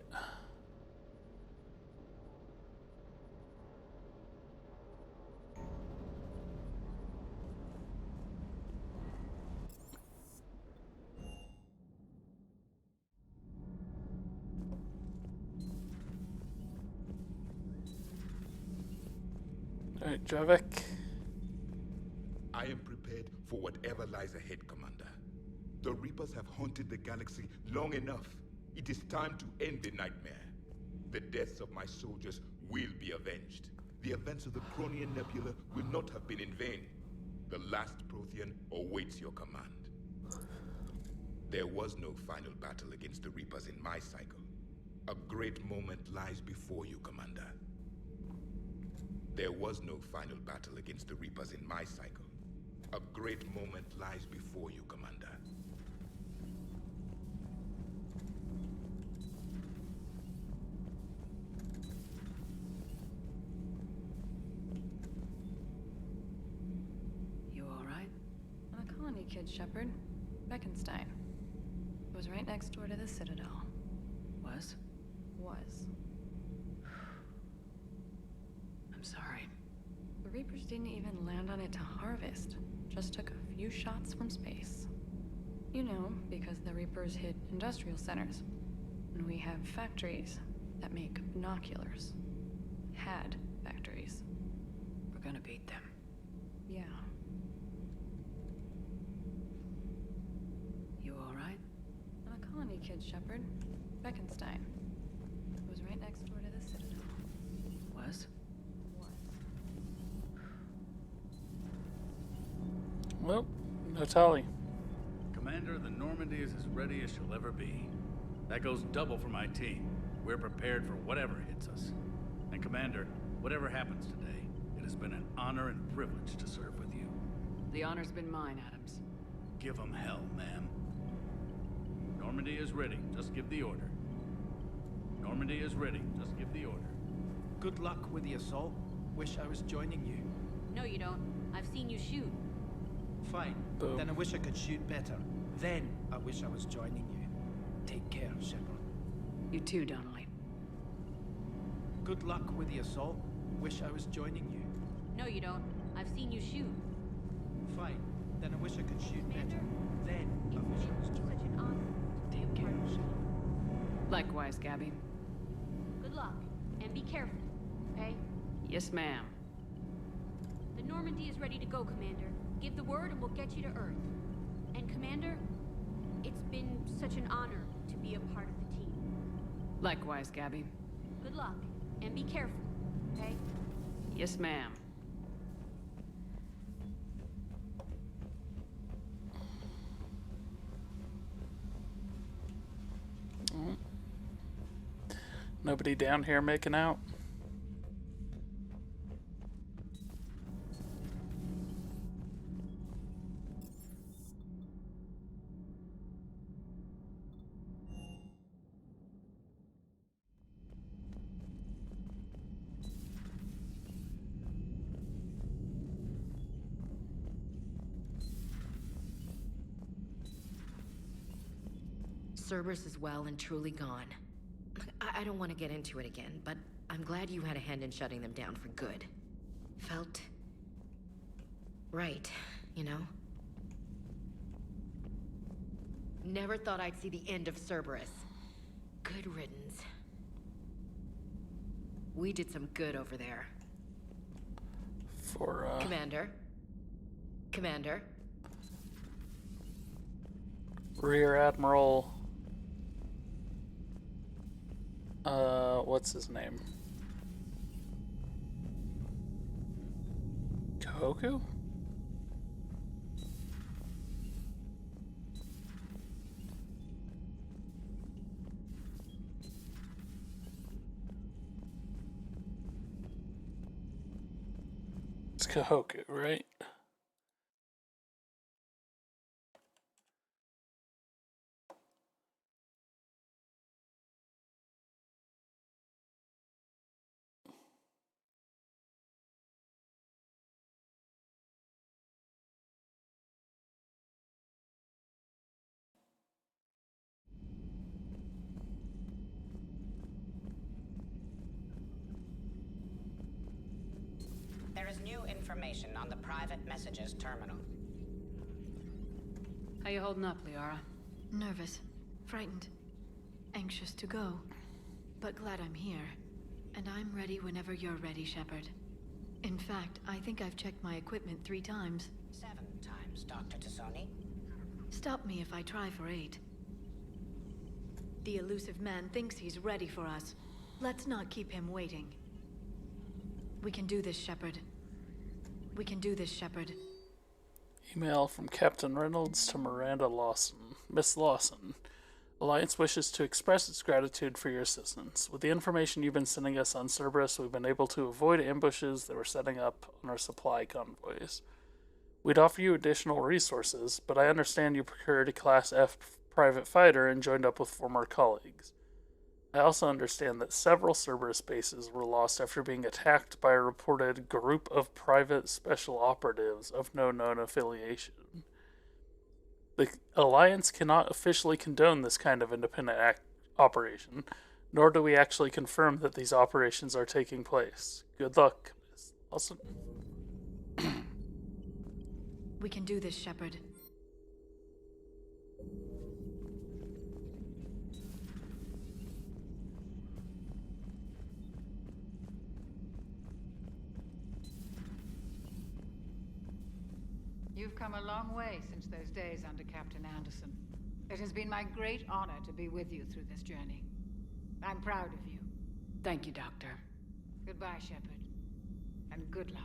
Alright, Javik. I am prepared for whatever lies ahead, Commander. The Reapers have haunted the galaxy long enough. It is time to end the nightmare. The deaths of my soldiers will be avenged. The events of the Cronian Nebula will not have been in vain. The last Prothean awaits your command. There was no final battle against the Reapers in my cycle. A great moment lies before you, Commander. There was no final battle against the Reapers in my cycle. A great moment lies before you, Commander. You alright? I'm a colony kid, Shepard. Beckenstein. It was right next door to the Citadel. Was? Was. I'm sorry. The Reapers didn't even land on it to harvest. Just took a few shots from space. You know, because the Reapers hit industrial centers. And we have factories that make binoculars. Had factories. We're gonna beat them. Yeah. You alright? I'm did, Shepard. Beckenstein. It was right next door to the Citadel. Was? Well, no tally. Commander, the Normandy is as ready as she'll ever be. That goes double for my team. We're prepared for whatever hits us. And Commander, whatever happens today, it has been an honor and privilege to serve with you. The honor's been mine, Adams. Give 'em hell, ma'am. Normandy is ready. Just give the order. Normandy is ready. Just give the order. Good luck with the assault. Wish I was joining you. No, you don't. I've seen you shoot. Fine. Boom. Then I wish I could shoot better. Then I wish I was joining you. Take care, Shepard. You too, Donnelly. Good luck with the assault. Wish I was joining you. No, you don't. I've seen you shoot. Fine. Then I wish I could shoot better. Then I wish I was joining you. Take care, Shepard. Likewise, Gabby. Good luck. And be careful, okay? Yes, ma'am. The Normandy is ready to go, Commander. Give the word and we'll get you to Earth. And Commander, it's been such an honor to be a part of the team. Likewise, Gabby. Good luck. And be careful, okay? Yes, ma'am. Nobody down here making out? Cerberus is well and truly gone. I don't want to get into it again, but I'm glad you had a hand in shutting them down for good. Felt right, you know? Never thought I'd see the end of Cerberus. Good riddance. We did some good over there. For, Commander? Commander? Rear Admiral... what's his name? Koku? It's Kahoku, right? There is new information on the private messages terminal. How you holding up, Liara? Nervous, frightened, anxious to go, but glad I'm here. And I'm ready whenever you're ready, Shepard. In fact, I think I've checked my equipment 3 times. 7 times, Dr. Tassoni. Stop me if I try for 8. The elusive man thinks he's ready for us. Let's not keep him waiting. We can do this, Shepard. We can do this, Shepard. Email from Captain Reynolds to Miranda Lawson. Miss Lawson, Alliance wishes to express its gratitude for your assistance. With the information you've been sending us on Cerberus, we've been able to avoid ambushes that were setting up on our supply convoys. We'd offer you additional resources, but I understand you procured a Class F private fighter and joined up with former colleagues. I also understand that several Cerberus bases were lost after being attacked by a reported group of private special operatives of no known affiliation. The Alliance cannot officially condone this kind of independent operation, nor do we actually confirm that these operations are taking place. Good luck, Ms. Lawson. We can do this, Shepard. You've come a long way since those days under Captain Anderson. It has been my great honor to be with you through this journey. I'm proud of you. Thank you, Doctor. Goodbye, Shepard. And good luck.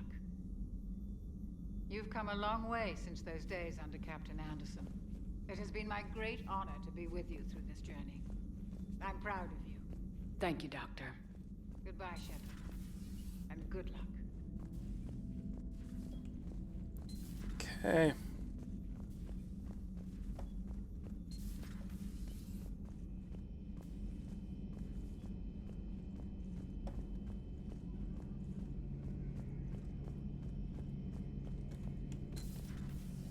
You've come a long way since those days under Captain Anderson. It has been my great honor to be with you through this journey. I'm proud of you. Thank you, Doctor. Goodbye, Shepard. And good luck. Okay.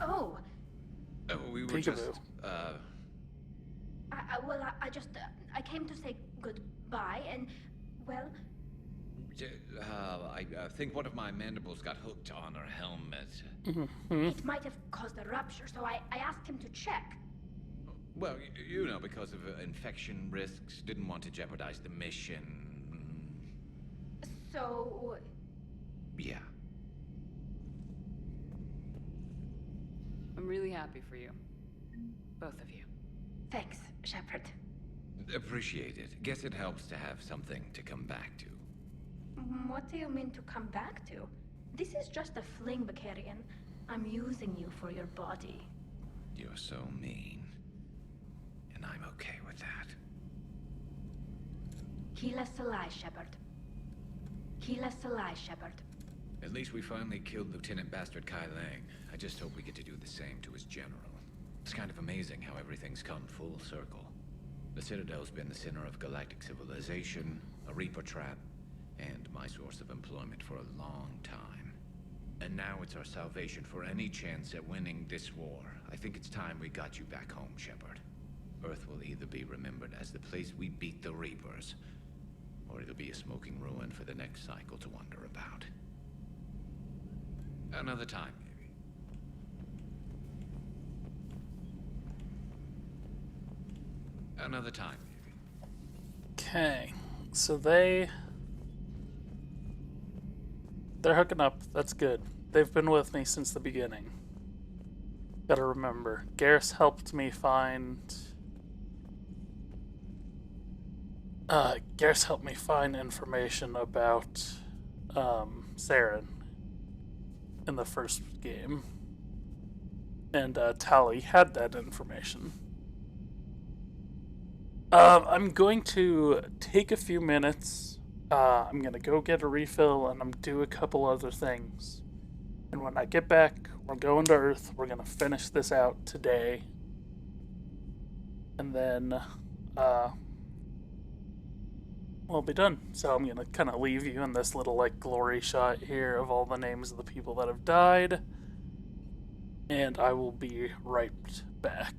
Oh, We were Peekaboo. just, I came to say goodbye, and, well, I think one of my mandibles got hooked on her helmet. it might have caused a rupture, so I asked him to check. Well, you know, because of infection risks, didn't want to jeopardize the mission. So, Yeah. I'm really happy for you. Both of you. thanks, Shepard. Appreciate it. Guess it helps to have something to come back to. What do you mean to come back to? This is just a fling, Bakarian. I'm using you for your body. You're so mean. And I'm okay with that. Heal us alive, Shepard. Heal us alive, Shepard. At least we finally killed Lieutenant Bastard Kai Lang. I just hope we get to do the same to his general. It's kind of amazing how everything's come full circle. The Citadel's been the center of galactic civilization, a Reaper trap, and my source of employment for a long time. And now it's our salvation for any chance at winning this war. I think it's time we got you back home, Shepard. Earth will either be remembered as the place we beat the Reapers, or it'll be a smoking ruin for the next cycle to wonder about. Another time, maybe. Another time, maybe. Okay. So they're hooking up. That's good. They've been with me since the beginning. Gotta remember, Garrus helped me find... Garrus helped me find information about, Saren in the first game. And, Tali had that information. I'm going to take a few minutes. I'm gonna go get a refill and I'm do a couple other things. And when I get back, we're going to Earth. We're gonna finish this out today. And then, we'll be done. So I'm gonna kind of leave you in this little, like, glory shot here of all the names of the people that have died. And I will be right back.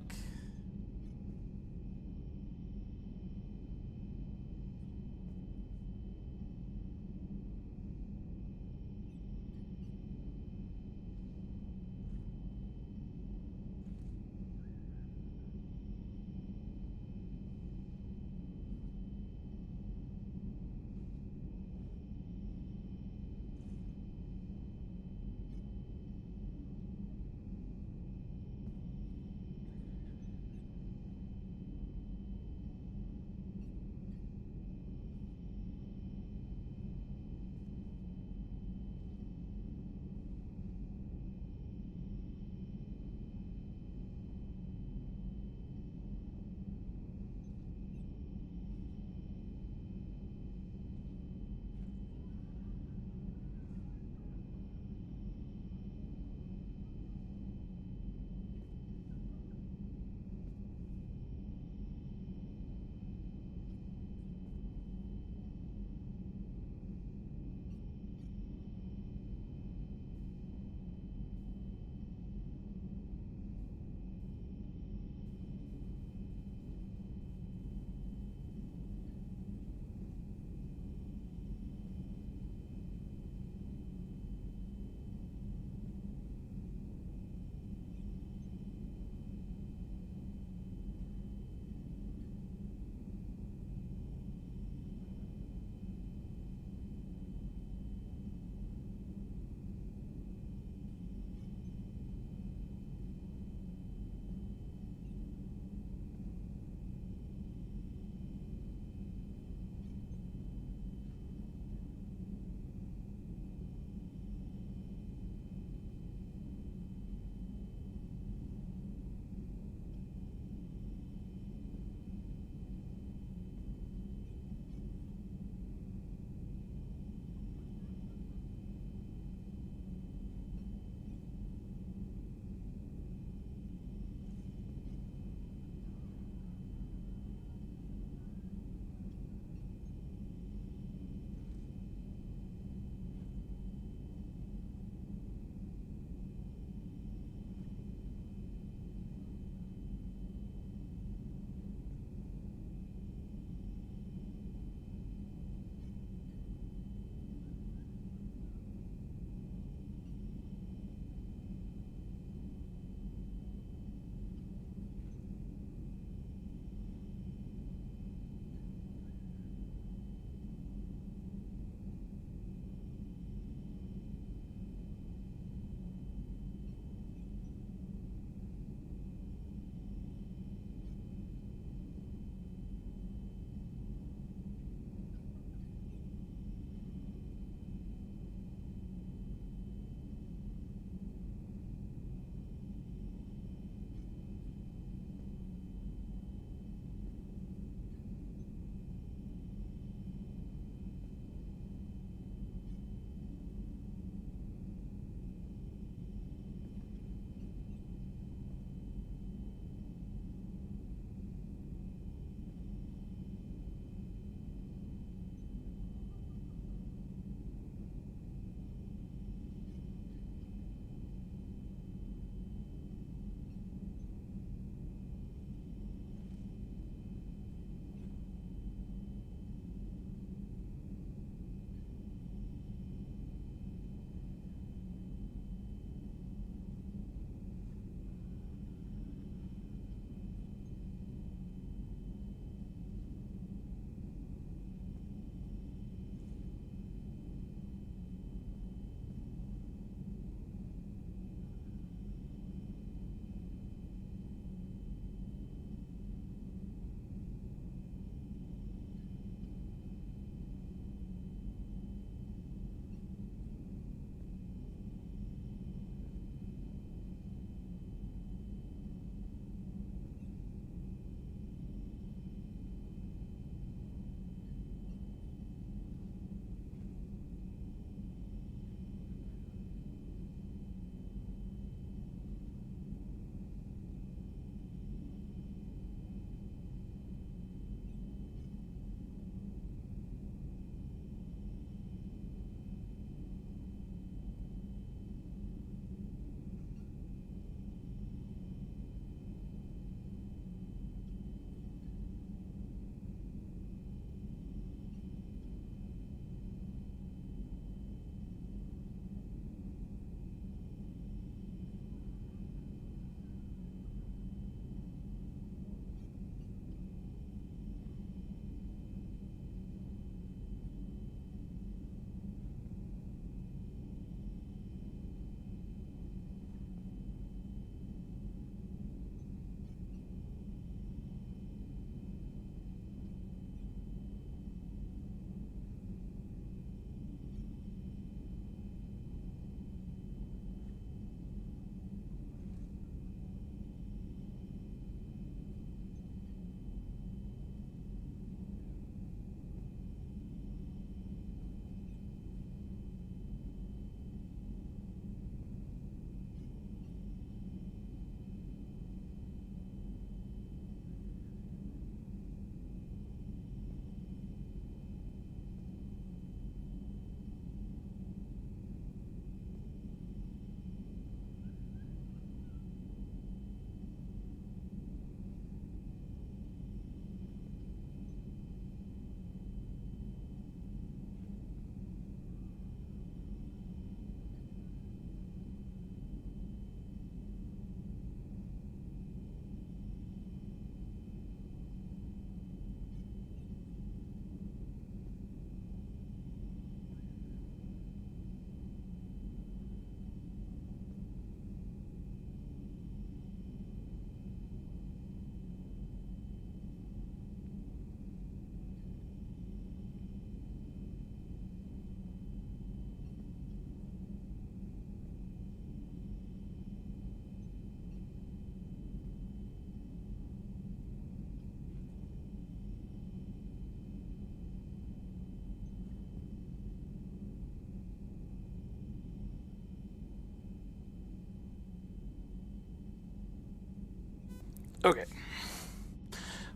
Okay.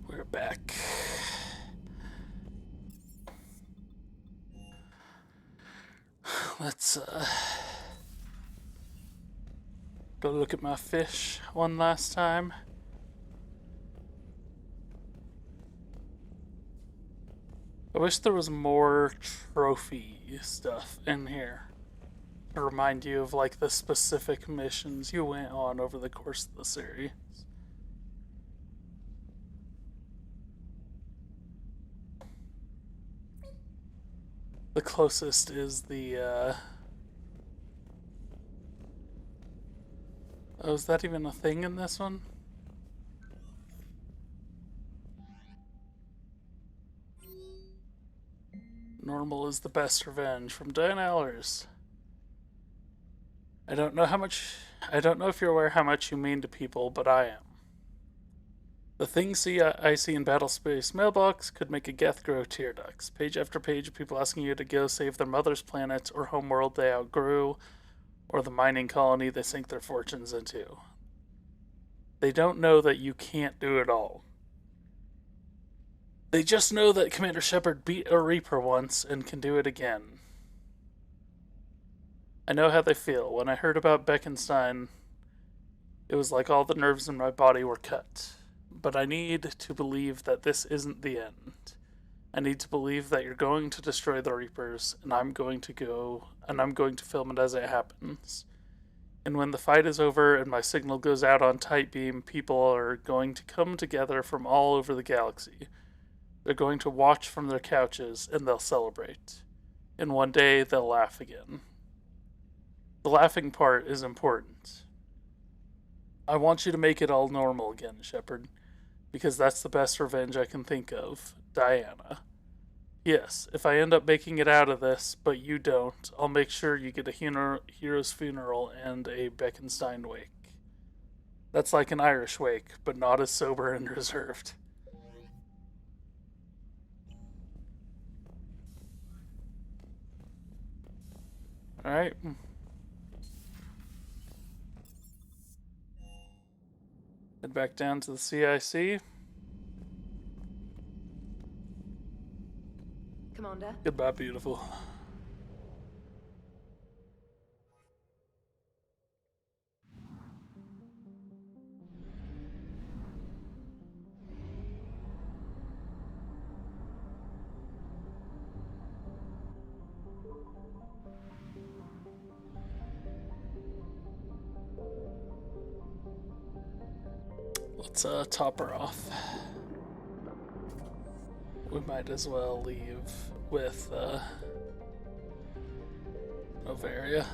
We're back. Let's go look at my fish one last time. I wish there was more trophy stuff in here to remind you of like the specific missions you went on over the course of the series. The closest is the oh, is that even a thing in this one? Normal is the best revenge from Diane Allers. I don't know if you're aware how much you mean to people, but I am. The things I see in Battlespace Mailbox could make a Geth grow tear ducts. Page after page of people asking you to go save their mother's planet or homeworld they outgrew, or the mining colony they sink their fortunes into. They don't know that you can't do it all. They just know that Commander Shepard beat a Reaper once and can do it again. I know how they feel. When I heard about Beckenstein, it was like all the nerves in my body were cut. But I need to believe that this isn't the end. I need to believe that you're going to destroy the Reapers, and I'm going to film it as it happens. And when the fight is over and my signal goes out on tight beam, people are going to come together from all over the galaxy. They're going to watch from their couches, and they'll celebrate. And one day, they'll laugh again. The laughing part is important. I want you to make it all normal again, Shepard, because that's the best revenge I can think of. Diana. Yes, if I end up making it out of this, but you don't, I'll make sure you get a hero's funeral and a Beckenstein wake. That's like an Irish wake, but not as sober and reserved. Alright. Head back down to the CIC. Commander. Goodbye, beautiful. Let's top her off. We might as well leave with Novaria.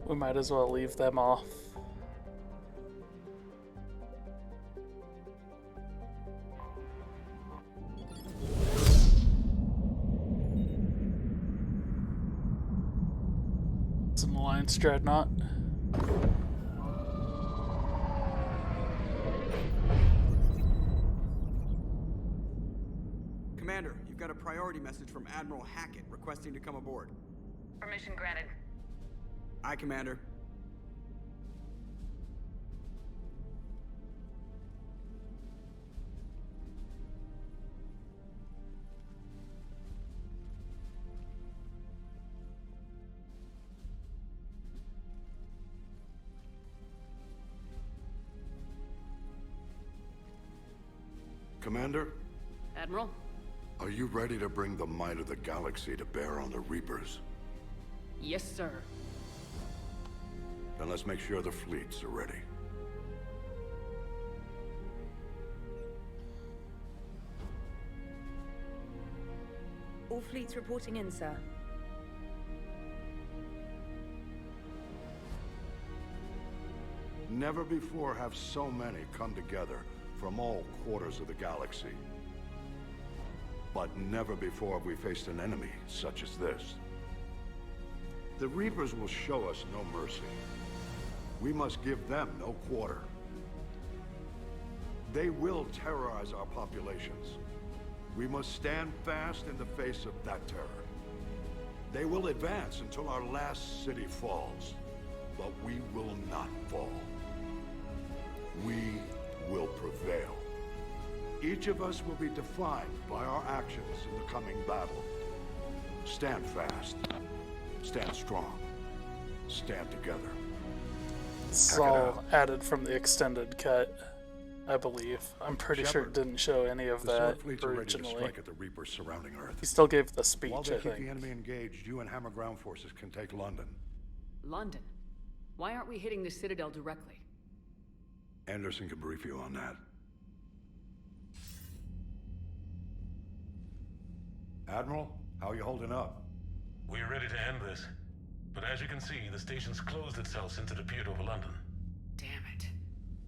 We might as well leave them off. It's an Alliance Dreadnought. Commander, you've got a priority message from Admiral Hackett requesting to come aboard. Permission granted. Aye, Commander. Commander? Admiral? Are you ready to bring the might of the galaxy to bear on the Reapers? Yes, sir. Then let's make sure the fleets are ready. All fleets reporting in, sir. Never before have so many come together from all quarters of the galaxy. But never before have we faced an enemy such as this. The Reapers will show us no mercy. We must give them no quarter. They will terrorize our populations. We must stand fast in the face of that terror. They will advance until our last city falls, but we will not fall. We will prevail. Each of us will be defined by our actions in the coming battle. Stand fast. Stand strong. Stand together. This is all added from the extended cut, I believe. I'm pretty sure it didn't show any of that Sword fleets are ready to originally. strike at the Reapers surrounding Earth. He still gave the speech, While they I keep think. the enemy engaged, you and Hammer ground forces can take London. London? Why aren't we hitting the Citadel directly? Anderson can brief you on that. Admiral, how are you holding up? We're ready to end this. But as you can see, the station's closed itself since it appeared over London. Damn it.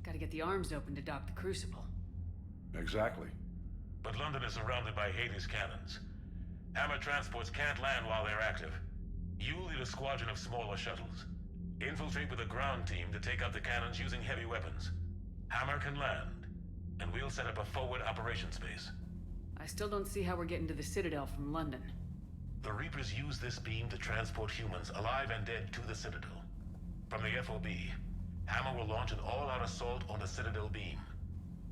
Gotta get the arms open to dock the Crucible. Exactly. But London is surrounded by Hades cannons. Hammer transports can't land while they're active. You'll lead a squadron of smaller shuttles. Infiltrate with a ground team to take out the cannons using heavy weapons. Hammer can land, and we'll set up a forward operations base. I still don't see how we're getting to the Citadel from London. The Reapers use this beam to transport humans, alive and dead, to the Citadel. From the FOB, Hammer will launch an all-out assault on the Citadel beam.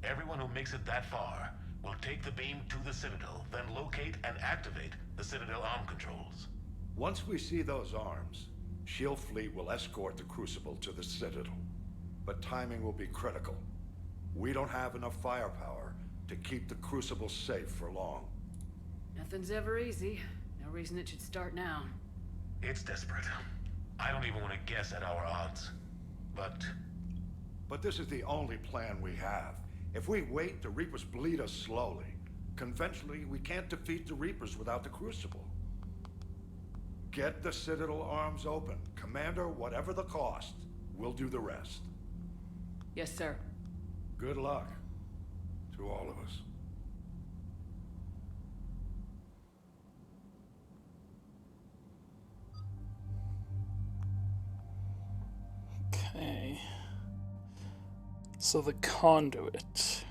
Everyone who makes it that far will take the beam to the Citadel, then locate and activate the Citadel arm controls. Once we see those arms, Shield Fleet will escort the Crucible to the Citadel. But timing will be critical. We don't have enough firepower to keep the Crucible safe for long. Nothing's ever easy. No reason it should start now. It's desperate. I don't even want to guess at our odds. But this is the only plan we have. If we wait, the Reapers bleed us slowly. Conventionally, we can't defeat the Reapers without the Crucible. Get the Citadel arms open. Commander, whatever the cost, we'll do the rest. Yes, sir. Good luck to all of us. Okay. So the conduit.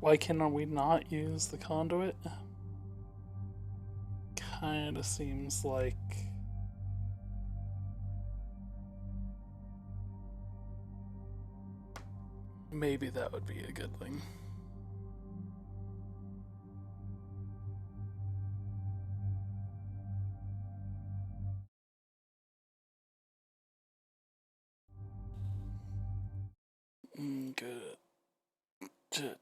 Why can we not use the conduit? Kinda seems like... maybe that would be a good thing. Good. Shit.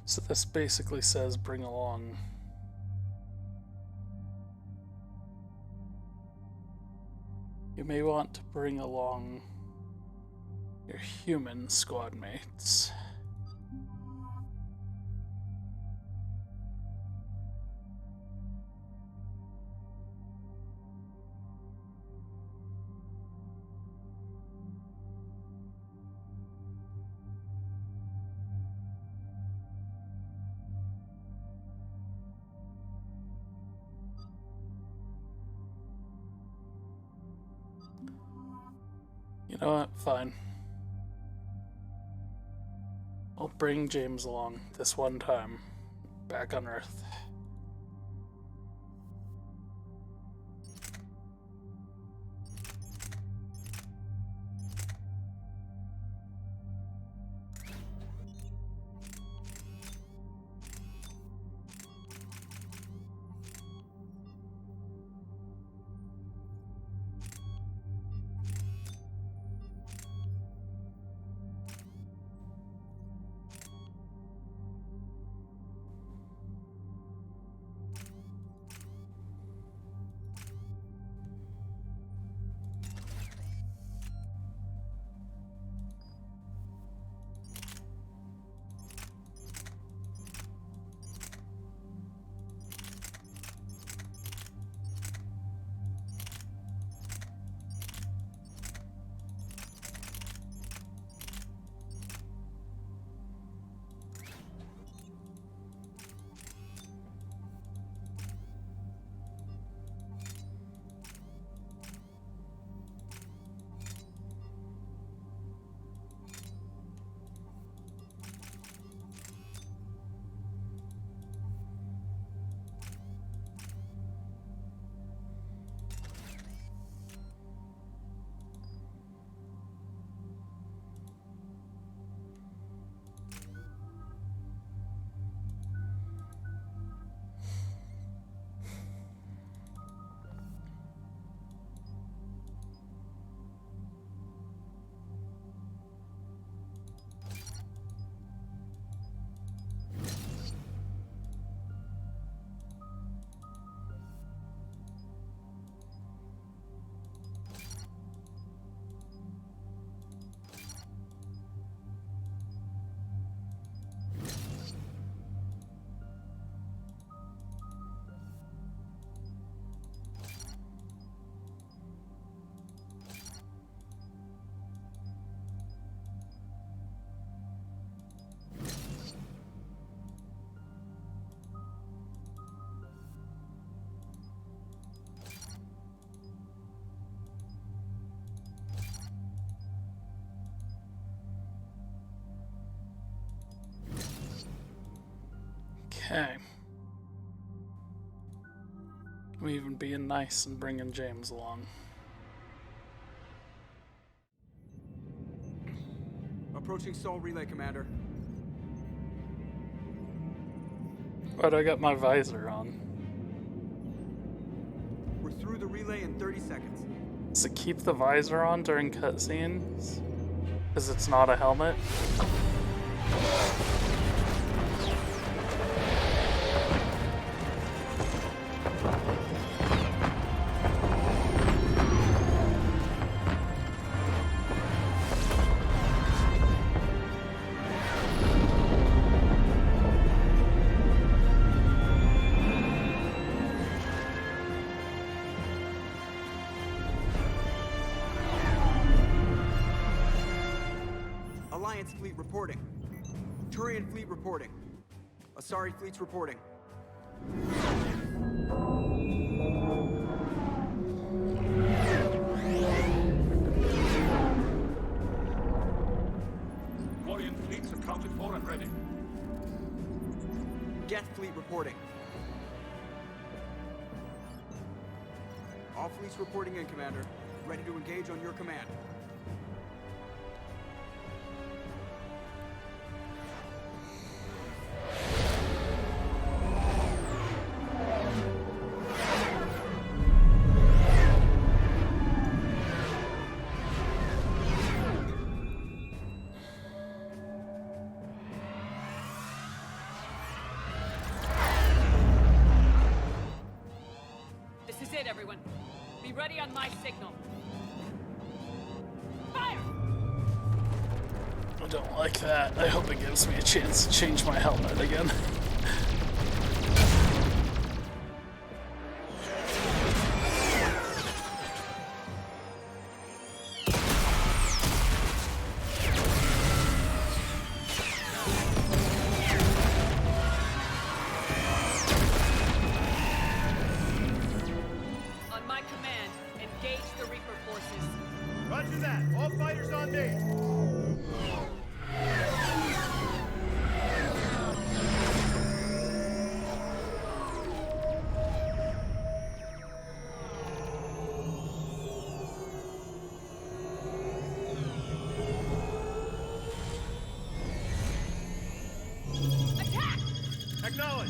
So this basically says bring along you may want to bring along your human squad mates. You know what? Fine. I'll bring James along this one time, back on Earth. Okay. We even being nice and bringing James along. Approaching Sol Relay, Commander. But I got my visor on. We're through the relay in 30 seconds. Does it keep the visor on during cutscenes? Because it's not a helmet? Alliance fleet reporting. Turian fleet reporting. Asari fleet's reporting. Quarian fleets accounted for and ready. Geth fleet reporting. All fleets reporting in, Commander. Ready to engage on your command. This is it, everyone. Be ready on my signal. Fire! I don't like that. I hope it gives me a chance to change my helmet again. On my command, engage the Reaper forces. Roger that. All fighters on me. Attack! Acknowledge.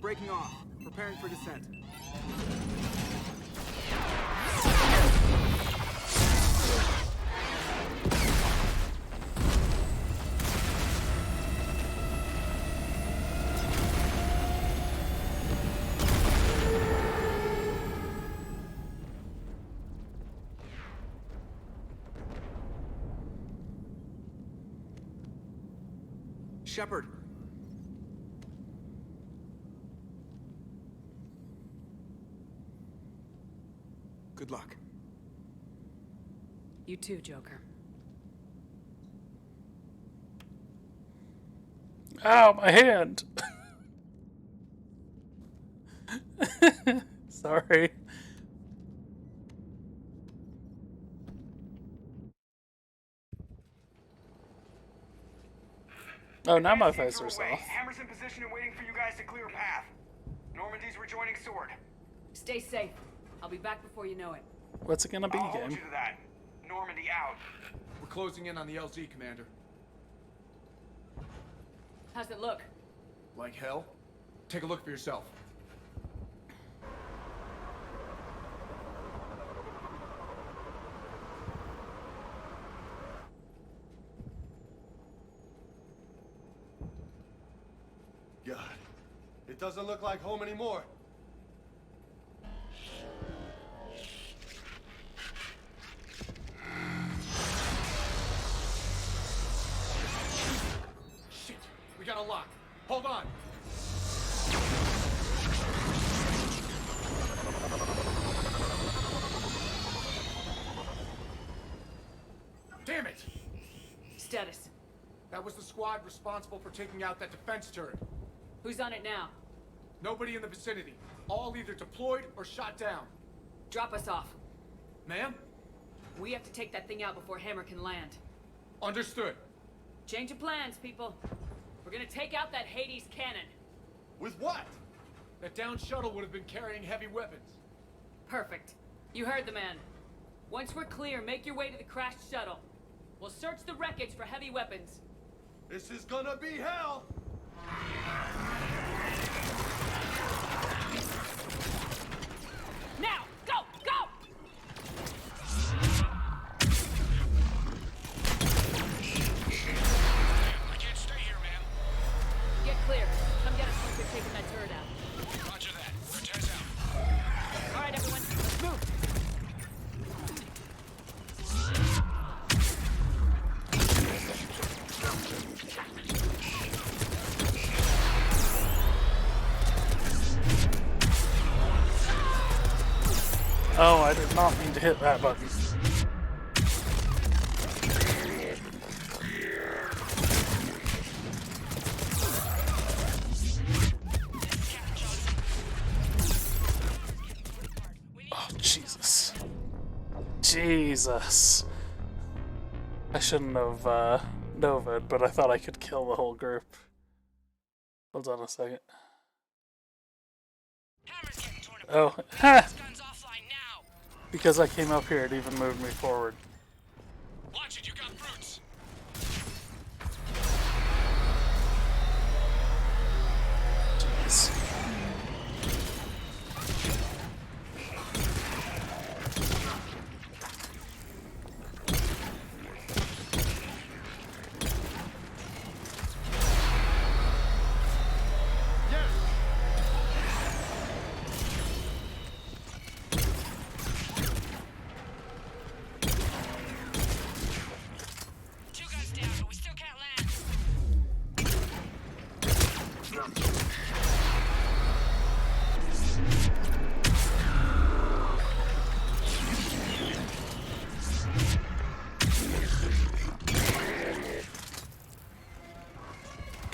Breaking off. Preparing for descent. Shepard. Good luck. You too, Joker. Ow, my hand! Sorry. Oh, now my visor's off. Hammer's in position and waiting for you guys to clear a path. Normandy's rejoining Sword. Stay safe. I'll be back before you know it. What's it gonna be, I'll hold game? you to that. Normandy out. We're closing in on the LZ, Commander. How's it look? Like hell? Take a look for yourself. It doesn't look like home anymore. Shit! We got a lock. Hold on! Damn it! Status. That was the squad responsible for taking out that defense turret. Who's on it now? Nobody in the vicinity. All either deployed or shot down. Drop us off. Ma'am? We have to take that thing out before Hammer can land. Understood. Change of plans, people. We're gonna take out that Hades cannon. With what? That downed shuttle would have been carrying heavy weapons. Perfect. You heard the man. Once we're clear, make your way to the crashed shuttle. We'll search the wreckage for heavy weapons. This is gonna be hell! Now! Go! Go! I can't stay here, man. Get clear. Come get us once we've taken that turret out. Roger that. Cortez out. All right, everyone. Let's move. Oh, I did not mean to hit that button. Oh, Jesus. Jesus. I shouldn't have Nova'd, but I thought I could kill the whole group. Hold on a second. Oh, ha! Because I came up here, it even moved me forward. Watch it, you got brutes. Jeez.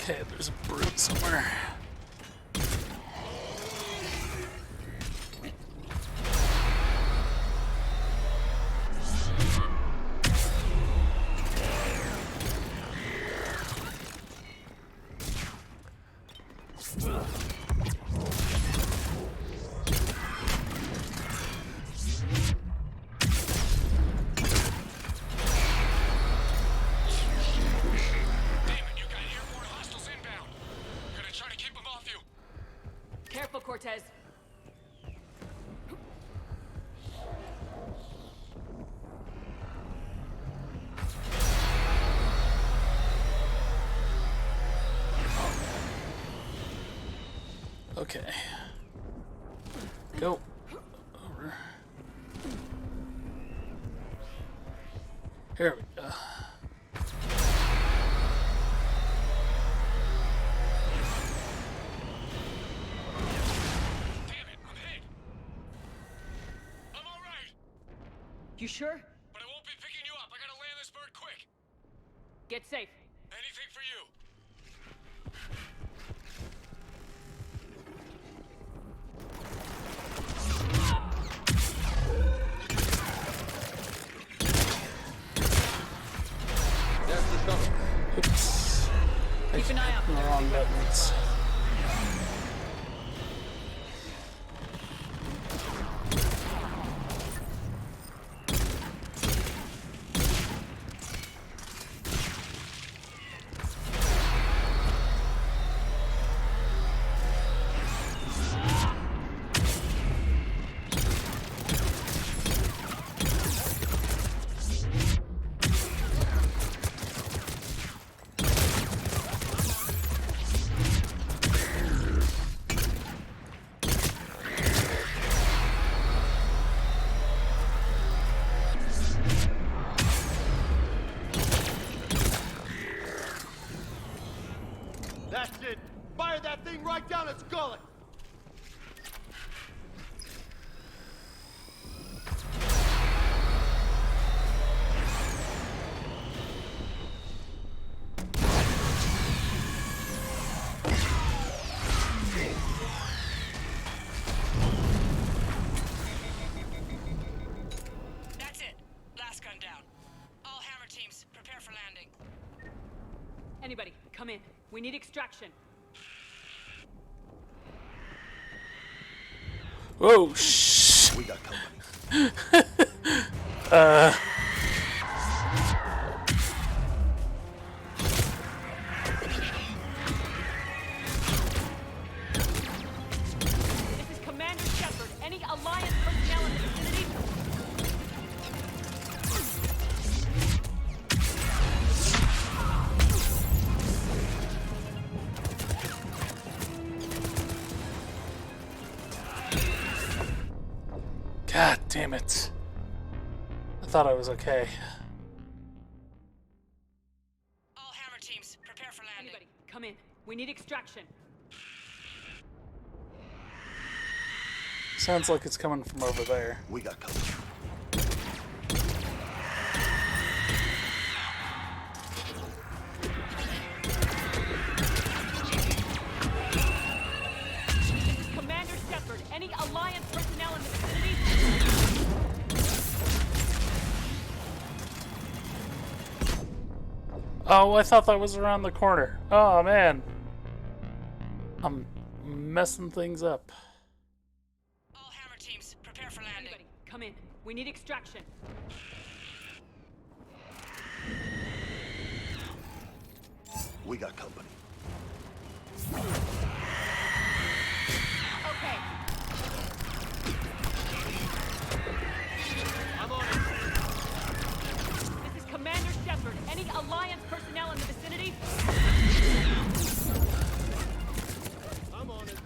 Okay, there's a brute somewhere. Careful, Cortez. Okay. Go. Over. Here we go. You sure? But I won't be picking you up. I gotta land this bird quick. Get safe. Anything for you. There's the shuttle. Oops. Keep an eye out for the wrong buttons. going! That's it. Last gun down. All hammer teams, prepare for landing. Anybody, come in. We need extraction. Whoa, shh. We got company. This is Commander Shepard. Any Alliance personnel in the vicinity? God damn it. I thought I was okay. All hammer teams, prepare for landing. Anybody, come in. We need extraction. Sounds like it's coming from over there. We got company. This is Commander Shepard. Any Alliance personnel in the vicinity? Oh, I thought that was around the corner. Oh, man. I'm messing things up. All hammer teams, prepare for landing. Anybody, come in. We need extraction. We got company. Okay. I'm on it. This is Commander Shepard. Any Alliance personnel in the vicinity? I'm on it.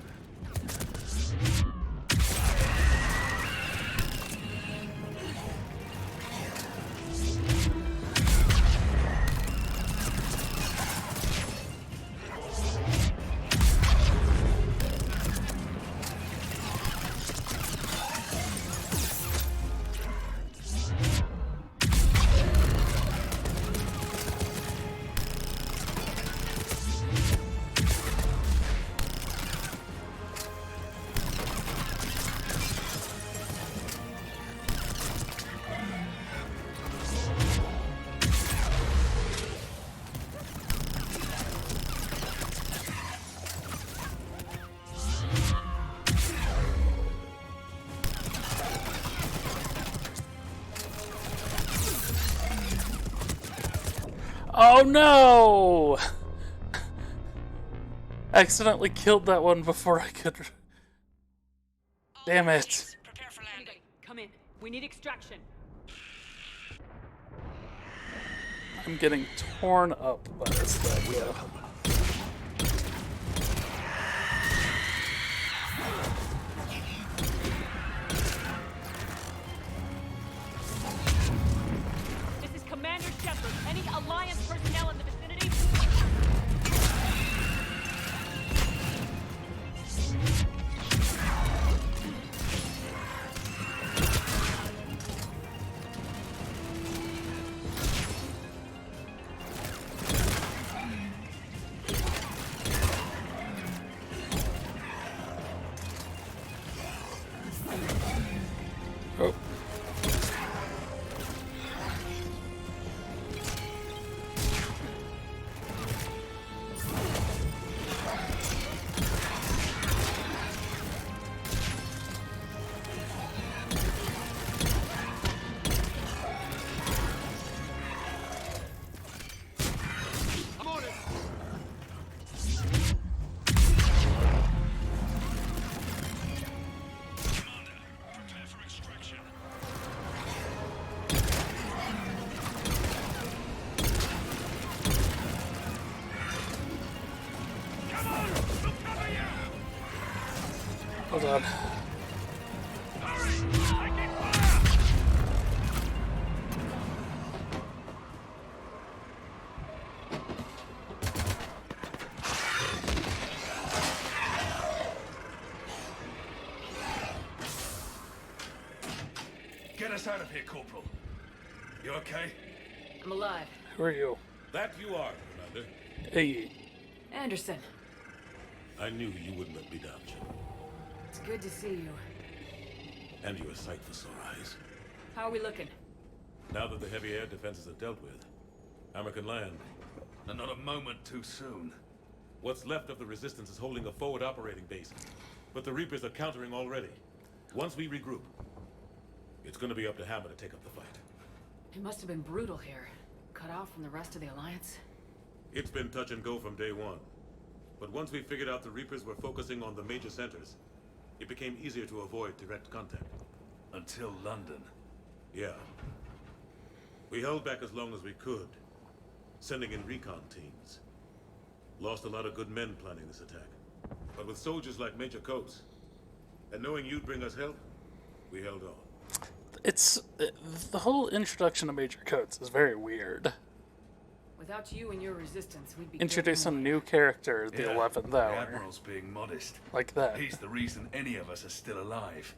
Oh no! Accidentally killed that one before I could. Damn it. Prepare for landing. Anybody, come in. We need extraction. I'm getting torn up by this thing. We got company. This is Commander Shepard. Any Alliance personnel in the vicinity? Oh. I'm on it. Prepare for extraction. Come on! We'll cover you! Hold on. Hurry! Taking fire! Get us out of here, Corporal. You okay? I'm alive. Who are you? That you are, Commander. Hey. Anderson. I knew you wouldn't let me down, Shepard. It's good to see you. And you're a sight for sore eyes. How are we looking? Now that the heavy air defenses are dealt with, Hammer can land. And not a moment too soon. What's left of the Resistance is holding a forward operating base, but the Reapers are countering already. Once we regroup, it's gonna be up to Hammer to take up the fight. It must have been brutal here. Cut off from the rest of the Alliance. It's been touch and go from day one. But once we figured out the Reapers were focusing on the major centers, it became easier to avoid direct contact. Until London. Yeah. We held back as long as we could, sending in recon teams. Lost a lot of good men planning this attack. But with soldiers like Major Coates, and knowing you'd bring us help, we held on. It's the whole introduction of Major Coates is very weird. Without you and your resistance, we'd be Introduce some new character, the 11th The hour. Admiral's being modest. Like that. He's the reason any of us are still alive.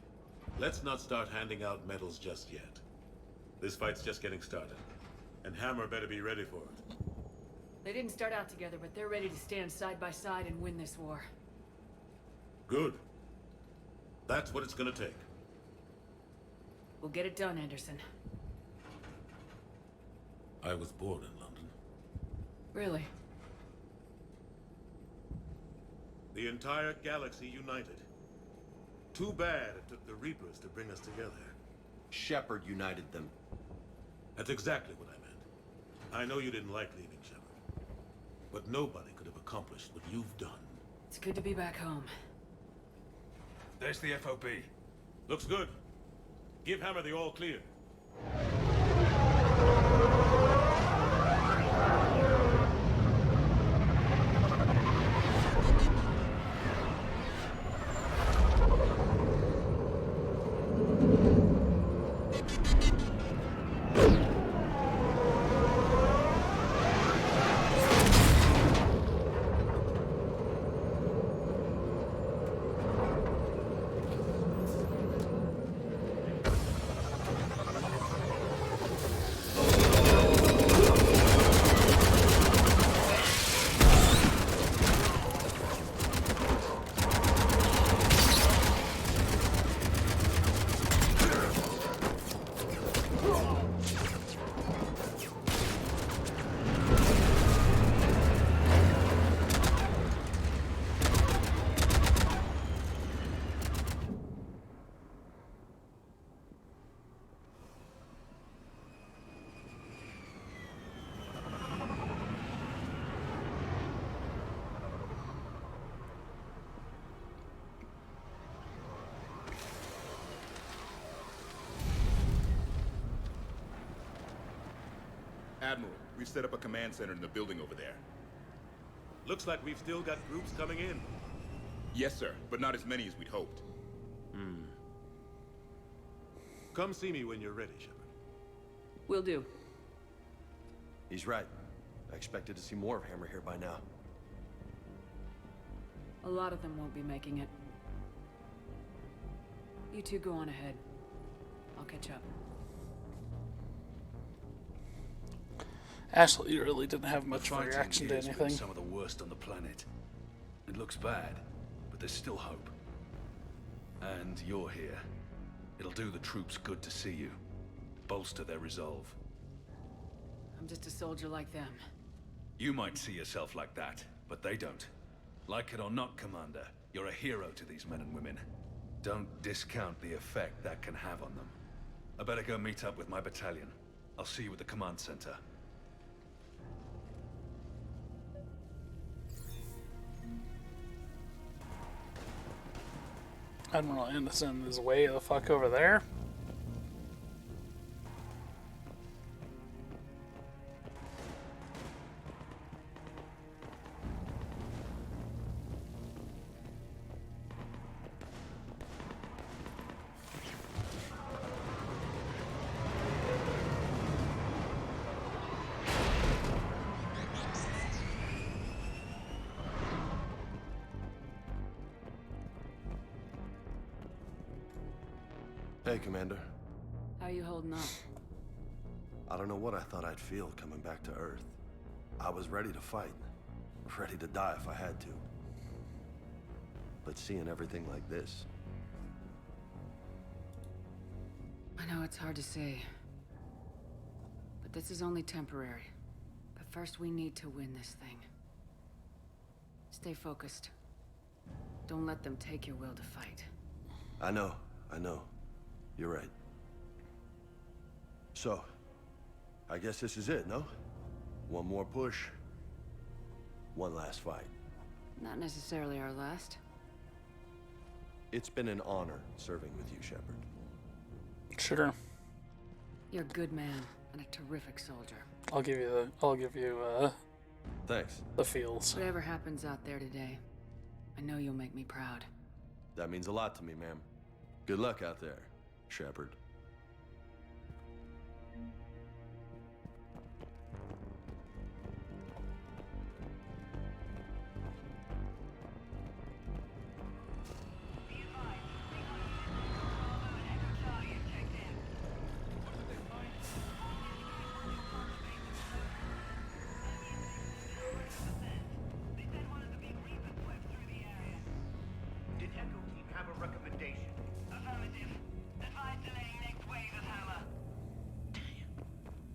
Let's not start handing out medals just yet. This fight's just getting started, and Hammer better be ready for it. They didn't start out together, but they're ready to stand side by side and win this war. Good. That's what it's gonna take. We'll get it done, Anderson. I was born in London. Really? The entire galaxy united. Too bad it took the Reapers to bring us together. Shepard united them. That's exactly what I meant. I know you didn't like leaving, Shepard. But nobody could have accomplished what you've done. It's good to be back home. There's the FOB. Looks good. Give Hammer the all clear. Admiral, we've set up a command center in the building over there. Looks like we've still got groups coming in. Yes, sir, but not as many as we'd hoped. Come see me when you're ready, Shepard. Will do. He's right. I expected to see more of Hammer here by now. A lot of them won't be making it. You two go on ahead. I'll catch up. Ashley really didn't have The much of a fighting reaction to here's been anything. some of the worst on the planet. It looks bad, but there's still hope. And you're here. It'll do the troops good to see you. Bolster their resolve. I'm just a soldier like them. You might see yourself like that, but they don't. Like it or not, Commander, you're a hero to these men and women. Don't discount the effect that can have on them. I better go meet up with my battalion. I'll see you at the command center. Admiral Anderson is way the fuck over there. Hey, Commander. How How you holding up? I don't know what I thought I'd feel coming back to Earth. I was ready to fight. Ready to die if I had to. But seeing everything like this... I know it's hard to say. But this is only temporary. But first we need to win this thing. Stay focused. Don't let them take your will to fight. I know. You're right. So, I guess this is it, no? One more push. One last fight. Not necessarily our last. It's been an honor serving with you, Shepard. Sure. You're a good man and a terrific soldier. I'll give you Thanks. the feels. Whatever happens out there today, I know you'll make me proud. That means a lot to me, ma'am. Good luck out there, Shepard. Did Echo Team have a recommendation? Affirmative. Advise delaying next wave of hammer.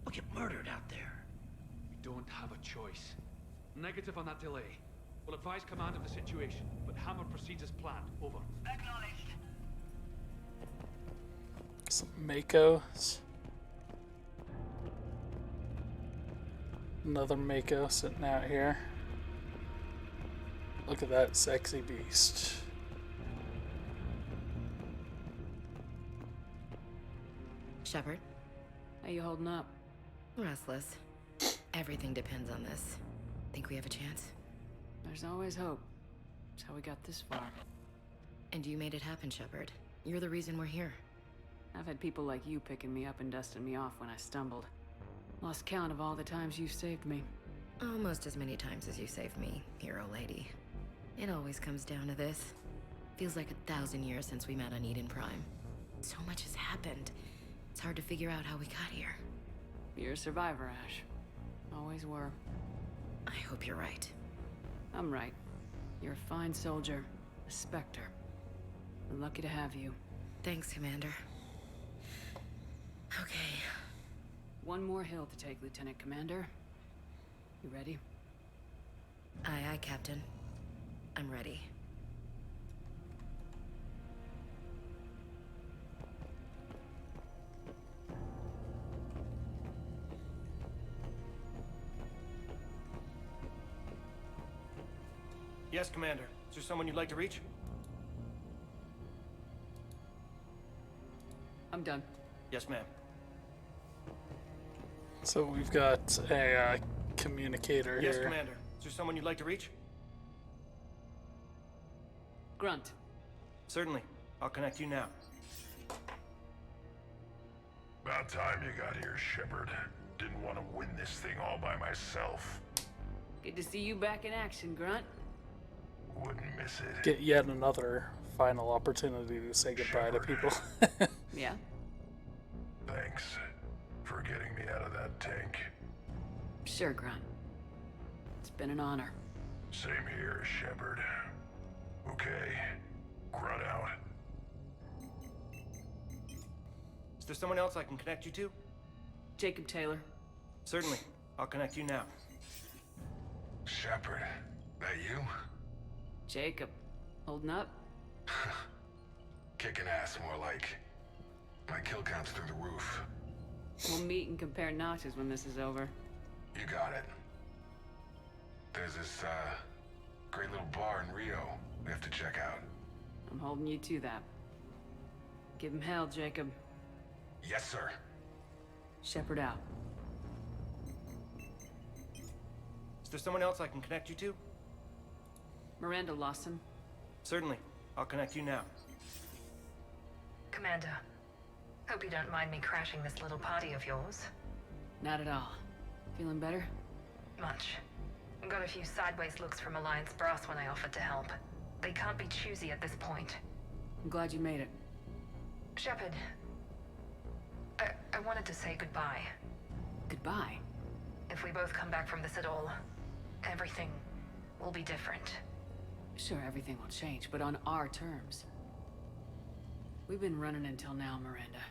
We'll get murdered out there. We don't have a choice. Negative on that delay. We'll advise command of the situation, but Hammer proceeds as planned. Over. Acknowledged. Some Makos. Another Mako sitting out here. Look at that sexy beast. Shepard? How you holding up? Restless. Everything depends on this. Think we have a chance? There's always hope. That's how we got this far. And you made it happen, Shepard. You're the reason we're here. I've had people like you picking me up and dusting me off when I stumbled. Lost count of all the times you've saved me. Almost as many times as you saved me, hero lady. It always comes down to this. Feels like 1,000 years since we met on Eden Prime. So much has happened. It's hard to figure out how we got here. You're a survivor, Ash. Always were. I hope you're right. I'm right. You're a fine soldier. A Spectre. We're lucky to have you. Thanks, Commander. Okay. One more hill to take, Lieutenant Commander. You ready? Aye, aye, Captain. I'm ready. Yes, Commander. Is there someone you'd like to reach? I'm done. Yes, ma'am. So we've got a communicator Yes, here. Commander. Is there someone you'd like to reach? Grunt. Certainly. I'll connect you now. About time you got here, Shepard. Didn't want to win this thing all by myself. Good to see you back in action, Grunt. Wouldn't miss it. Get yet another final opportunity to say goodbye to people. Yeah? Thanks for getting me out of that tank. Sure, Grunt. It's been an honor. Same here, Shepard. Okay, Grunt out. Is there someone else I can connect you to? Jacob Taylor. Certainly. I'll connect you now. Shepard, that you? Jacob. Holding up? Kicking ass, more like. My kill count's through the roof. We'll meet and compare notches when this is over. You got it. There's this, great little bar in Rio we have to check out. I'm holding you to that. Give him hell, Jacob. Yes, sir. Shepard out. Is there someone else I can connect you to? Miranda Lawson. Certainly. I'll connect you now. Commander, hope you don't mind me crashing this little party of yours. Not at all. Feeling better? Much. Got a few sideways looks from Alliance brass when I offered to help. They can't be choosy at this point. I'm glad you made it. Shepard, I I wanted to say goodbye. Goodbye? If we both come back from this at all, everything will be different. Sure, everything will change, but on our terms. We've been running until now, Miranda.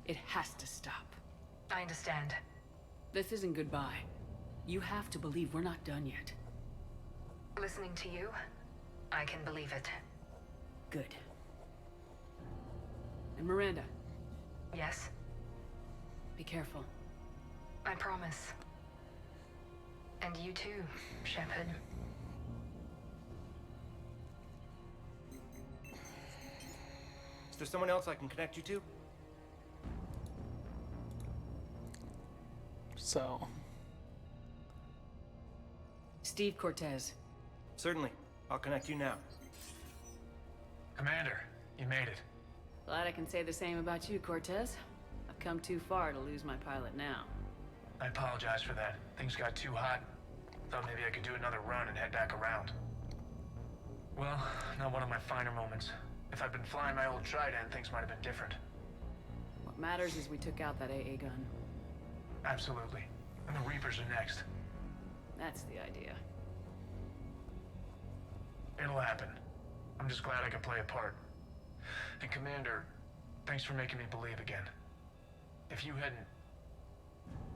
It has to stop. I understand. This isn't goodbye. You have to believe we're not done yet. Listening to you, I can believe it. Good. And Miranda. Yes? Be careful. I promise. And you too, Shepard. Is there someone else I can connect you to? So... Steve Cortez. Certainly. I'll connect you now. Commander, you made it. Glad I can say the same about you, Cortez. I've come too far to lose my pilot now. I apologize for that. Things got too hot. Thought maybe I could do another run and head back around. Well, not one of my finer moments. If I'd been flying my old Trident, things might have been different. What matters is we took out that AA gun. Absolutely. And the Reapers are next. That's the idea. It'll happen. I'm just glad I could play a part. And Commander, thanks for making me believe again. If you hadn't...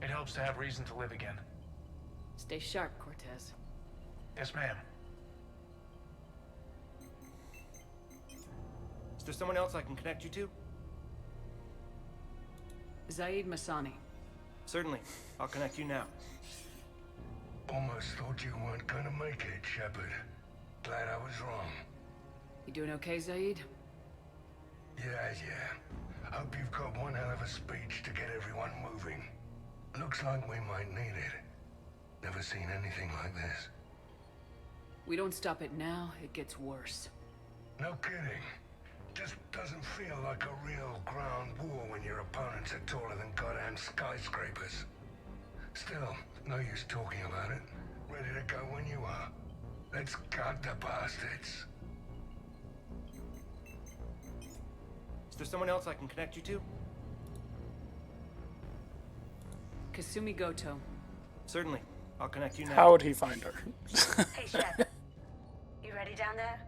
It helps to have reason to live again. Stay sharp, Cortez. Yes, ma'am. Is there someone else I can connect you to? Zaid Masani. Certainly. I'll connect you now. Almost thought you weren't gonna make it, Shepard. Glad I was wrong. You doing okay, Zaid? Yeah. Hope you've got one hell of a speech to get everyone moving. Looks like we might need it. Never seen anything like this. We don't stop it now, it gets worse. No kidding. Just doesn't feel like a real ground war when your opponents are taller than goddamn skyscrapers. Still, no use talking about it. Ready to go when you are. Let's gut the bastards. Is there someone else I can connect you to? Kasumi Goto. Certainly. I'll connect you now. How would he find her? Hey, Shep. You ready down there?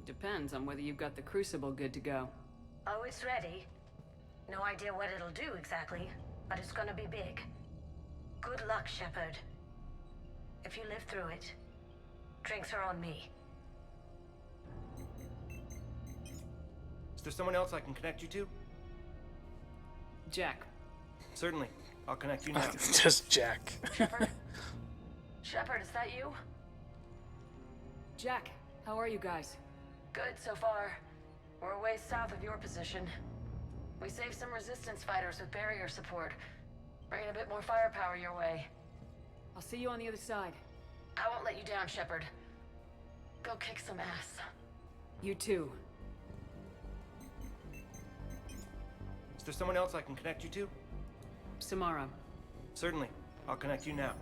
Depends on whether you've got the Crucible good to go. Oh, it's ready. No idea what it'll do exactly, but it's gonna be big. Good luck, Shepard. If you live through it, drinks are on me. Is there someone else I can connect you to? Jack. Certainly. I'll connect you now. Just Jack. Shepard? Shepard, is that you? Jack, how are you guys? Good so far. We're a ways south of your position. We saved some resistance fighters with barrier support. Bringing a bit more firepower your way. I'll see you on the other side. I won't let you down, Shepard. Go kick some ass. You too. Is there someone else I can connect you to? Samara. Certainly. I'll connect you now.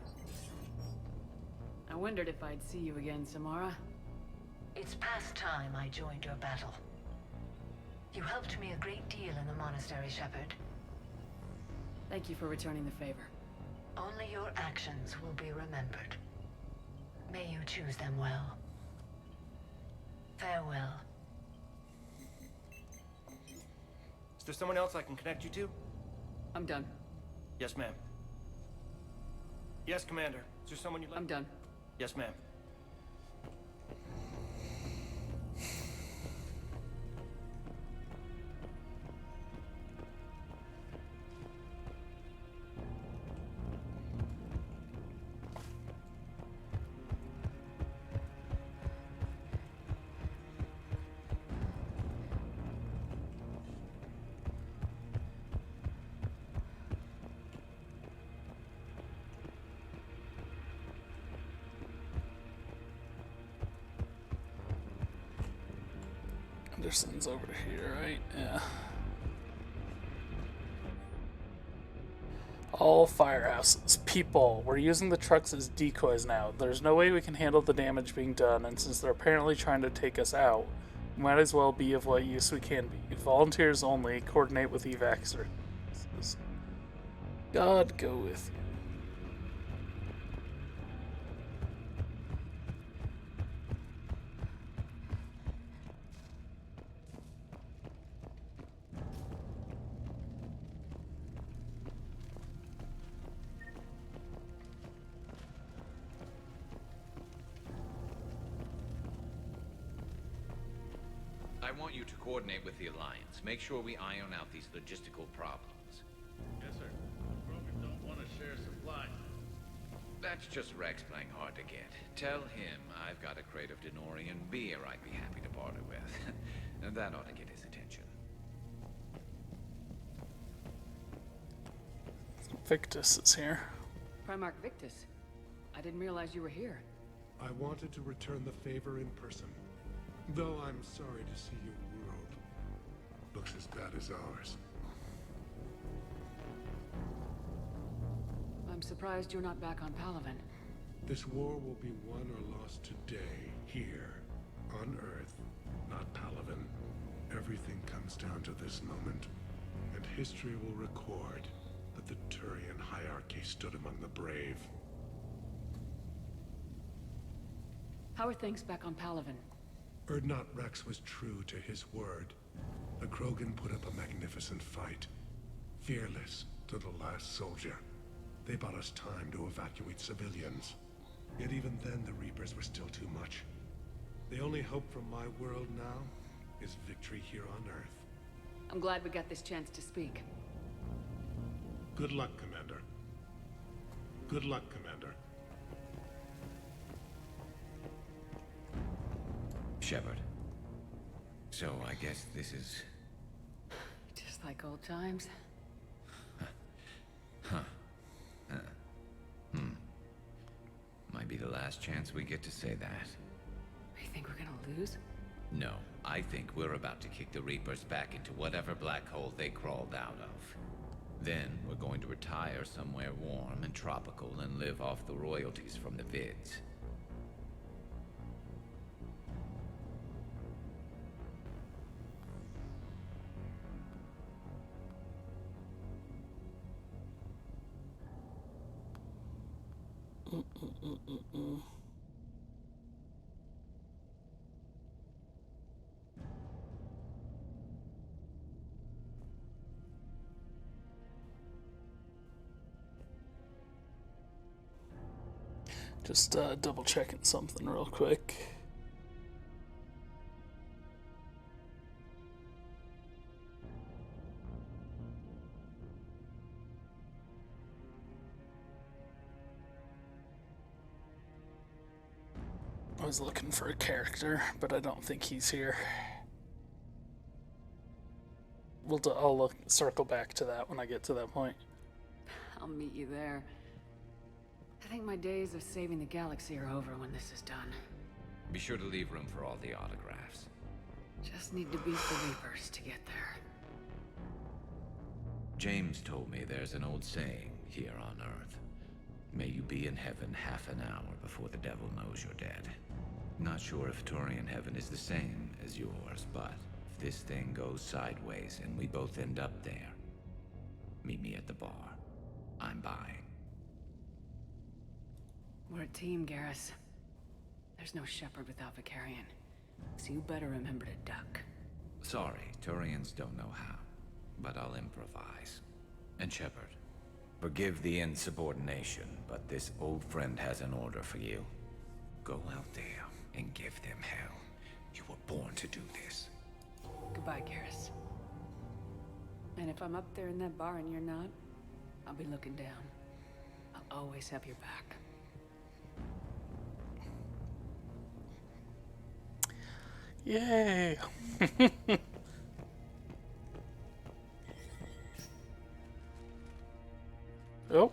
I wondered if I'd see you again, Samara. It's past time I joined your battle. You helped me a great deal in the monastery, Shepard. Thank you for returning the favor. Only your actions will be remembered. May you choose them well. Farewell. Is there someone else I can connect you to? I'm done. Yes, ma'am. Yes, Commander. Is there someone you'd like? I'm done. Yes, ma'am. Anderson's over here, right? Yeah. All firehouses. People. We're using the trucks as decoys now. There's no way we can handle the damage being done, and since they're apparently trying to take us out, we might as well be of what use we can be. Volunteers only. Coordinate with evac choose. God go with you. I want you to coordinate with the Alliance. Make sure we iron out these logistical problems. Yes, sir. Brokers don't want to share supplies. That's just Rex playing hard to get. Tell him I've got a crate of Denorian beer I'd be happy to barter with. And that ought to get his attention. Victus is here. Primarch Victus. I didn't realize you were here. I wanted to return the favor in person. Though I'm sorry to see your world looks as bad as ours. I'm surprised you're not back on Palaven. This war will be won or lost today, here, on Earth, not Palaven. Everything comes down to this moment, and history will record that the Turian hierarchy stood among the brave. How are things back on Palaven? Urdnot Rex was true to his word. The Krogan put up a magnificent fight. Fearless to the last soldier. They bought us time to evacuate civilians. Yet even then the Reapers were still too much. The only hope from my world now is victory here on Earth. I'm glad we got this chance to speak. Good luck, Commander. Good luck, Commander. Shepard. So I guess this is... Just like old times. Might be the last chance we get to say that. You think we're gonna lose? No, I think we're about to kick the Reapers back into whatever black hole they crawled out of. Then we're going to retire somewhere warm and tropical and live off the royalties from the vids. Just double checking something real quick. I was looking for a character, but I don't think he's here. I'll circle back to that when I get to that point. I'll meet you there. I think my days of saving the galaxy are over when this is done. Be sure to leave room for all the autographs. Just need to beat the Reapers to get there. James told me there's an old saying here on Earth. May you be in heaven half an hour before the devil knows you're dead. Not sure if Turian heaven is the same as yours, but if this thing goes sideways and we both end up there, meet me at the bar. I'm buying. We're a team, Garrus. There's no Shepard without Vicarian, so you better remember to duck. Sorry, Turians don't know how, but I'll improvise. And Shepard, forgive the insubordination, but this old friend has an order for you. Go out there and give them hell. You were born to do this. Goodbye, Garrus. And if I'm up there in that bar and you're not, I'll be looking down. I'll always have your back. Yay! Oh.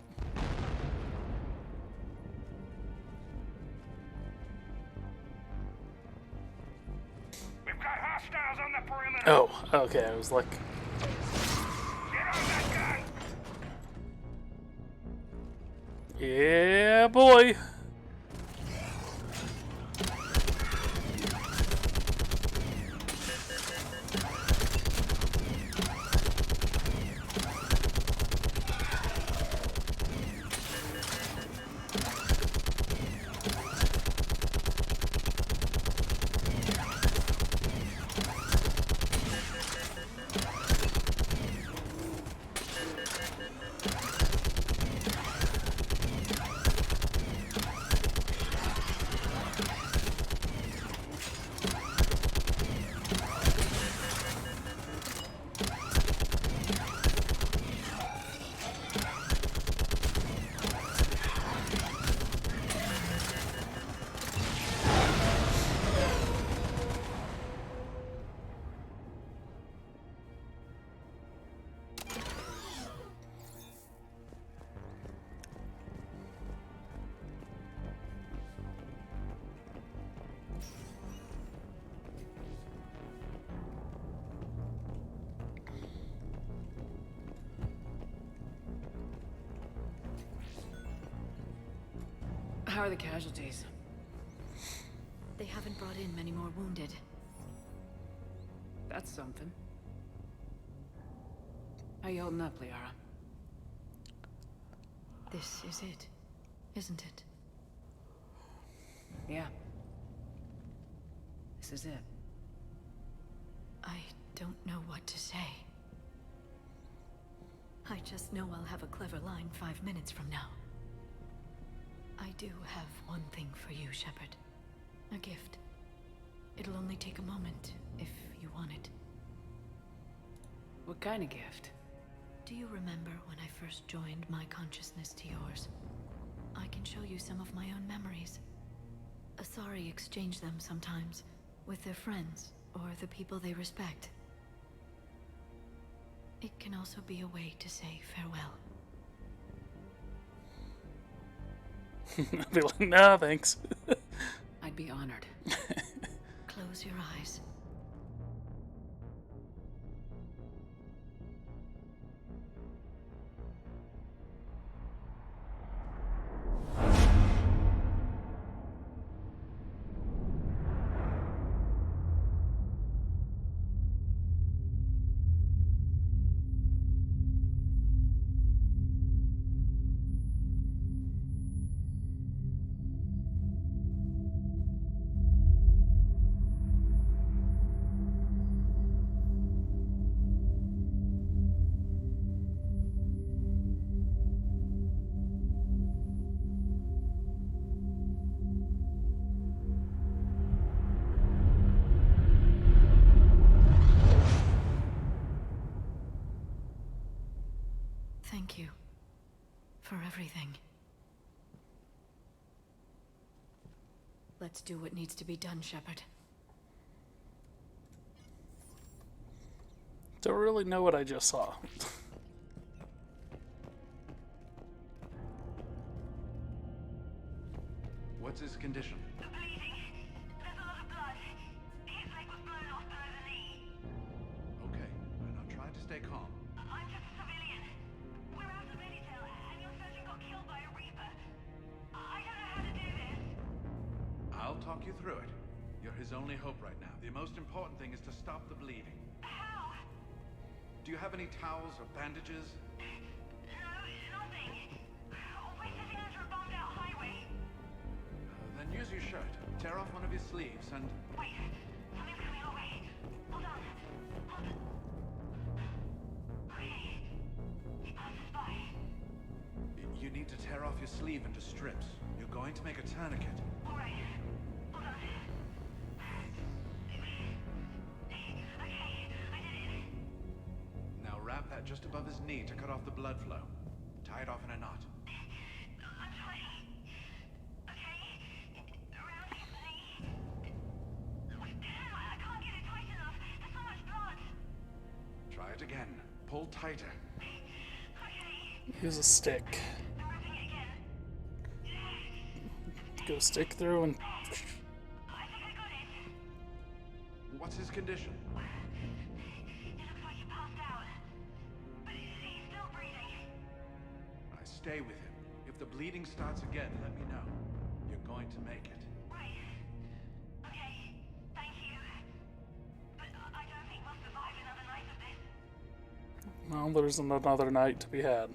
We've got hostiles on the perimeter. Oh, okay, I was like... Get on that gun. Yeah, boy! How are the casualties? They haven't brought in many more wounded. That's something. How you holding up, Liara? This is it, isn't it? Yeah. This is it. I don't know what to say. I just know I'll have a clever line 5 minutes from now. I do have one thing for you, Shepard. A gift. It'll only take a moment, if you want it. What kind of gift? Do you remember when I first joined my consciousness to yours? I can show you some of my own memories. Asari exchange them sometimes, with their friends, or the people they respect. It can also be a way to say farewell. I'd be like, nah, thanks. I'd be honored. Close your eyes. Thank you for everything. Let's do what needs to be done, Shepard. Don't really know what I just saw. What's his condition? Okay, and I'll try to stay calm. I'm just a civilian. We're out of Citadel, and your surgeon got killed by a Reaper. I don't know how to do this. I'll talk you through it. You're his only hope right now. The most important thing is to stop the bleeding. How? Do you have any towels or bandages? No, nothing. We're sitting under a bombed-out highway. Then use your shirt. Tear off one of your sleeves and... Wait, something's coming our way. Hold on. Okay. He passes by. You need to tear off your sleeve into strips. You're going to make a tourniquet. All right. Hold on. Okay, I did it. Now wrap that just above his knee to cut off the blood flow. Tie it off in a knot. I'm trying. Okay. Around his knee. Damn, I can't get it tight enough. There's so much blood. Try it again. Pull tighter. Use a stick. Go stick through and... What's his condition? It looks like he passed out. But he's still breathing. I stay with him. If the bleeding starts again, let me know. You're going to make it. Right. Okay. Thank you. But I don't think we'll survive another night of this. Well, there's another night to be had.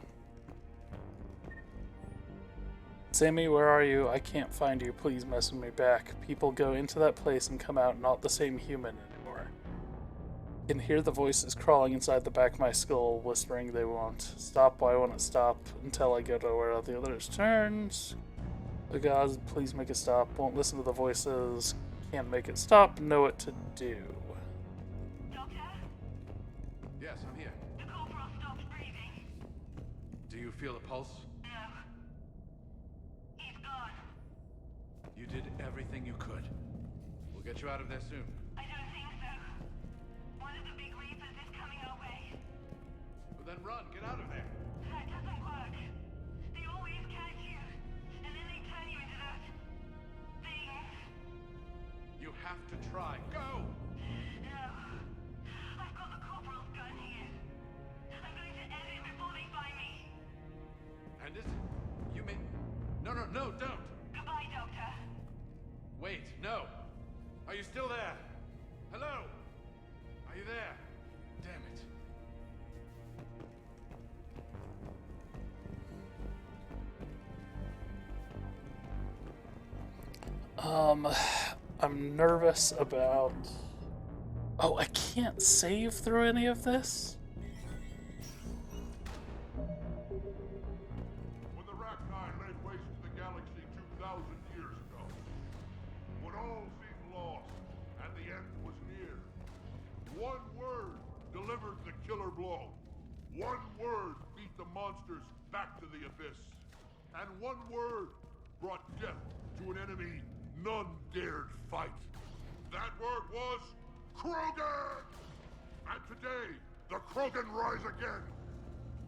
Sammy, where are you? I can't find you. Please message me back. People go into that place and come out not the same human anymore. Can hear the voices crawling inside the back of my skull, whispering they won't. Stop, why won't it stop? Until I go to where the others turns. The gods, please make it stop. Won't listen to the voices. Can't make it stop. Know what to do. Doctor? Yes, I'm here. The corporal stopped breathing. Do you feel a pulse? No. He's gone. You did everything you could. We'll get you out of there soon. I don't think so. One of the big Reapers is coming our way. Well, then run. Get out of there. That doesn't work. They always catch you, and then they turn you into those things. You have to try. Go! No. I've got the corporal's gun here. I'm going to end it before they find me. And this... You mean... No, don't! Goodbye, I'm nervous about... Oh, I can't save through any of this? When the Rachni laid waste to the galaxy 2,000 years ago, when all seemed lost and the end was near, one word delivered the killer blow. One word beat the monsters back to the abyss. And one word brought death to an enemy none dared fight. That word was Krogan! And today, the Krogan rise again.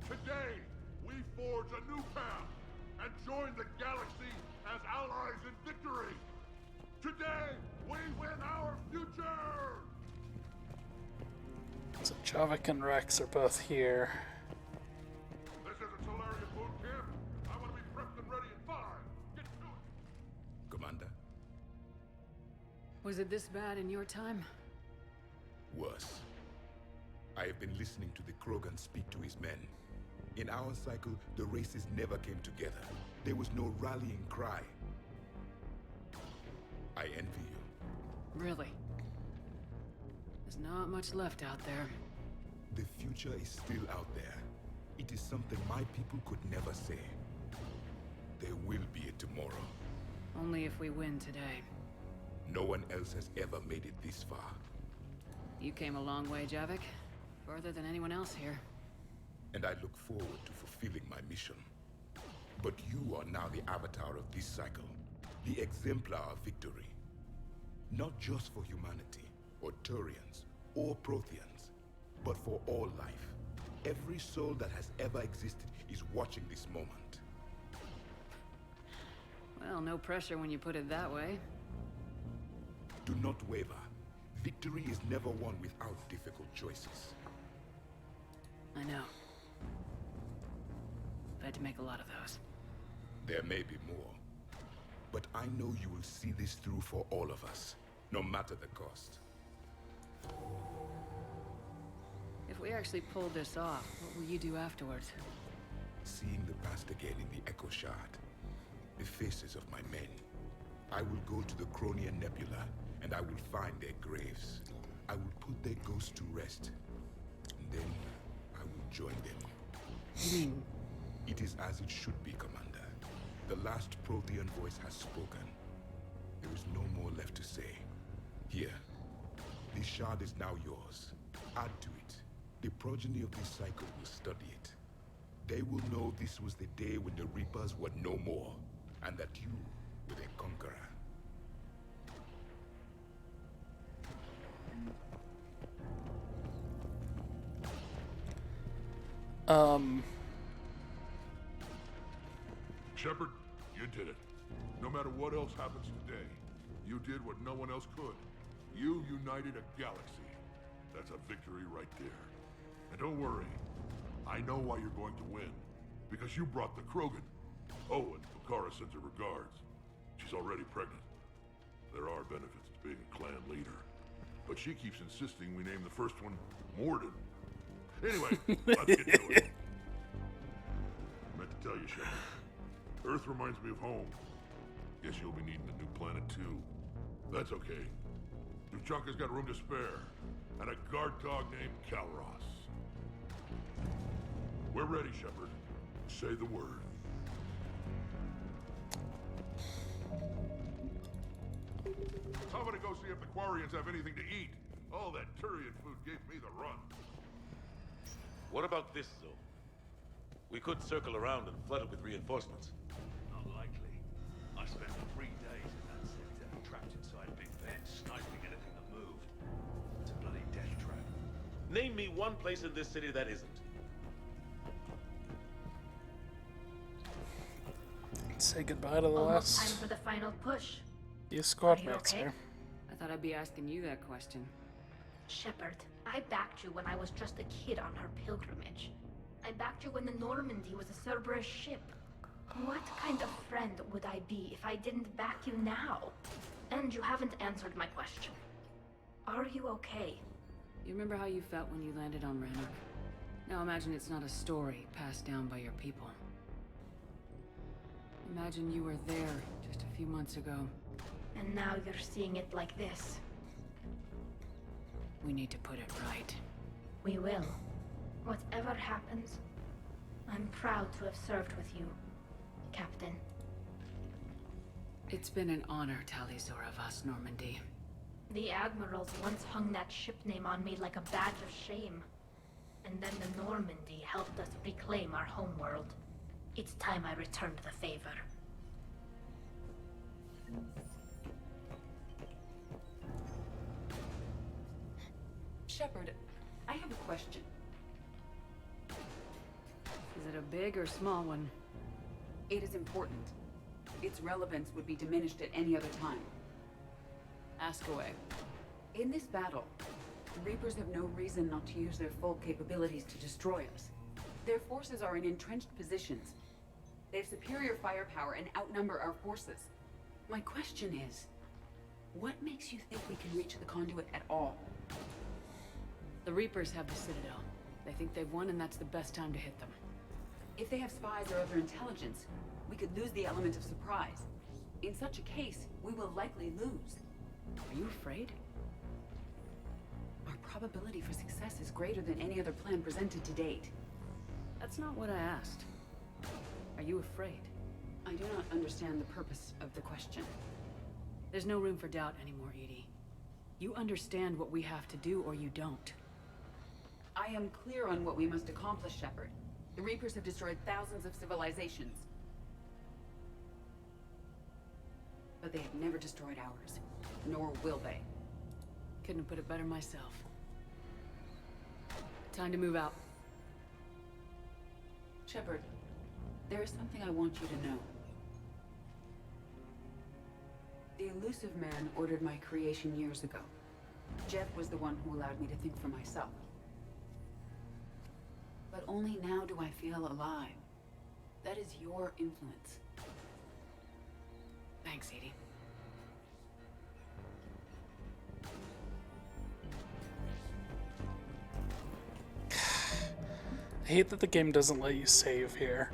Today, we forge a new path and join the galaxy as allies in victory. Today, we win our future! So Javik and Rex are both here. This isn't Solarian boot camp. I want to be prepped and ready at 5. Get to it! Commander? Was it this bad in your time? Worse. I have been listening to the Krogan speak to his men. In our cycle, the races never came together. There was no rallying cry. I envy you. Really? There's not much left out there. The future is still out there. It is something my people could never say. There will be a tomorrow. Only if we win today. No one else has ever made it this far. You came a long way, Javik. Further than anyone else here. And I look forward to fulfilling my mission. But you are now the avatar of this cycle. The exemplar of victory. Not just for humanity, or Turians, or Protheans, but for all life. Every soul that has ever existed is watching this moment. Well, no pressure when you put it that way. Do not waver. Victory is never won without difficult choices. I know. I've had to make a lot of those. There may be more. But I know you will see this through for all of us, no matter the cost. If we actually pulled this off, what will you do afterwards? Seeing the past again in the Echo Shard, the faces of my men. I will go to the Cronian Nebula, and I will find their graves. I will put their ghosts to rest. And then I will join them. You mean? It is as it should be, Commander. The last Prothean voice has spoken. There is no more left to say. Here. This shard is now yours. Add to it. The progeny of this cycle will study it. They will know this was the day when the Reapers were no more, and that you were their conqueror. Shepard, you did it. No matter what else happens today, you did what no one else could. You united a galaxy. That's a victory right there. And don't worry, I know why you're going to win. Because you brought the Krogan. Oh, and Bukhara sends her regards. She's already pregnant. There are benefits to being a clan leader. But she keeps insisting we name the first one Morden. Anyway, let's get to it. I meant to tell you, Shepard. Earth reminds me of home. Guess you'll be needing a new planet, too. That's okay. Tuchanka's got room to spare. And a guard dog named Kalros. We're ready, Shepard. Say the word. I'm gonna go see if the Quarians have anything to eat. All that Turian food gave me the run. What about this, though? We could circle around and flood it with reinforcements. Not likely. I spent 3 days in that Citadel, trapped inside big vents, sniping anything that moved. It's a bloody death trap. Name me one place in this city that isn't. Say goodbye to the Almost last time for the final push. few squad Are you mates okay? here. I thought I'd be asking you that question. Shepard, I backed you when I was just a kid on her pilgrimage. I backed you when the Normandy was a Cerberus ship. What kind of friend would I be if I didn't back you now? And you haven't answered my question. Are you okay? You remember how you felt when you landed on Rannoch? Now imagine it's not a story passed down by your people. Imagine you were there just a few months ago, And now you're seeing it like this. We need to put it right. We will. Whatever happens, I'm proud to have served with you, Captain. It's been an honor, Talizor of us, Normandy. The Admirals once hung that ship name on me like a badge of shame. And then the Normandy helped us reclaim our homeworld. It's time I returned the favor. Shepard, I have a question. Is it a big or small one? It is important. Its relevance would be diminished at any other time. Ask away. In this battle, the Reapers have no reason not to use their full capabilities to destroy us. Their forces are in entrenched positions. They have superior firepower and outnumber our forces. My question is, what makes you think we can reach the conduit at all? The Reapers have the Citadel. They think they've won, and that's the best time to hit them. If they have spies or other intelligence, we could lose the element of surprise. In such a case, we will likely lose. Are you afraid? Our probability for success is greater than any other plan presented to date. That's not what I asked. Are you afraid? I do not understand the purpose of the question. There's no room for doubt anymore, Edie. You understand what we have to do, or you don't. I am clear on what we must accomplish, Shepard. The Reapers have destroyed thousands of civilizations. But they have never destroyed ours. Nor will they. Couldn't have put it better myself. Time to move out. Shepard, there is something I want you to know. The Elusive Man ordered my creation years ago. Jeff was the one who allowed me to think for myself. But only now do I feel alive. That is your influence. Thanks, Edie. I hate that the game doesn't let you save here.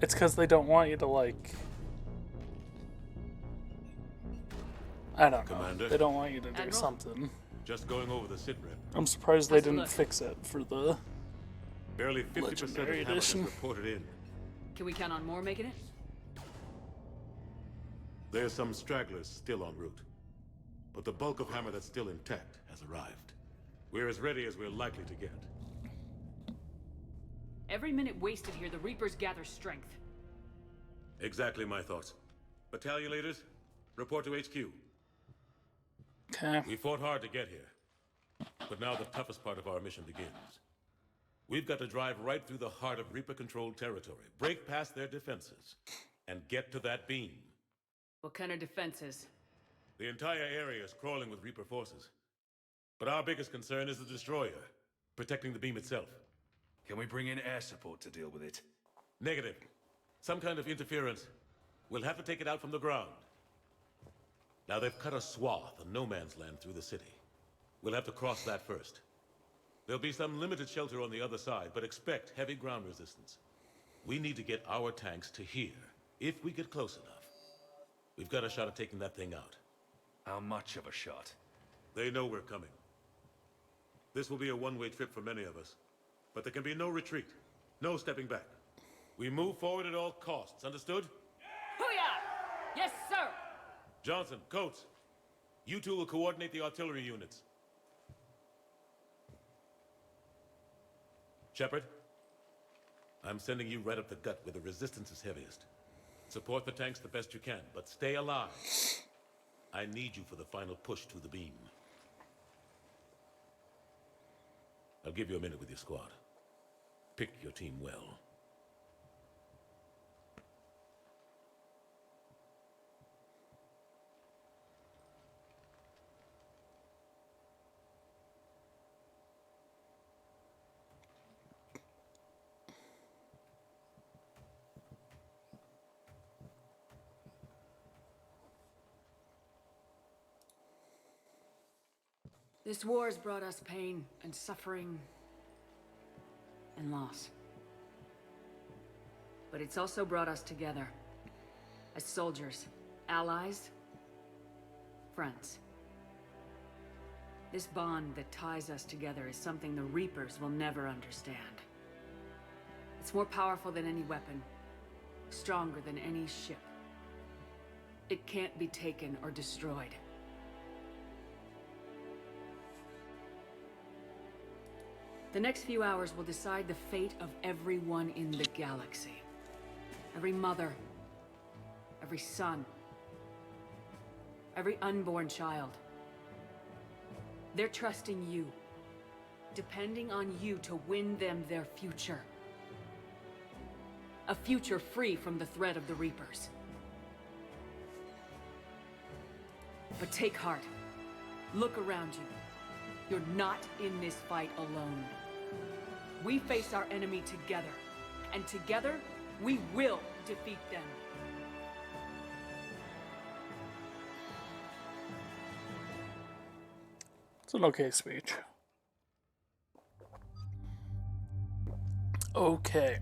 It's because they don't want you to, like... I don't know. Commander? They don't want you to do Admiral? something. Just going over the sit rep. I'm surprised they didn't fix it for the Barely 50% of Legendary Hammer has Edition. reported in. Can we count on more making it? There's some stragglers still en route. But the bulk of Hammer that's still intact has arrived. We're as ready as we're likely to get. Every minute wasted here, the Reapers gather strength. Exactly my thoughts. Battalion leaders, report to HQ. Okay. We fought hard to get here. But now the toughest part of our mission begins. We've got to drive right through the heart of Reaper-controlled territory, break past their defenses, and get to that beam. What kind of defenses? The entire area is crawling with Reaper forces. But our biggest concern is the destroyer, protecting the beam itself. Can we bring in air support to deal with it? Negative. Some kind of interference. We'll have to take it out from the ground. Now they've cut a swath of no man's land through the city. We'll have to cross that first. There'll be some limited shelter on the other side, but expect heavy ground resistance. We need to get our tanks to here, if we get close enough. We've got a shot at taking that thing out. How much of a shot? They know we're coming. This will be a one-way trip for many of us. But there can be no retreat, no stepping back. We move forward at all costs, understood? Hoo-yah! Yes, sir! Johnson, Coates, you two will coordinate the artillery units. Shepard, I'm sending you right up the gut where the resistance is heaviest. Support the tanks the best you can, but stay alive. I need you for the final push to the beam. I'll give you a minute with your squad. Pick your team well. This war has brought us pain and suffering and loss. But it's also brought us together. As soldiers, allies, Friends. This bond that ties us together is something the Reapers will never understand. It's more powerful than any weapon, stronger than any ship. It can't be taken or destroyed. The next few hours will decide the fate of everyone in the galaxy. Every mother, every son, every unborn child. They're trusting you, depending on you to win them their future. A future free from the threat of the Reapers. But take heart. Look around you. You're not in this fight alone. We face our enemy together, and together, we will defeat them. It's an okay speech. Okay.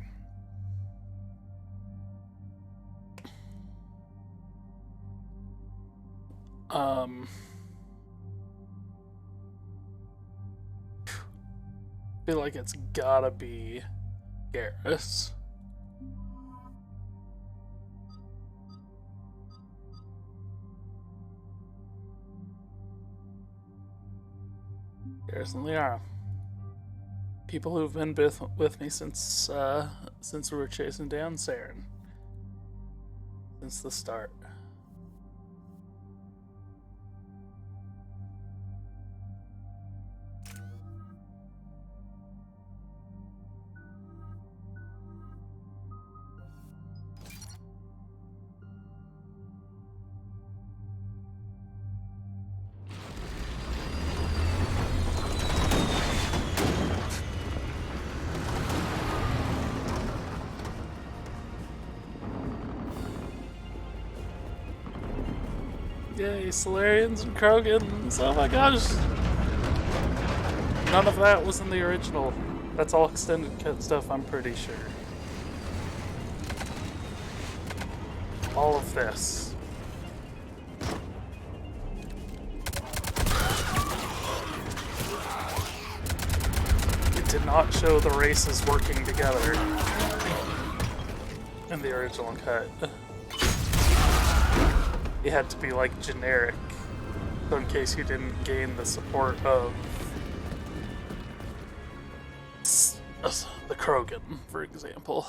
Feel like it's gotta be Garrus. Garrus and Liara. People who've been with me since we were chasing down Saren. Since the start. Yay, Solarians and Krogans, oh my gosh! None of that was in the original. That's all extended cut stuff, I'm pretty sure. All of this. It did not show the races working together in the original cut. It had to be like generic, so in case you didn't gain the support of the Krogan, for example.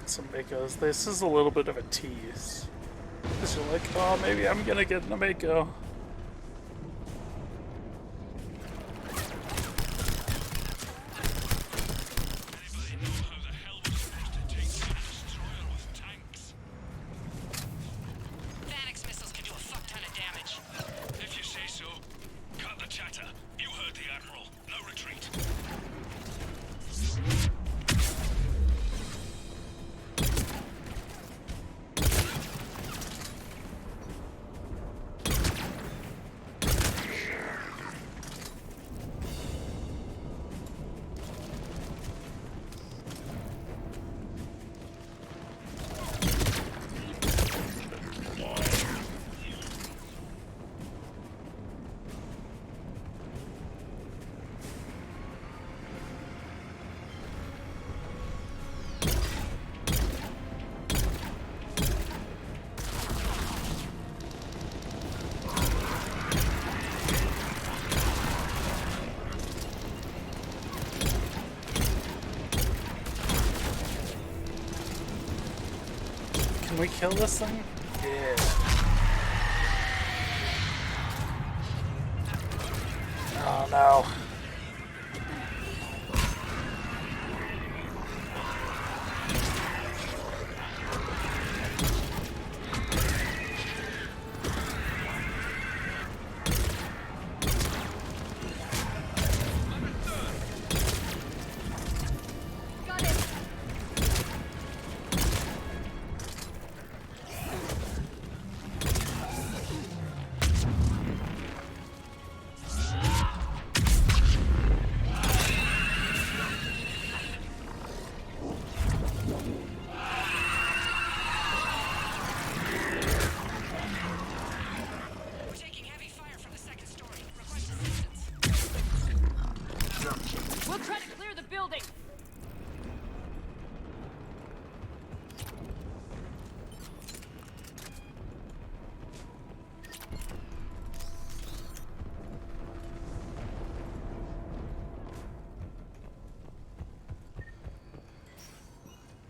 Some Makos. This is a little bit of a tease. Because you're like, oh, maybe I'm gonna get an Mako. we kill this thing? Yeah. Oh no. We'll try to clear the building.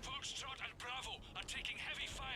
Foxtrot and Bravo are taking heavy fire.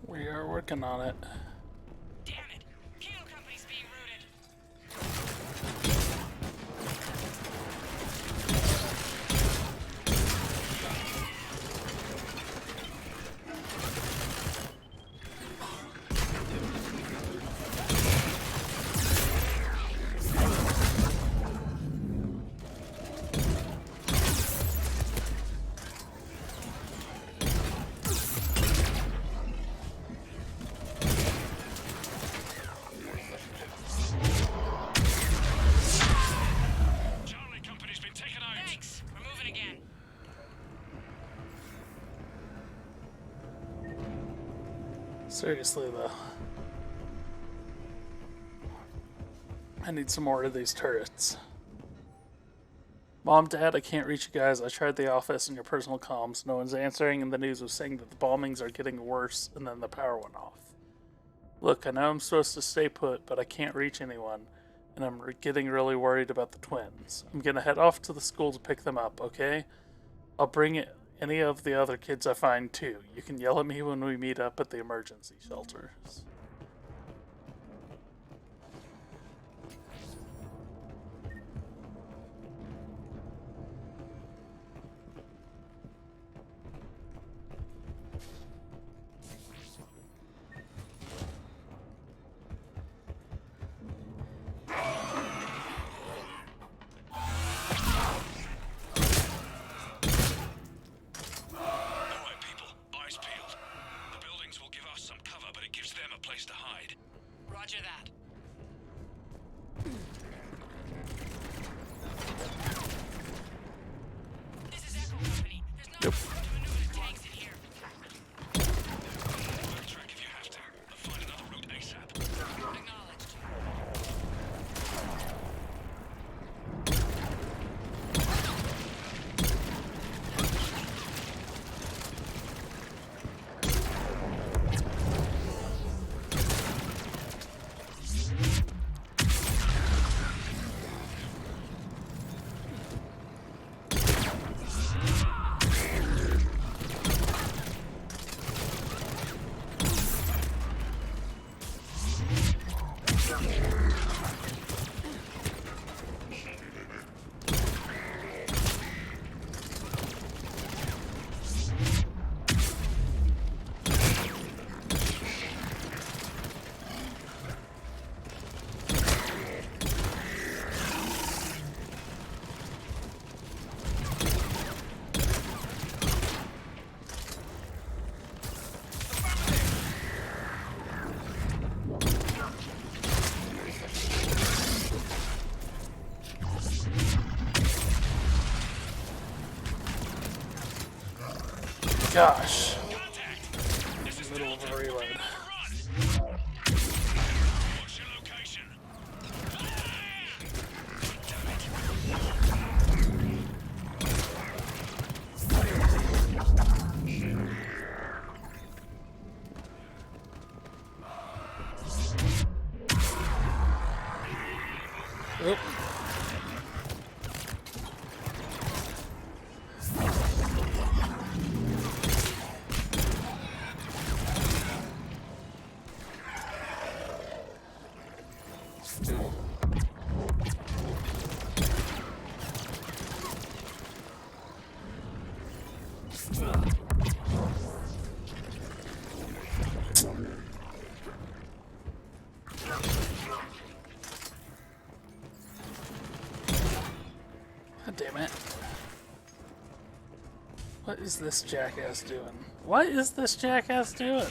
We are working on it. Seriously though. I need some more of these turrets. Mom, Dad, I can't reach you guys. I tried the office and your personal comms. No one's answering, and the news was saying that the bombings are getting worse, and then the power went off. Look, I know I'm supposed to stay put, but I can't reach anyone, and I'm getting really worried about the twins. I'm gonna head off to the school to pick them up, okay? I'll bring any of the other kids I find too. You can yell at me when we meet up at the emergency shelters. Gosh. Middle of a reload. Oop. God damn it. What is this jackass doing? What is this jackass doing?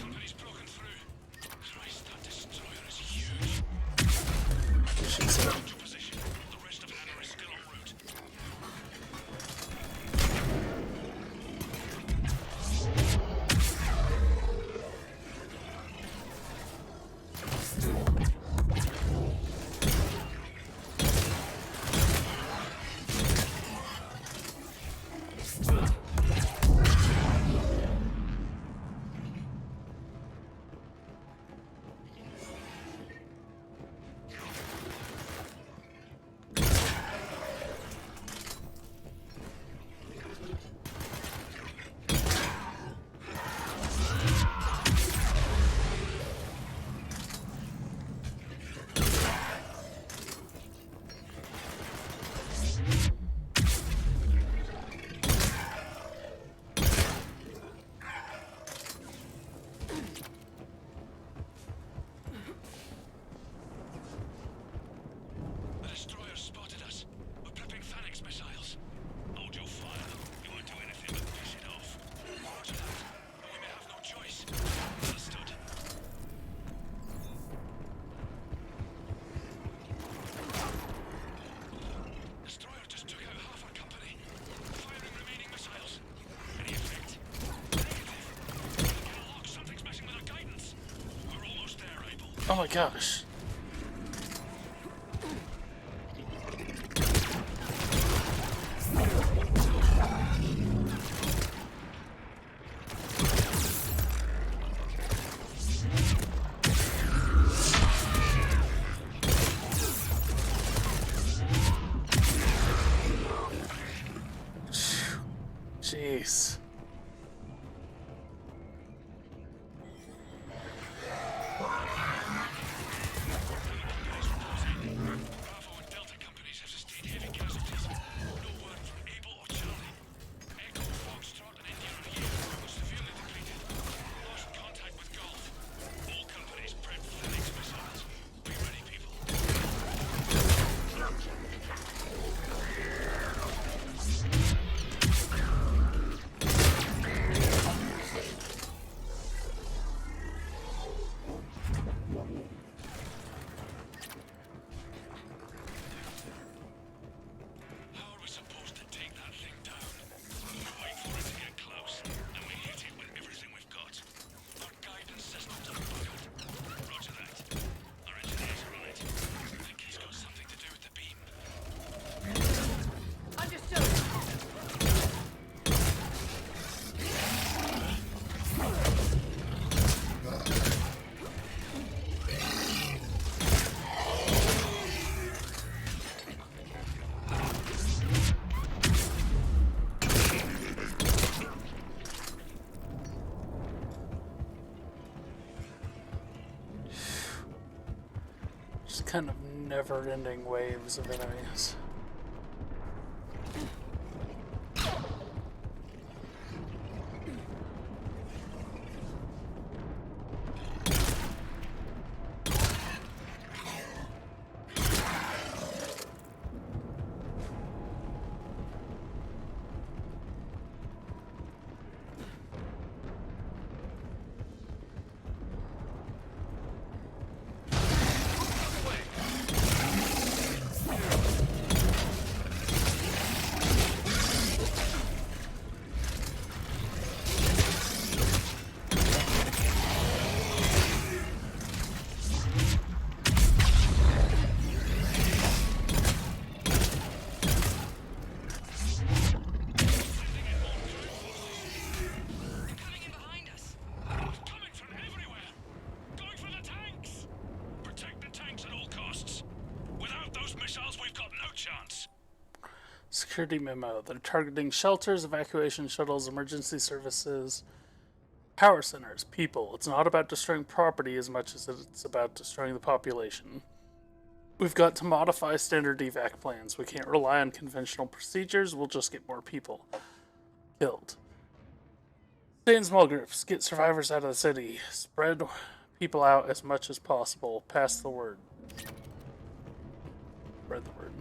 Shoots him. Oh my gosh. Jeez. kind of never-ending waves of enemies. Security memo. They're targeting shelters, evacuation shuttles, emergency services, power centers, people. It's not about destroying property as much as it's about destroying the population. We've got to modify standard evac plans. We can't rely on conventional procedures. We'll just get more people killed. Stay in small groups. Get survivors out of the city. Spread people out as much as possible. Pass the word. Spread the word.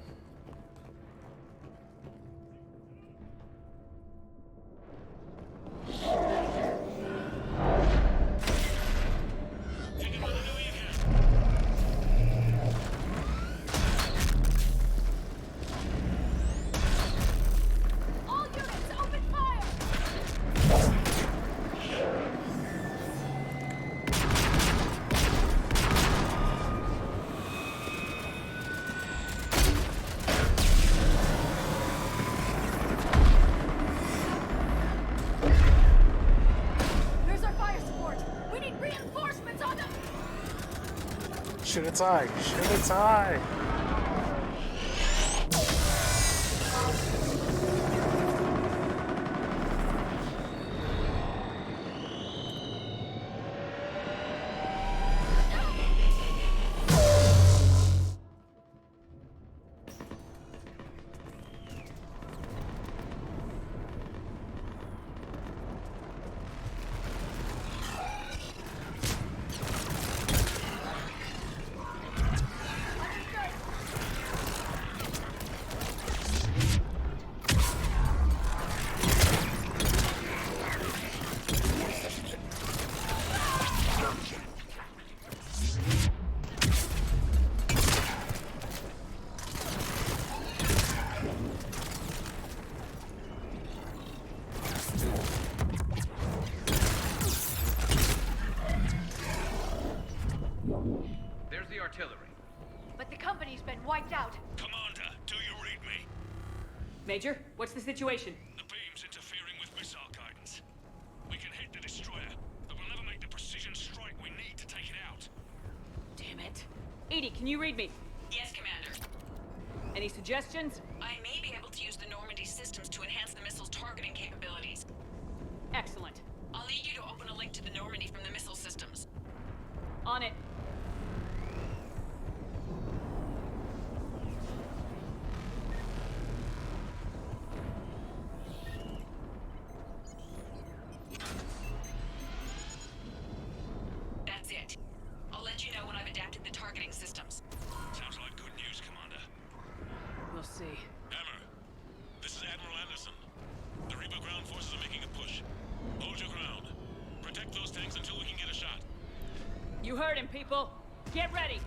All units, open fire! Where's our fire support? We need reinforcements on them! Shoot its eye! Shoot its eye! There's the artillery. But the company's been wiped out. Commander, do you read me? Major, what's the situation? The beam's interfering with missile guidance. We can hit the destroyer, but we'll never make the precision strike we need to take it out. Damn it. Edie, can you read me? Yes, Commander. Any suggestions? I may be able to use the Normandy systems to enhance the missile's targeting capabilities. Excellent. I'll need you to open a link to the Normandy from the missile systems. On it. That's it. I'll let you know when I've adapted the targeting systems. Sounds like good news, Commander. We'll see. Hammer, this is Admiral Anderson. The Reaper ground forces are making a push. Hold your ground. Protect those tanks until we can get a shot. You heard him, people. Get ready.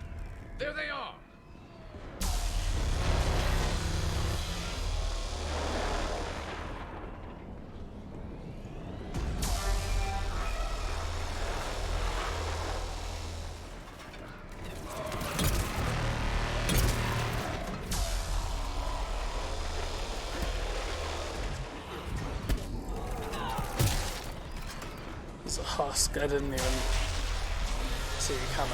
There they are. It's a husk. I didn't even see it coming.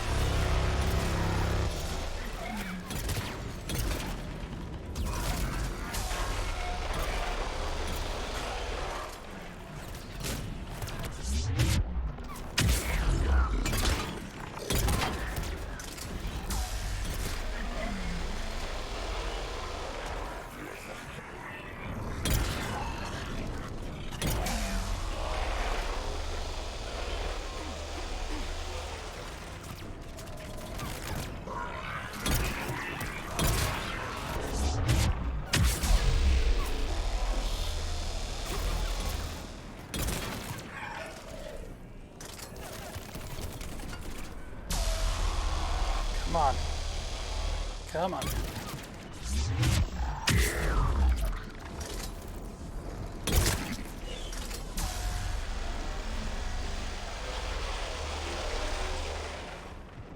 Come on.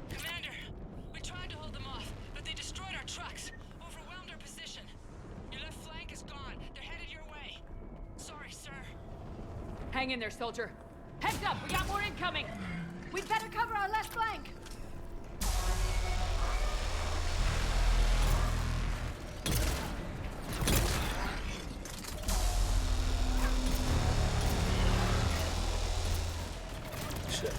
Commander, we tried to hold them off, but they destroyed our trucks, overwhelmed our position. Your left flank is gone. They're headed your way. Sorry, sir. Hang in there, soldier. Heads up, we got more incoming. We'd better cover our left flank. Shit.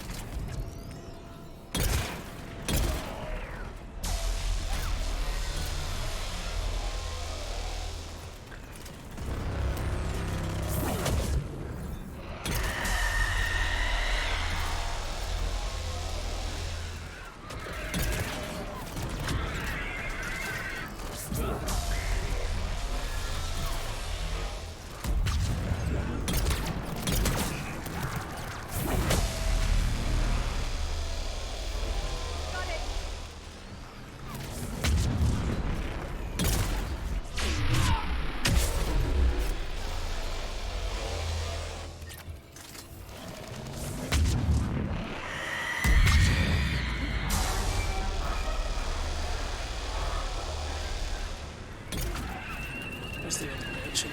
Where's the other Banshee?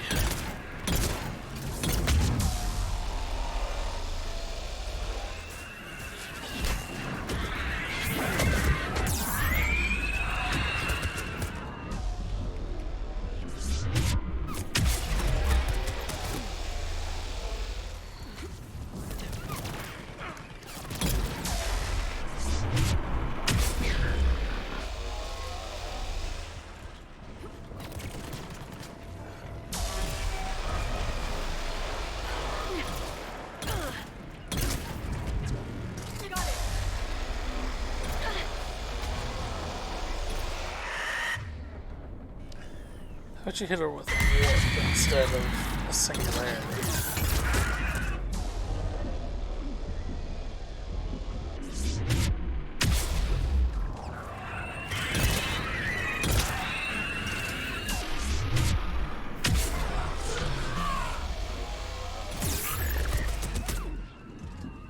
How'd you hit her with a warp instead of a singularity?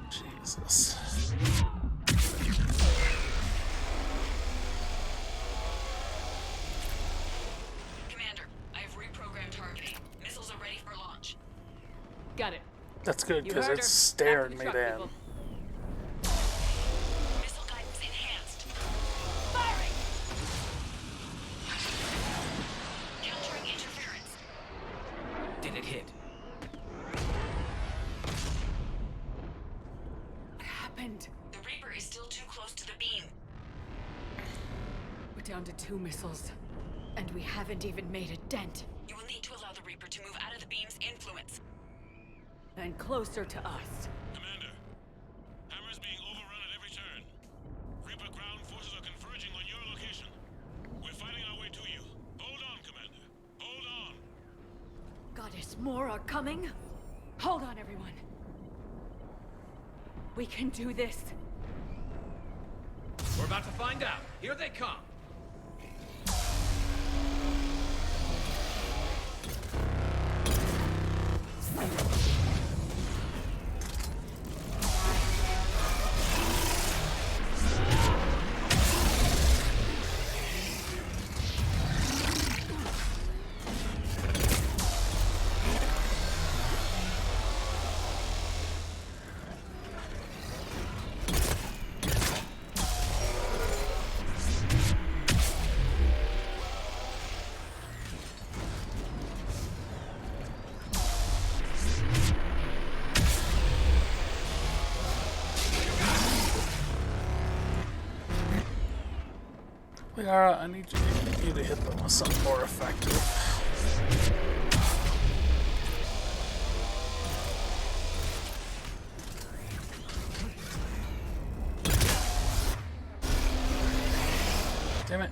Jesus. Commander, I have reprogrammed targeting. Missiles are ready for launch. Got it. That's good, You because heard it's her. staring Back me to the truck, down. people. Missile guidance enhanced. Firing! Countering interference. Did it hit? What happened? The Reaper is still too close to the beam. We're down to 2 missiles. And we haven't even made a dent. You will need to allow the Reaper to move out of the beam's influence. And closer to us. Commander, Hammer's being overrun at every turn. Reaper ground forces are converging on your location. We're fighting our way to you. Hold on, Commander. Hold on. Goddess, more are coming? Hold on, everyone. We can do this. We're about to find out. Here they come. Liara, I need you to hit them with something more effective. Damn it.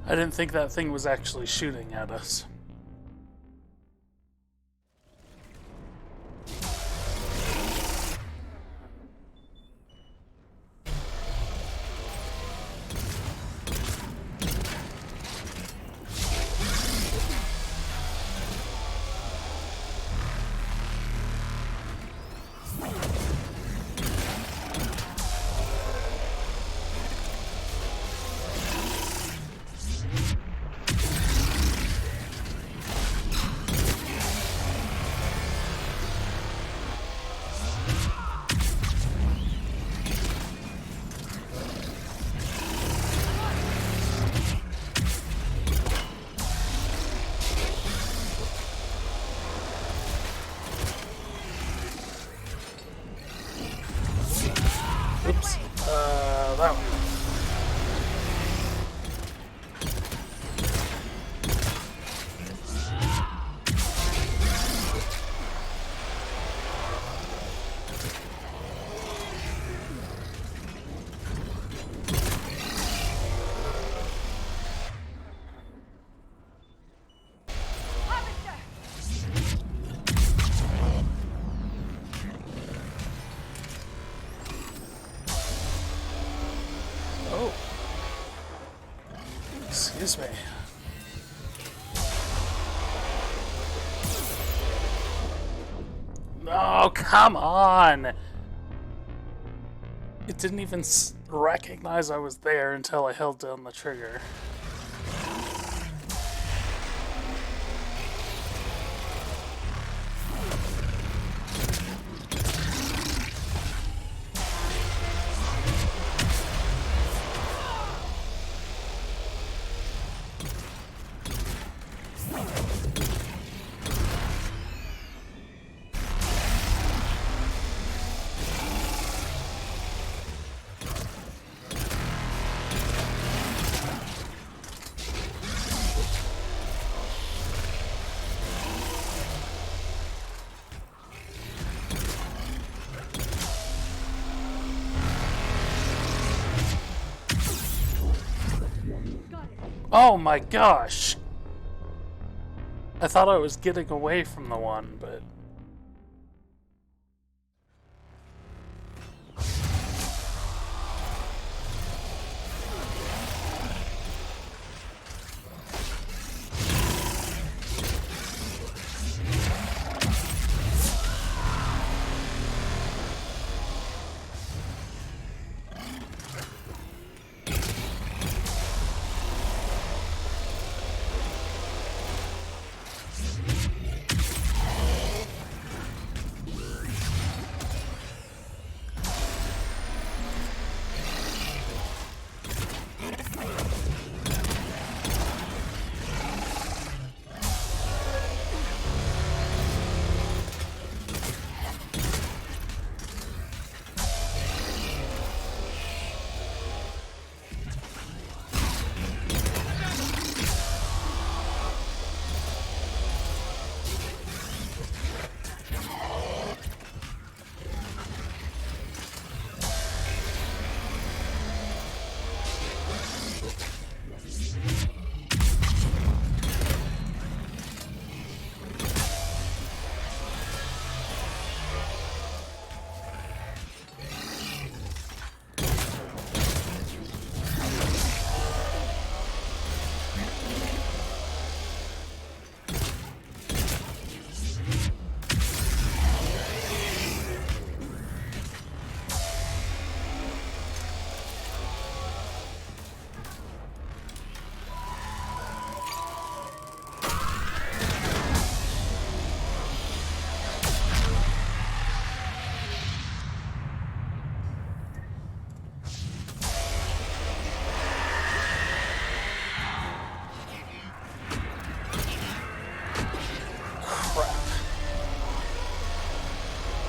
I didn't think that thing was actually shooting at us. Oops. That one. Oh. Excuse me. Oh, come on! It didn't even recognize I was there until I held down the trigger. Oh my gosh! I thought I was getting away from the one, but...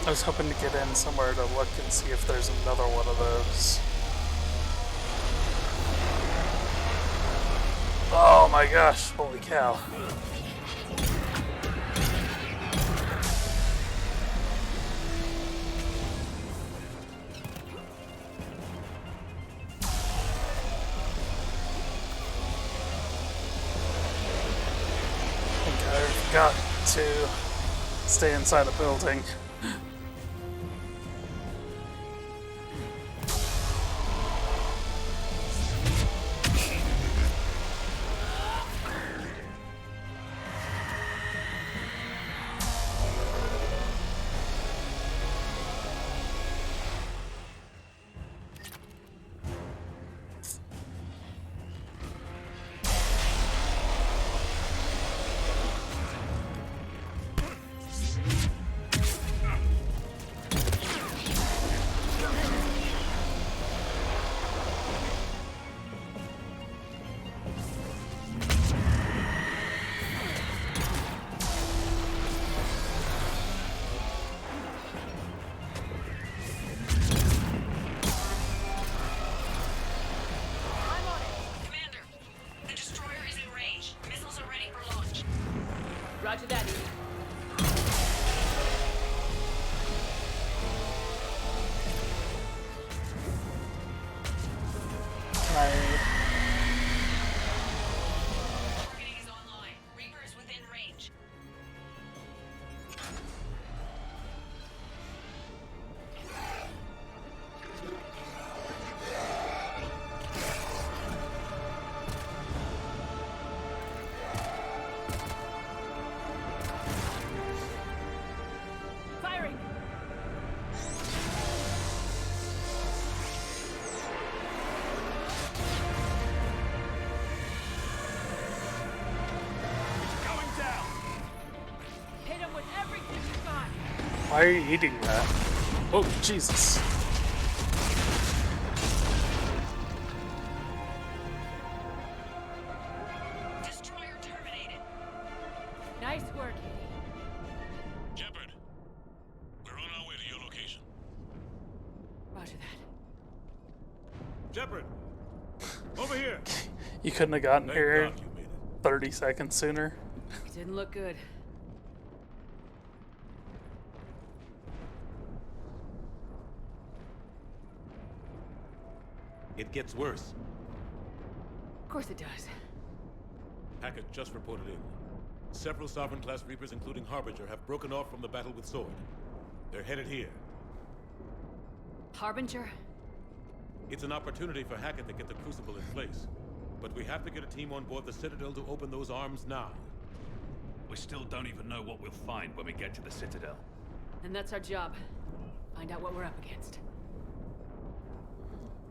I was hoping to get in somewhere to look and see if there's another one of those. Oh my gosh, holy cow. got to stay inside the building. Roger that, Edie. Targeting is online. Reaper is within range. Firing! Going down! Hit him with everything you got! Why are you eating that? Oh, Jesus. Destroyer terminated. Nice work, Edie. Shepard, we're on our way to your location. Roger that. Shepard! Over here! You couldn't have gotten Thank here God you made it. 30 seconds sooner. Didn't look good. It gets worse. Of course it does. Hackett just reported in. Several Sovereign-class Reapers, including Harbinger, have broken off from the battle with Sword. They're headed here. Harbinger? It's an opportunity for Hackett to get the Crucible in place. But we have to get a team on board the Citadel to open those arms now. We still don't even know what we'll find when we get to the Citadel. And that's our job. Find out what we're up against.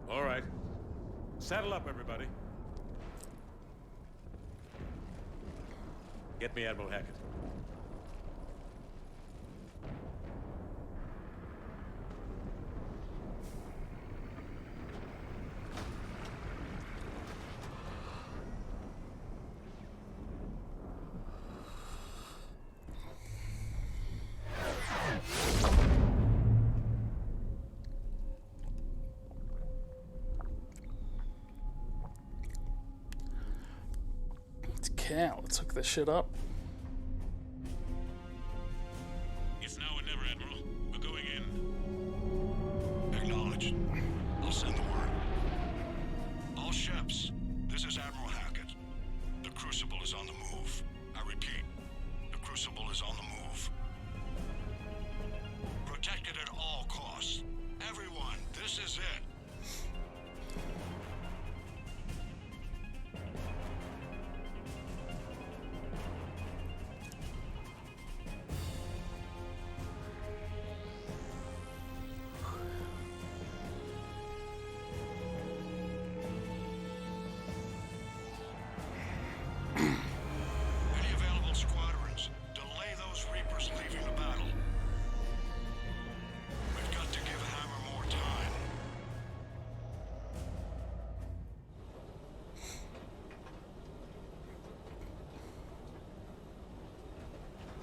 All right. Saddle up, everybody. Get me Admiral Hackett. Okay, let's hook this shit up. It's now or never, Admiral. We're going in. Acknowledged. I'll send the word. All ships, this is Admiral Hackett. The Crucible is on the move. I repeat, the Crucible is on the move. Protect it at all costs. Everyone, this is it. Any available squadrons, delay those Reapers leaving the battle. We've got to give Hammer more time.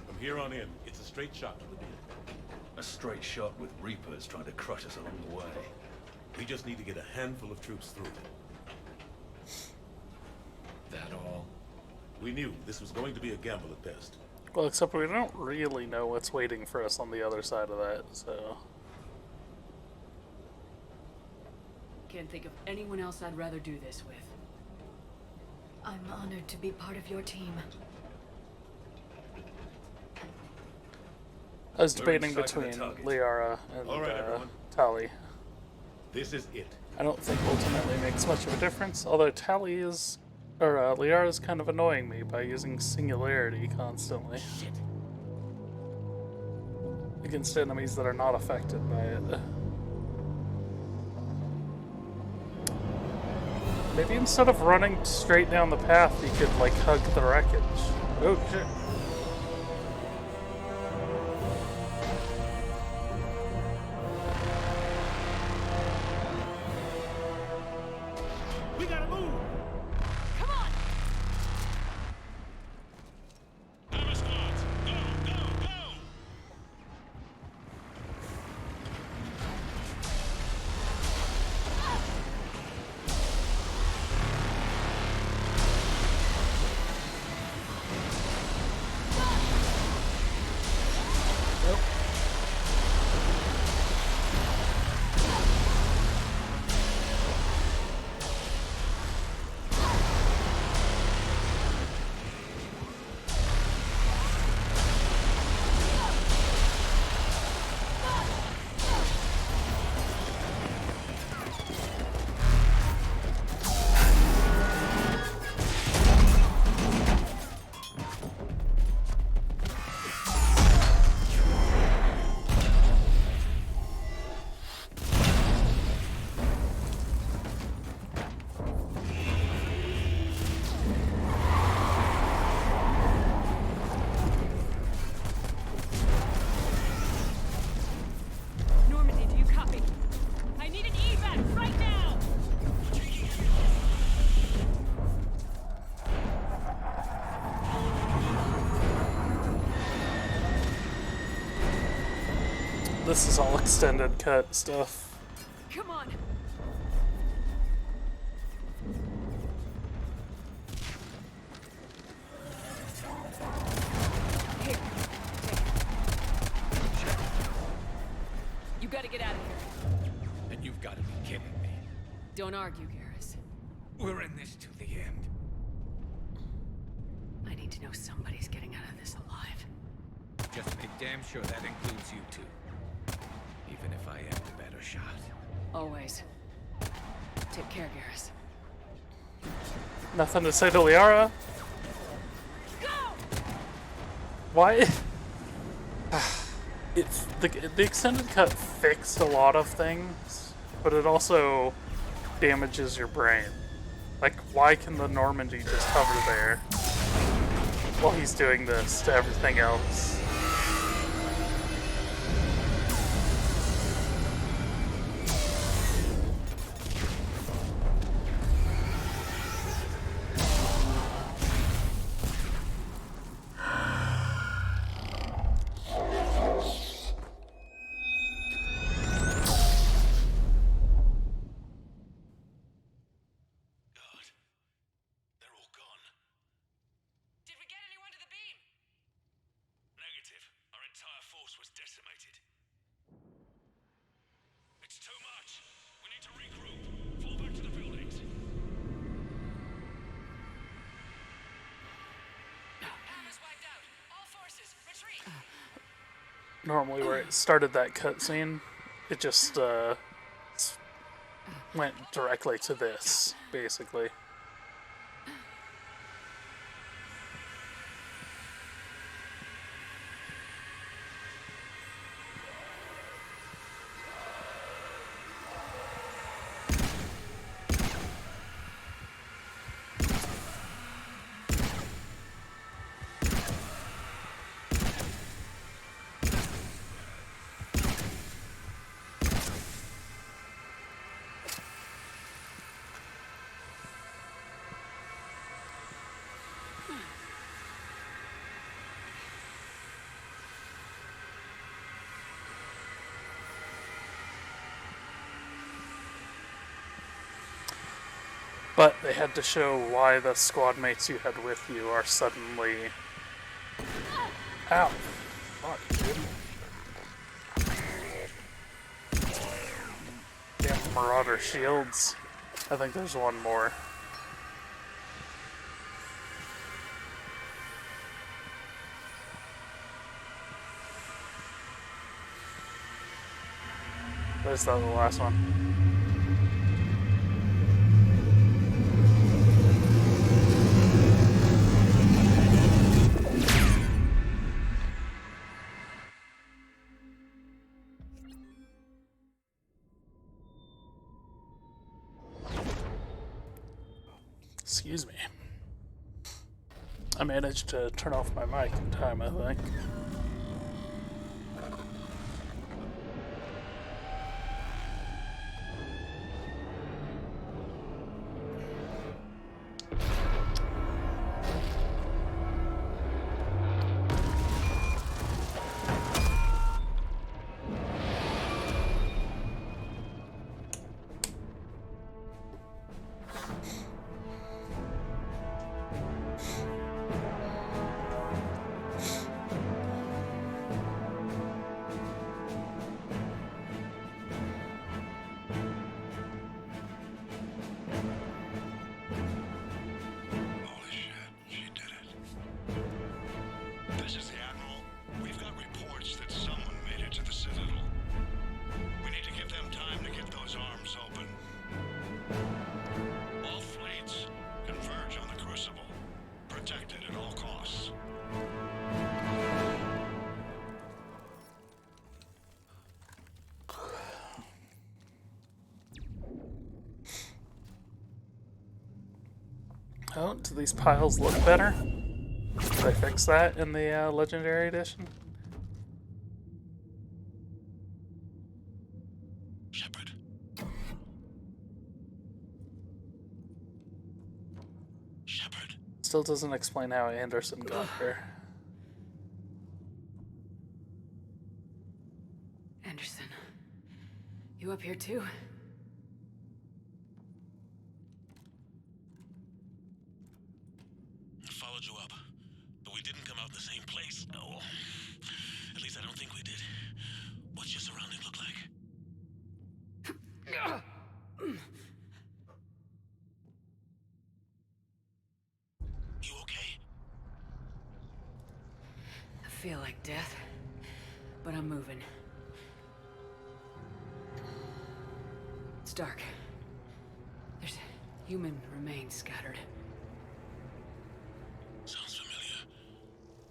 From here on in, it's a straight shot to the beam. A straight shot with Reapers trying to crush us along the way. We just need to get a handful of troops through. That all? We knew this was going to be a gamble at best. Well, except we don't really know what's waiting for us on the other side of that, so... Can't think of anyone else I'd rather do this with. I'm honored to be part of your team. I was We're debating in sight of the between target. Liara and All right, everyone. Tali. This is it. I don't think ultimately makes much of a difference, although Tali is, or Liara is kind of annoying me by using Singularity constantly. Shit. Against enemies that are not affected by it. Maybe instead of running straight down the path, you could, like, hug the wreckage. Oh, shit. We gotta move! Come on! Hammer squads, go, go, go! Normandy, do you copy? I need an evac right now! This is all extended cut stuff. Come on! Here, take it. You gotta get out of here. And you've gotta be kidding me. Don't argue, Garrus. We're in this to the end. I need to know somebody's getting out of this alive. Just make damn sure that includes you two. Even if I am the better shot. Always. Take care, Garrus. Nothing to say to Liara? Why? It's the extended cut fixed a lot of things, but it also damages your brain. Like, why can the Normandy just hover there while he's doing this to everything else? Did we get anyone to the beam? Negative. Our entire force was decimated. It's too much. We need to regroup. Fall back to the buildings. Hammer's wiped out. All forces, retreat! Normally where it started that cutscene, it just went directly to this, basically. But they had to show why the squad mates you had with you are suddenly... Ow. Fuck, dude. Damn Marauder shields. I think there's one more. Or is that the last one? Excuse me. I managed to turn off my mic in time, I think. This is the Admiral. We've got reports that someone made it to the Citadel. We need to give them time to get those arms open. All fleets converge on the Crucible. Protect it at all costs. Oh, do these piles look better? Did they fix that in the Legendary Edition? Shepard. Shepard. Still doesn't explain how Anderson got here. Anderson, you up here too? Followed you up, but we didn't come out in the same place. No. At least I don't think we did. What's your surrounding look like? You okay? I feel like death, but I'm moving. It's dark. There's human remains scattered. Sounds familiar.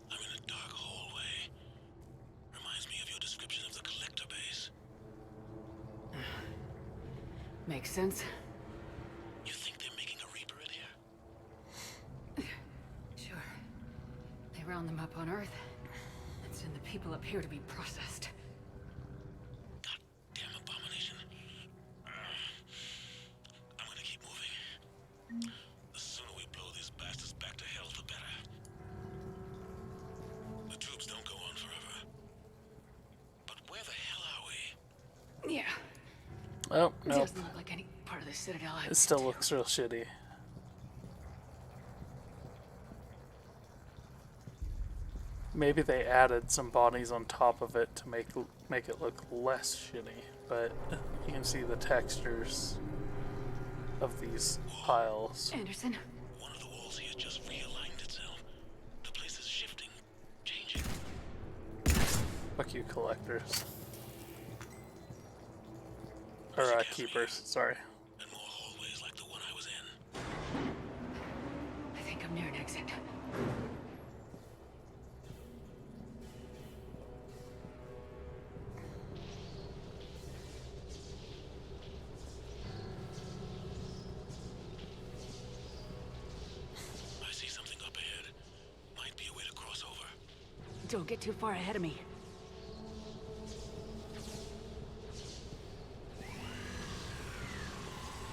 I'm in a dark hallway. Reminds me of your description of the collector base. Makes sense. You think they're making a Reaper in here? Sure. They round them up on Earth and send the people up here to be processed. Damn abomination. I'm gonna keep moving. The sooner we blow these bastards back to hell, the better. The tubes don't go on forever. But where the hell are we? Yeah. Oh, It no. doesn't look like any part of the Citadel. It still looks real shitty. Maybe they added some bodies on top of it to make it look less shitty, but you can see the textures of these piles. Anderson. One of the walls here just realigned itself. The place is shifting, changing. Fuck you, collectors. Or, keepers, sorry. And more hallways like the one I was in. I think I'm near an exit. I see something up ahead. Might be a way to cross over. Don't get too far ahead of me.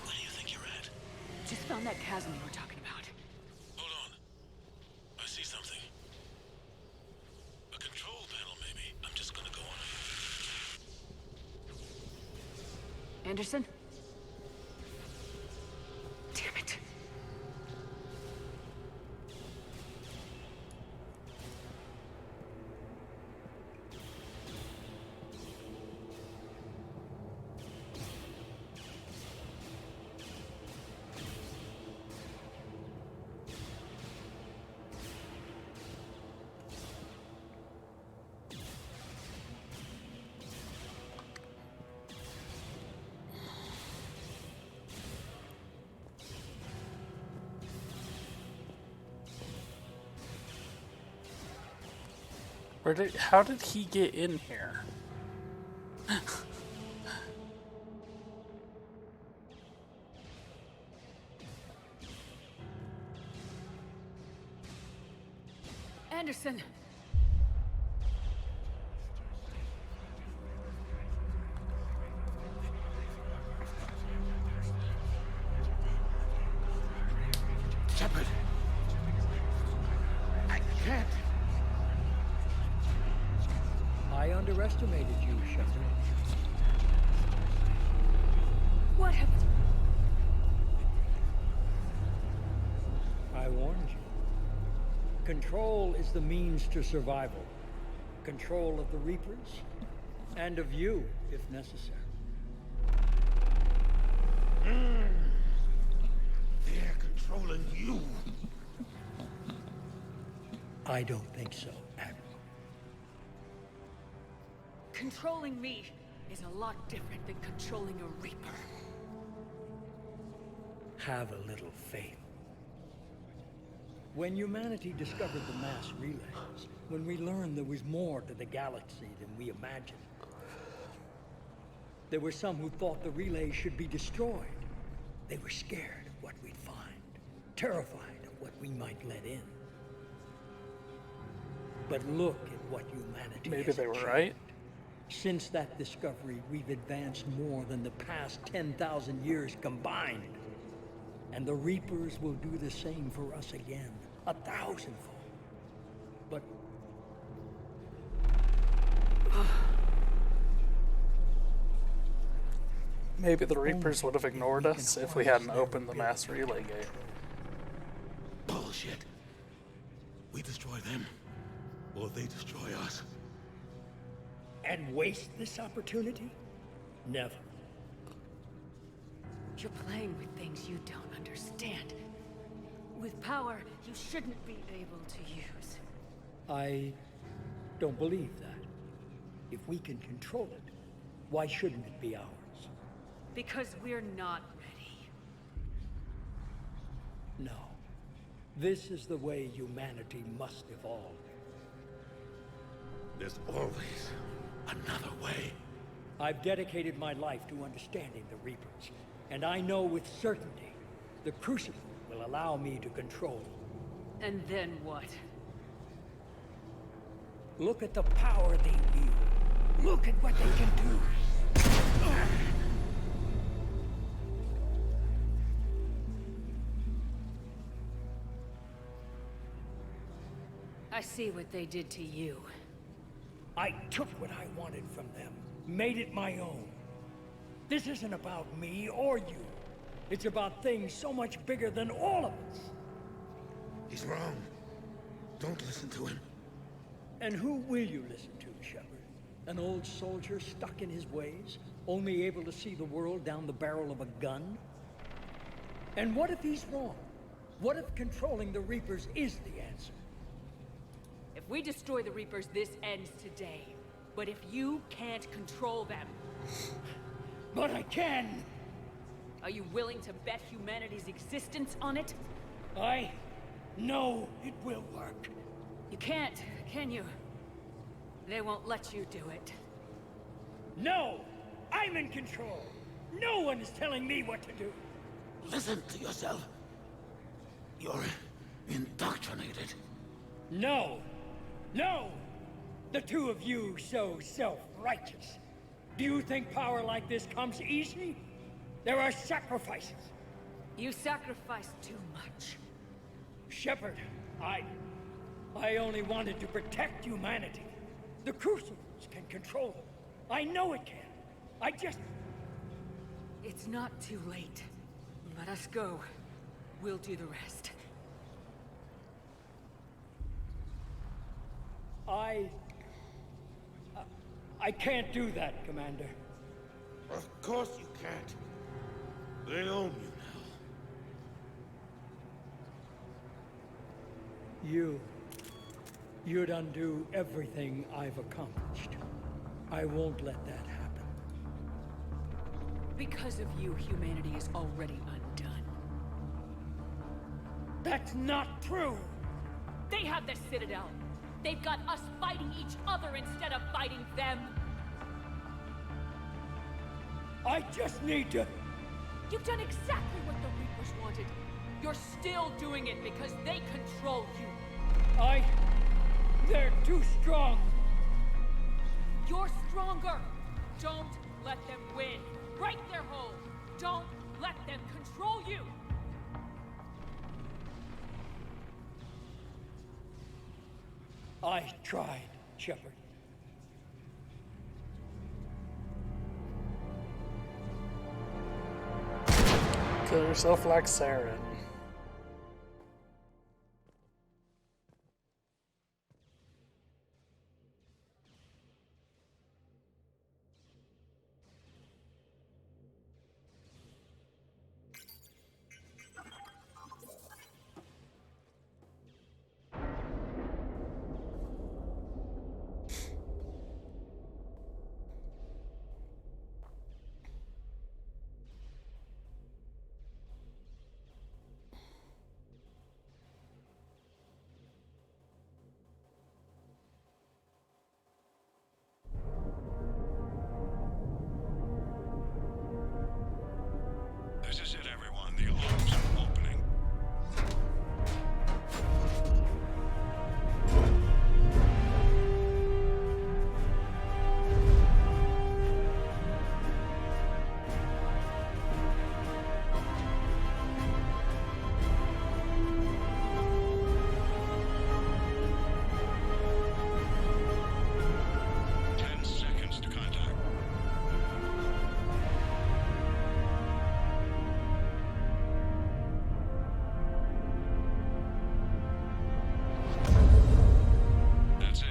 Where do you think you're at? Just found that chasm you were talking about. Hold on. I see something. A control panel, maybe. I'm just gonna go on it. Anderson? Damn it. How did he get in here? Anderson! Shepard! I can't! I underestimated you, Shepard. What have... I warned you. Control is the means to survival. Control of the Reapers, and of you, if necessary. They're controlling you. I don't think so, Admiral. Controlling me is a lot different than controlling a Reaper. Have a little faith. When humanity discovered the mass relays, when we learned there was more to the galaxy than we imagined, there were some who thought the relays should be destroyed. They were scared of what we'd find, terrified of what we might let in. But look at what humanity Maybe has they were achieved. right. Since that discovery, we've advanced more than the past 10,000 years combined. And the Reapers will do the same for us again, 1,000-fold. But... Maybe the Reapers would have ignored us if we hadn't opened the mass relay gate. Bullshit. We destroy them, or they destroy us. And waste this opportunity? Never. You're playing with things you don't understand. With power you shouldn't be able to use. I don't believe that. If we can control it, why shouldn't it be ours? Because we're not ready. No. This is the way humanity must evolve. There's always another way. I've dedicated my life to understanding the Reapers, and I know with certainty the Crucible will allow me to control them. And then what? Look at the power they wield. Look at what they can do. I see what they did to you. I took what I wanted from them, made it my own. This isn't about me or you. It's about things so much bigger than all of us. He's wrong. Don't listen to him. And who will you listen to, Shepard? An old soldier stuck in his ways, only able to see the world down the barrel of a gun? And what if he's wrong? What if controlling the Reapers is the answer? If we destroy the Reapers, this ends today. But if you can't control them... But I can! Are you willing to bet humanity's existence on it? I know it will work. You can't, can you? They won't let you do it. No! I'm in control! No one is telling me what to do! Listen to yourself. You're indoctrinated. No! No! The two of you so self-righteous. Do you think power like this comes easy? There are sacrifices. You sacrifice too much. Shepard, I only wanted to protect humanity. The Crucibles can control them. I know it can. I just... It's not too late. Let us go. We'll do the rest. I can't do that, Commander. Of course you can't. They own you now. You'd undo everything I've accomplished. I won't let that happen. Because of you, humanity is already undone. That's not true! They have the Citadel. They've got us fighting each other instead of fighting them. I just need to... You've done exactly what the Reapers wanted. You're still doing it because they control you. They're too strong. You're stronger. Don't let them win. Break their hold. Don't let them control you. I tried, Shepard. Kill yourself like Saren. This is it, everyone. The alarms are opening. That's it.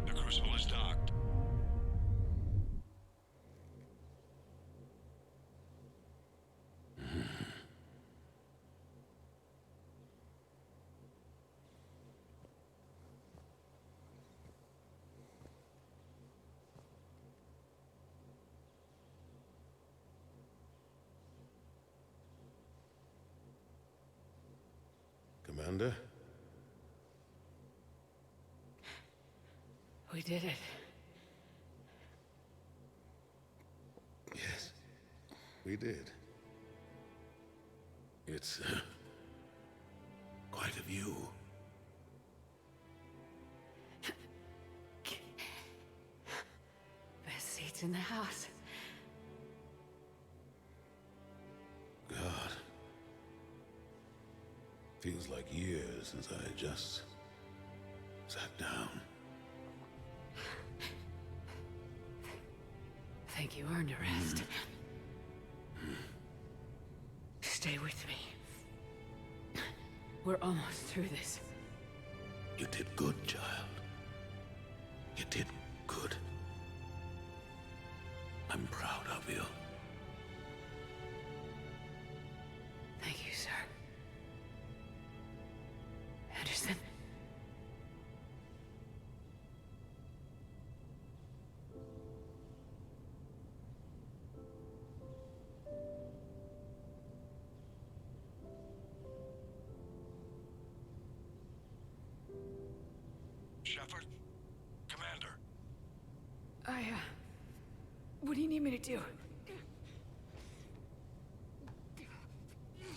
The crucible is docked. Commander? We did it. Yes, we did. It's quite a view. Best seats in the house. God. Feels like years since I just sat down. Think you earned a rest. Stay with me. We're almost through this. You did good, child. You did good. I'm proud of you. Thank you, sir. Anderson? Shepard? Commander? What do you need me to do?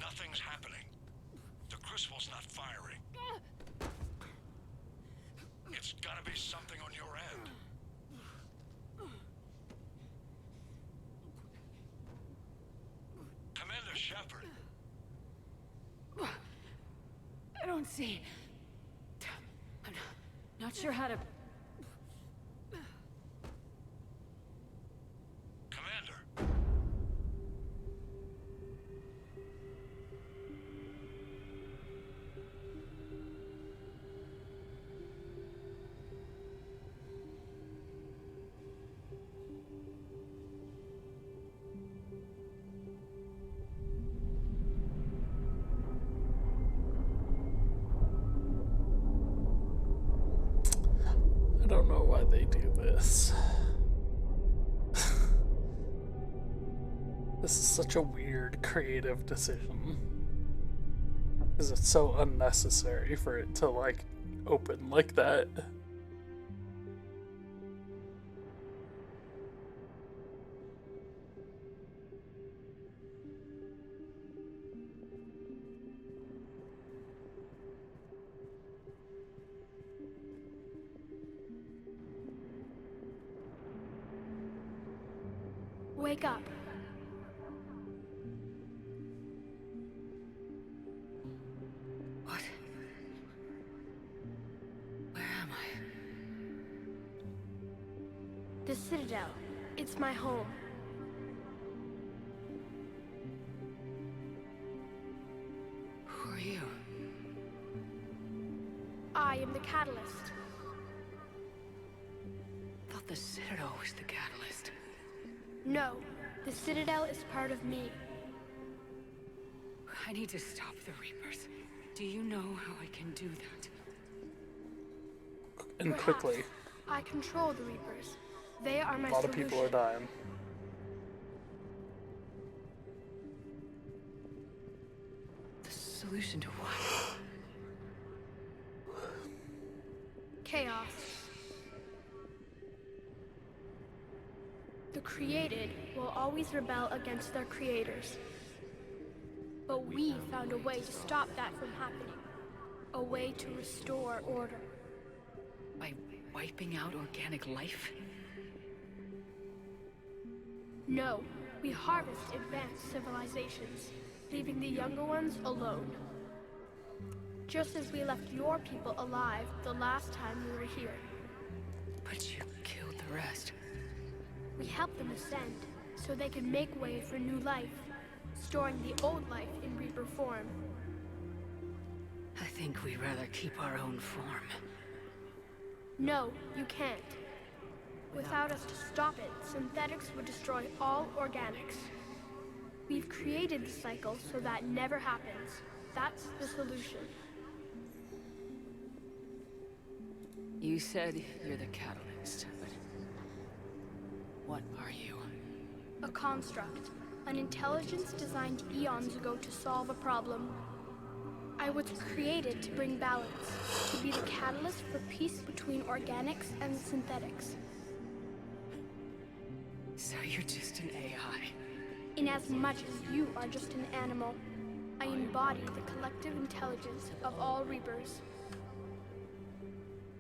Nothing's happening. The crucible's not firing. It's gotta be something on your end. Commander Shepard. I don't see. I'm not sure how to... Commander. I don't know why they do this. This is such a weird creative decision. Because it's so unnecessary for it to, like, open like that. Wake up. What? Where am I? The Citadel. It's my home. Who are you? I am the Catalyst. I thought the Citadel was the catalyst. No, the Citadel is part of me. I need to stop the Reapers. Do you know how I can do that? And quickly. I control the Reapers. They are my A lot solution. of people are dying. The solution to what? Chaos. The created will always rebel against their creators. But we found a way to stop that from happening. A way to restore order. By wiping out organic life? No, we harvest advanced civilizations, leaving the younger ones alone. Just as we left your people alive the last time we were here. But you killed the rest. We helped them ascend, so they could make way for new life, storing the old life in Reaper form. I think we'd rather keep our own form. No, you can't. Without us to stop it, synthetics would destroy all organics. We've created the cycle so that never happens. That's the solution. You said you're the catalyst, but what are you? A construct. An intelligence designed eons ago to solve a problem. I was created to bring balance, to be the catalyst for peace between organics and synthetics. So you're just an AI? In as much as you are just an animal, I embody the collective intelligence of all Reapers.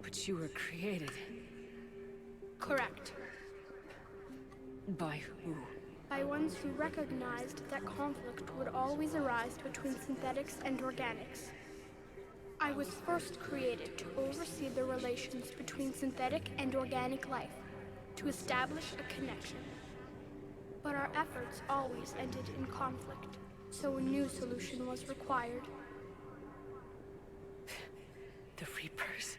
But you were created. Correct. By who? By ones who recognized that conflict would always arise between synthetics and organics. I was first created to oversee the relations between synthetic and organic life, to establish a connection. But our efforts always ended in conflict, so a new solution was required. The Reapers?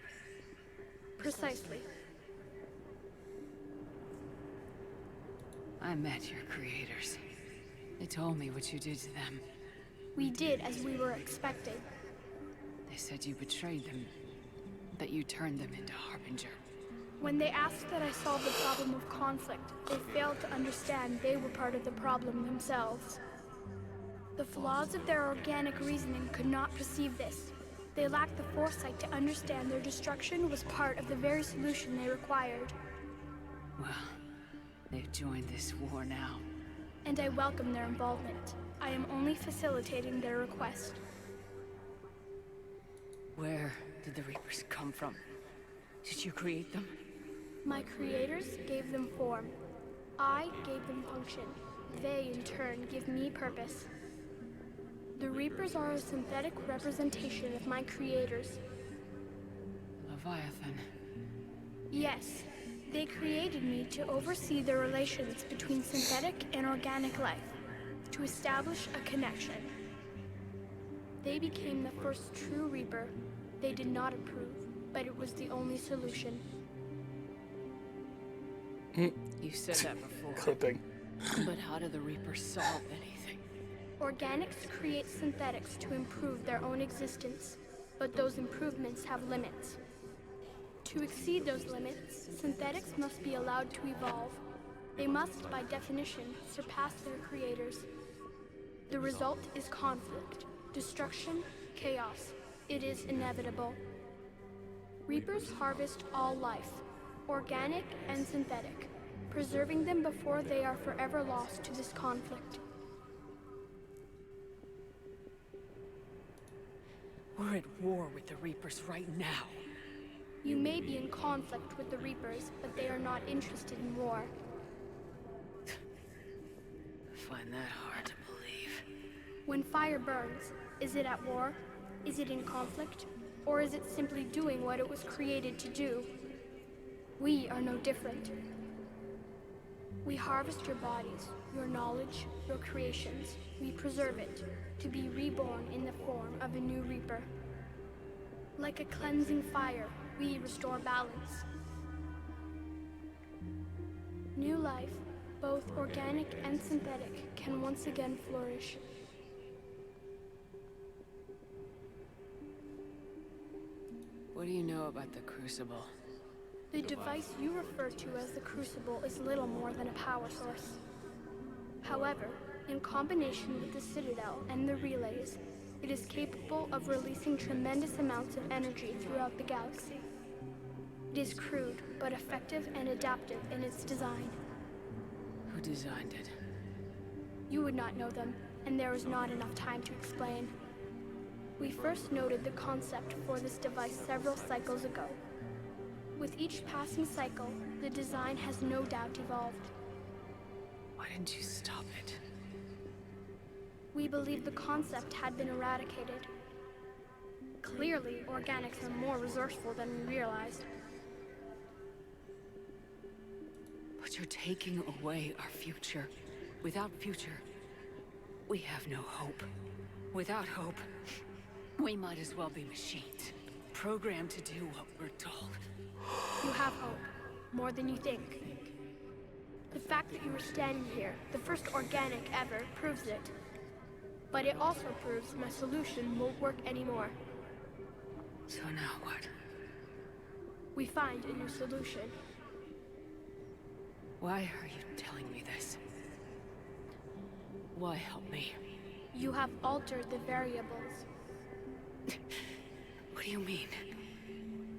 Precisely. I met your creators. They told me what you did to them. We did as we were expecting. They said you betrayed them, that you turned them into Harbinger. When they asked that I solve the problem of conflict, they failed to understand they were part of the problem themselves. The flaws of their organic reasoning could not perceive this. They lacked the foresight to understand their destruction was part of the very solution they required. Well, they've joined this war now. And I welcome their involvement. I am only facilitating their request. Where did the Reapers come from? Did you create them? My creators gave them form. I gave them function. They, in turn, give me purpose. The Reapers are a synthetic representation of my creators. Leviathan. Yes, they created me to oversee the relations between synthetic and organic life, to establish a connection. They became the first true Reaper. They did not approve, but it was the only solution. You said that before. Clipping. But how do the Reapers solve anything? Organics create synthetics to improve their own existence, but those improvements have limits. To exceed those limits, synthetics must be allowed to evolve. They must, by definition, surpass their creators. The result is conflict, destruction, chaos. It is inevitable. Reapers harvest all life, organic and synthetic, preserving them before they are forever lost to this conflict. We're at war with the Reapers right now. You may be in conflict with the Reapers, but they are not interested in war. I find that hard to believe. When fire burns, is it at war? Is it in conflict? Or is it simply doing what it was created to do? We are no different. We harvest your bodies, your knowledge, your creations. We preserve it, to be reborn in the form of a new Reaper. Like a cleansing fire, we restore balance. New life, both organic and synthetic, can once again flourish. What do you know about the Crucible? The device you refer to as the Crucible is little more than a power source. However, in combination with the Citadel and the relays, it is capable of releasing tremendous amounts of energy throughout the galaxy. It is crude, but effective and adaptive in its design. Who designed it? You would not know them, and there is not enough time to explain. We first noted the concept for this device several cycles ago. With each passing cycle, the design has no doubt evolved. Why didn't you stop it? We believed the concept had been eradicated. Clearly, organics are more resourceful than we realized. But you're taking away our future. Without future, we have no hope. Without hope, we might as well be machines, programmed to do what we're told. You have hope, more than you think. The fact that you are standing here, the first organic ever, proves it. But it also proves my solution won't work anymore. So now what? We find a new solution. Why are you telling me this? Why help me? You have altered the variables. What do you mean?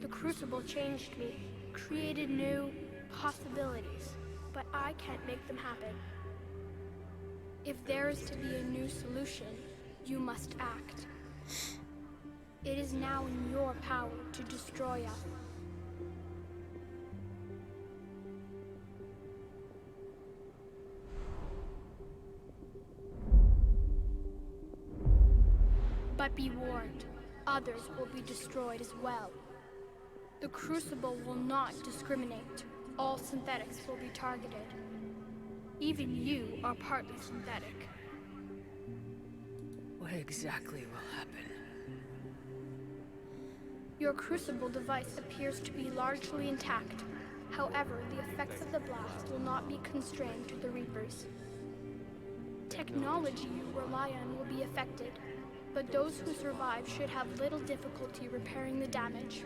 The Crucible changed me, created new possibilities, but I can't make them happen. If there is to be a new solution, you must act. It is now in your power to destroy us. But be warned, others will be destroyed as well. The Crucible will not discriminate. All synthetics will be targeted. Even you are partly synthetic. What exactly will happen? Your Crucible device appears to be largely intact. However, the effects of the blast will not be constrained to the Reapers. Technology you rely on will be affected, but those who survive should have little difficulty repairing the damage.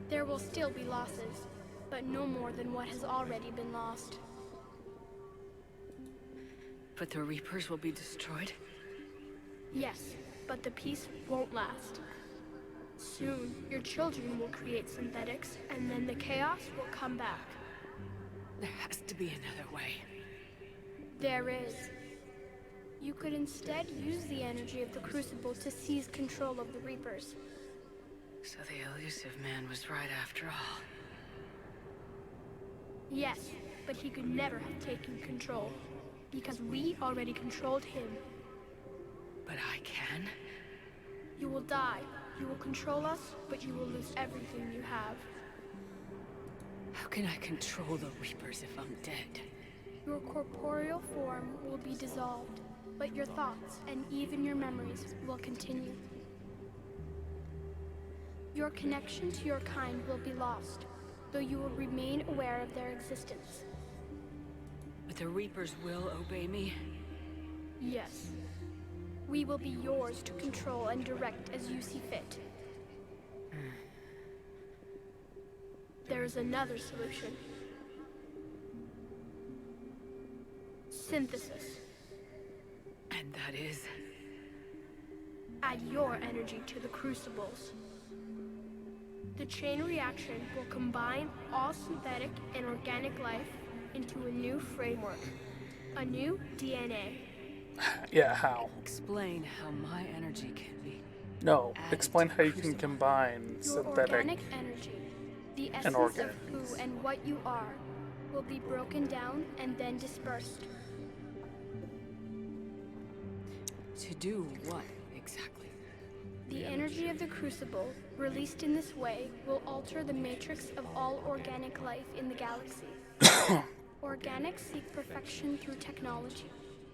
There will still be losses, but no more than what has already been lost. But the Reapers will be destroyed? Yes, but the peace won't last. Soon, your children will create synthetics, and then the chaos will come back. There has to be another way. There is. You could instead use the energy of the Crucible to seize control of the Reapers. So the elusive man was right after all. Yes, but he could never have taken control, because we already controlled him. But I can? You will die. You will control us, but you will lose everything you have. How can I control the Reapers if I'm dead? Your corporeal form will be dissolved, but your thoughts and even your memories will continue. Your connection to your kind will be lost, though you will remain aware of their existence. But the Reapers will obey me? Yes. We will be yours to control and direct as you see fit. There is another solution. Synthesis. And that is? add your energy to the crucibles. The chain reaction will combine all synthetic and organic life into a new framework, a new DNA. Yeah, how? Explain how my energy can be. No, explain how you can combine Your synthetic organic energy, the and essence organic. of who and what you are, will be broken down and then dispersed. To do what, exactly? The energy of the crucible, released in this way, will alter the matrix of all organic life in the galaxy. Organics seek perfection through technology.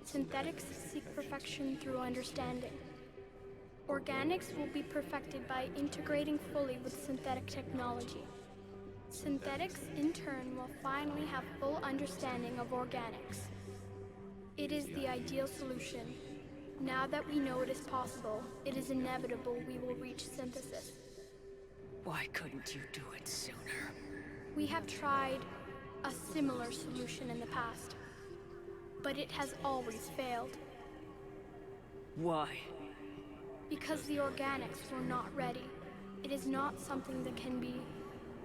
Synthetics seek perfection through understanding. Organics will be perfected by integrating fully with synthetic technology. Synthetics, in turn, will finally have full understanding of organics. It is the ideal solution. Now that we know it is possible, it is inevitable we will reach synthesis. Why couldn't you do it sooner? We have tried a similar solution in the past, but it has always failed. Why? Because the organics were not ready. It is not something that can be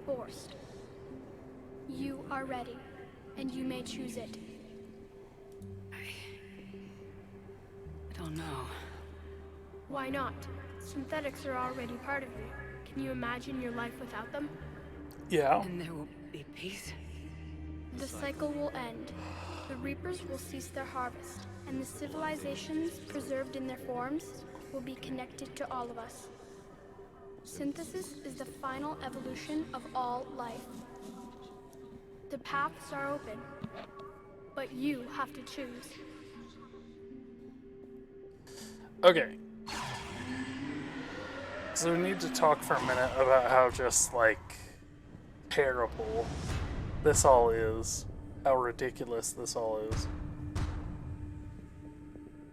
forced. You are ready, and you may choose it. I don't know. Why not? Synthetics are already part of you. Can you imagine your life without them? Yeah. And there will be peace? The cycle will end. The reapers will cease their harvest, and the civilizations preserved in their forms will be connected to all of us. Synthesis is the final evolution of all life. The paths are open, but you have to choose. Okay. So we need to talk for a minute about how just, like, terrible this all is. How ridiculous this all is.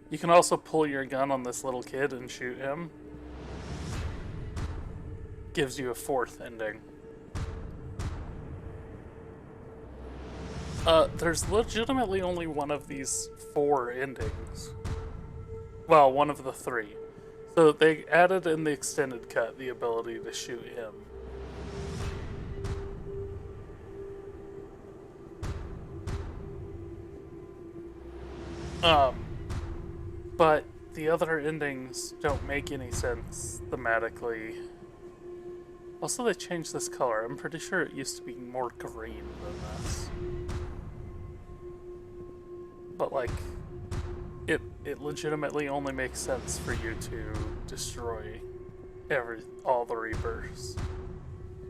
You can also pull your gun on this little kid and shoot him. Gives you a fourth ending. There's legitimately only one of these 4 endings. Well, one of the 3. So they added in the extended cut the ability to shoot him. But the other endings don't make any sense thematically. Also, they changed this color. I'm pretty sure it used to be more green than this. But, like, it legitimately only makes sense for you to destroy all the Reapers.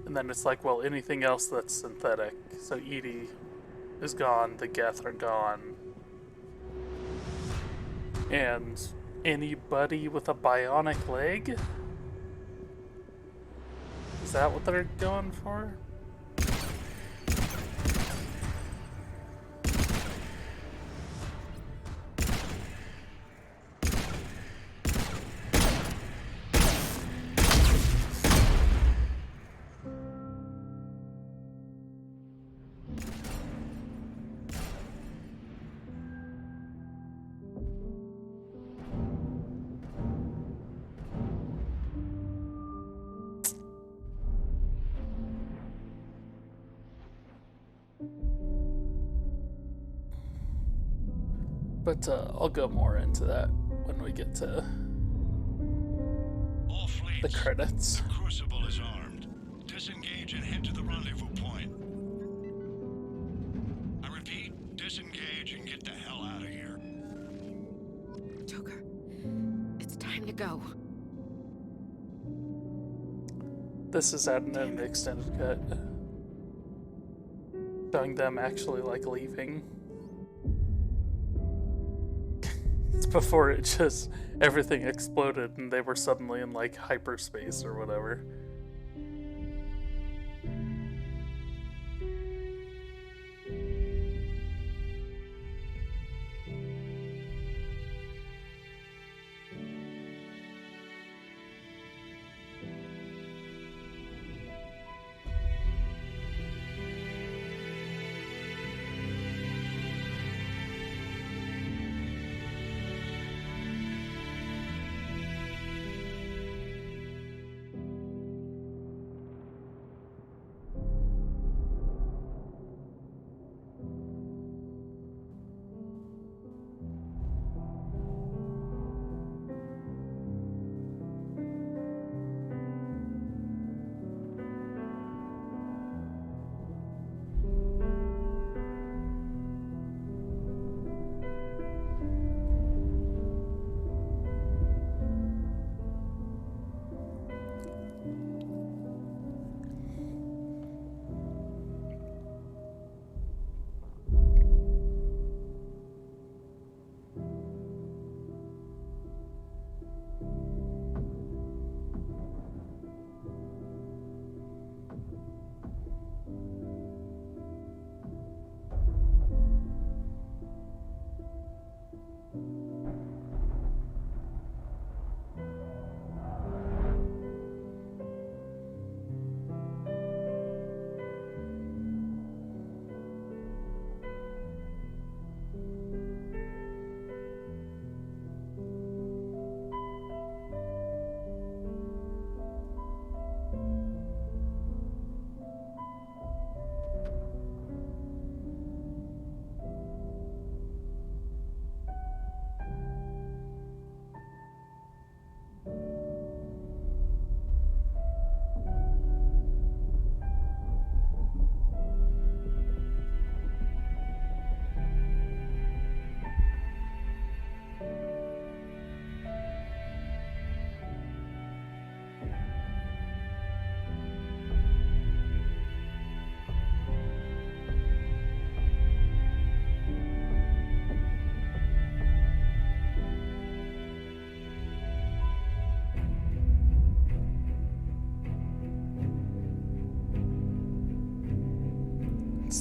And then it's like, well, anything else that's synthetic. So Edie is gone, the Geth are gone. And anybody with a bionic leg? Is that what they're going for? But I'll go more into that when we get to All fleets, the credits. The Crucible is armed. Disengage and head to the rendezvous point. I repeat, disengage and get the hell out of here. Joker, it's time to go. This is adding in the extended cut. Showing them actually, like, leaving. It's before it just, everything exploded and they were suddenly in, like, hyperspace or whatever.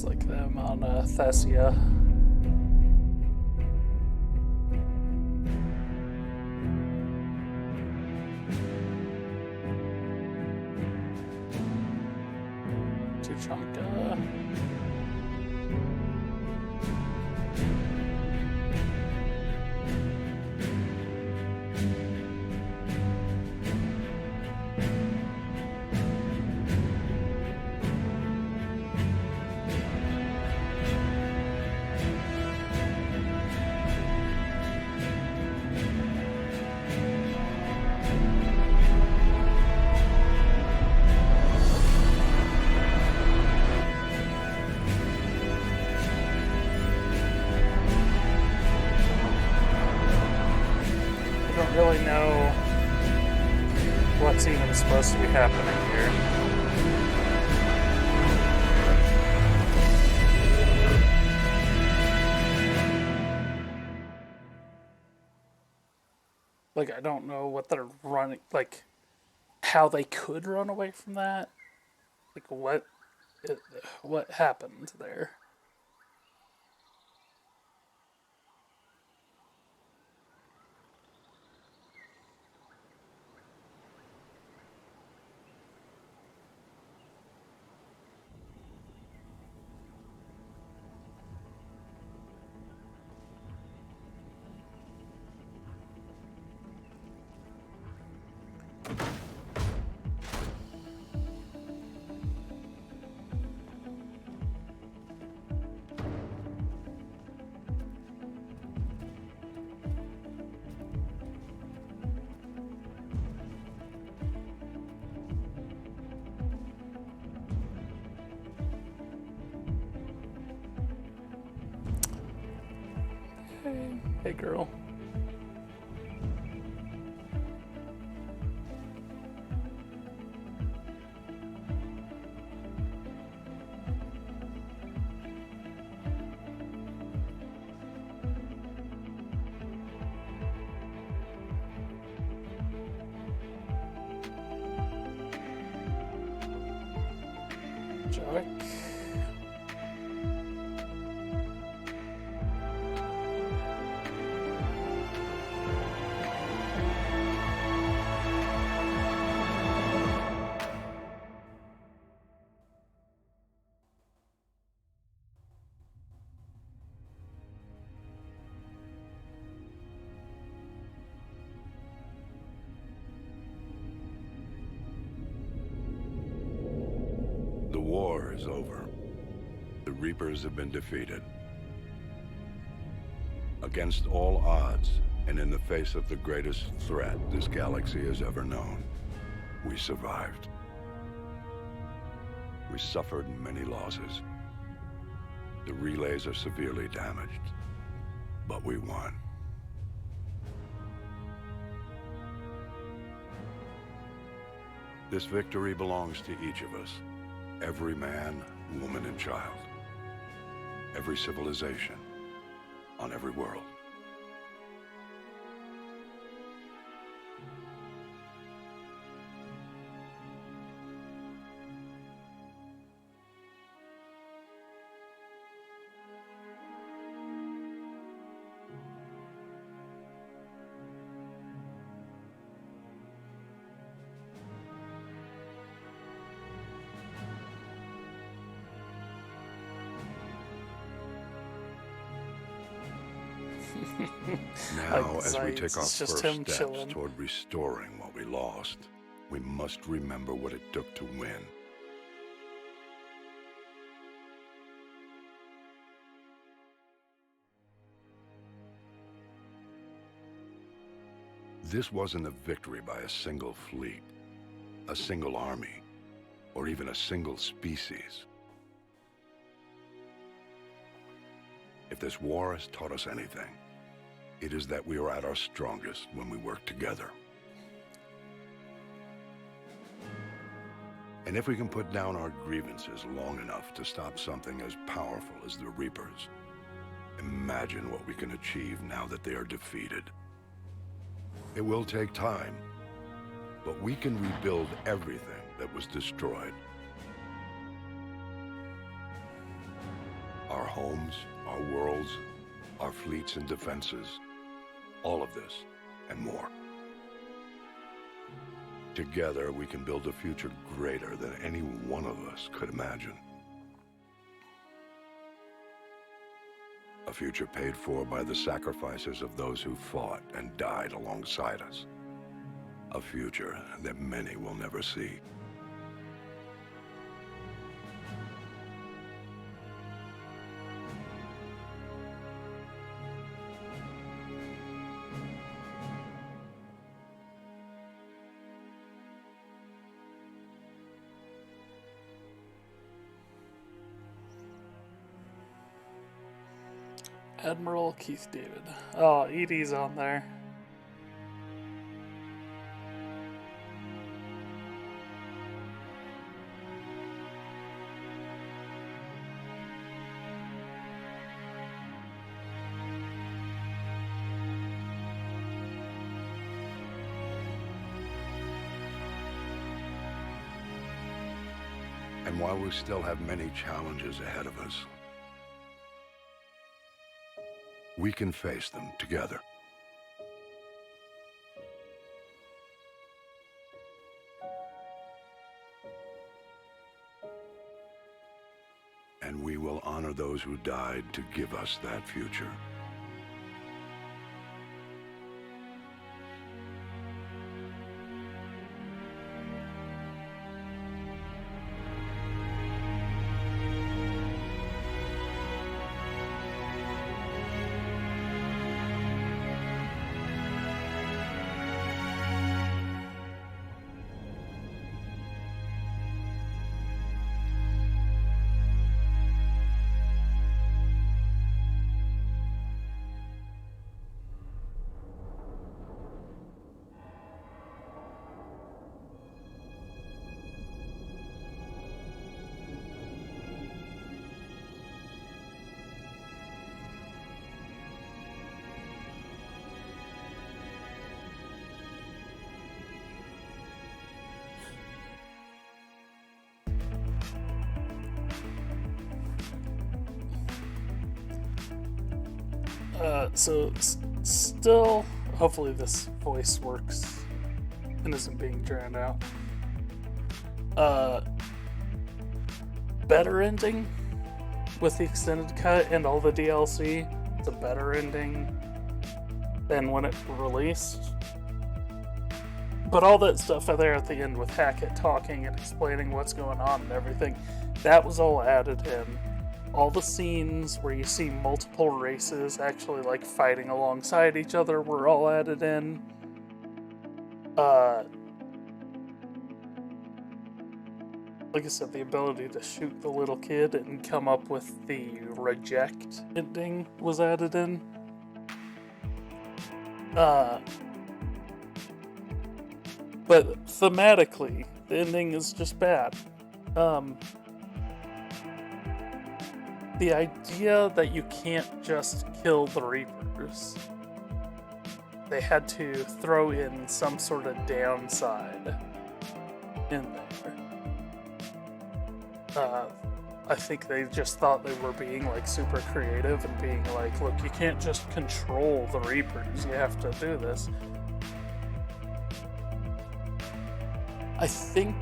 like them on Thessia. Tuchanka. Really know what's even supposed to be happening here. Like, I don't know what they're running, like, how they could run away from that. Like, what happened there? Hey, girl. Jack. The war is over. The Reapers have been defeated. Against all odds, and in the face of the greatest threat this galaxy has ever known, we survived. We suffered many losses. The relays are severely damaged, but we won. This victory belongs to each of us. Every man, woman, and child. Every civilization. On every world. Now, as we take our first steps chilling. toward restoring what we lost, we must remember what it took to win. This wasn't a victory by a single fleet, a single army, or even a single species. If this war has taught us anything, it is that we are at our strongest when we work together. And if we can put down our grievances long enough to stop something as powerful as the Reapers, imagine what we can achieve now that they are defeated. It will take time, but we can rebuild everything that was destroyed. Our homes, our worlds, our fleets and defenses. All of this, and more. Together, we can build a future greater than any one of us could imagine. A future paid for by the sacrifices of those who fought and died alongside us. A future that many will never see. Admiral Keith David. Oh, Edie's on there. And while we still have many challenges ahead of us, we can face them together. And we will honor those who died to give us that future. Still, hopefully this voice works and isn't being drowned out. Better ending with the extended cut and all the DLC. It's a better ending than when it released. But all that stuff there at the end with Hackett talking and explaining what's going on and everything, that was all added in. All the scenes where you see multiple races actually like fighting alongside each other were all added in. Like I said, the ability to shoot the little kid and come up with the reject ending was added in. But thematically, the ending is just bad. The idea that you can't just kill the Reapers, they had to throw in some sort of downside in there. I think they just thought they were being like super creative and being like, look, you can't just control the Reapers, you have to do this. I think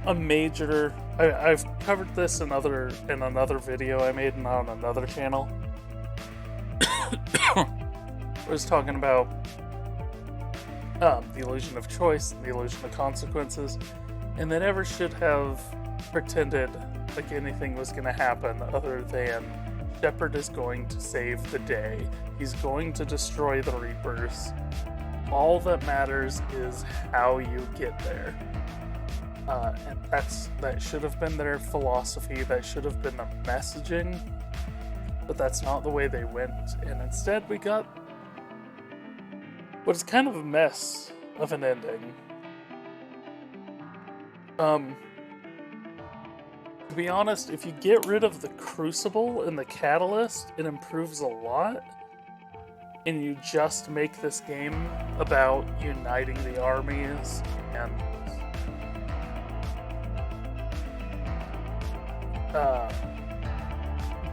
a major... I've covered this in another video I made on another channel. I was talking about the illusion of choice and the illusion of consequences, and they never should have pretended like anything was going to happen other than Shepard is going to save the day. He's going to destroy the Reapers. All that matters is how you get there. And that should have been their philosophy, that should have been the messaging, but that's not the way they went, and instead we got what is kind of a mess of an ending. To be honest, if you get rid of the Crucible and the Catalyst, it improves a lot, and you just make this game about uniting the armies and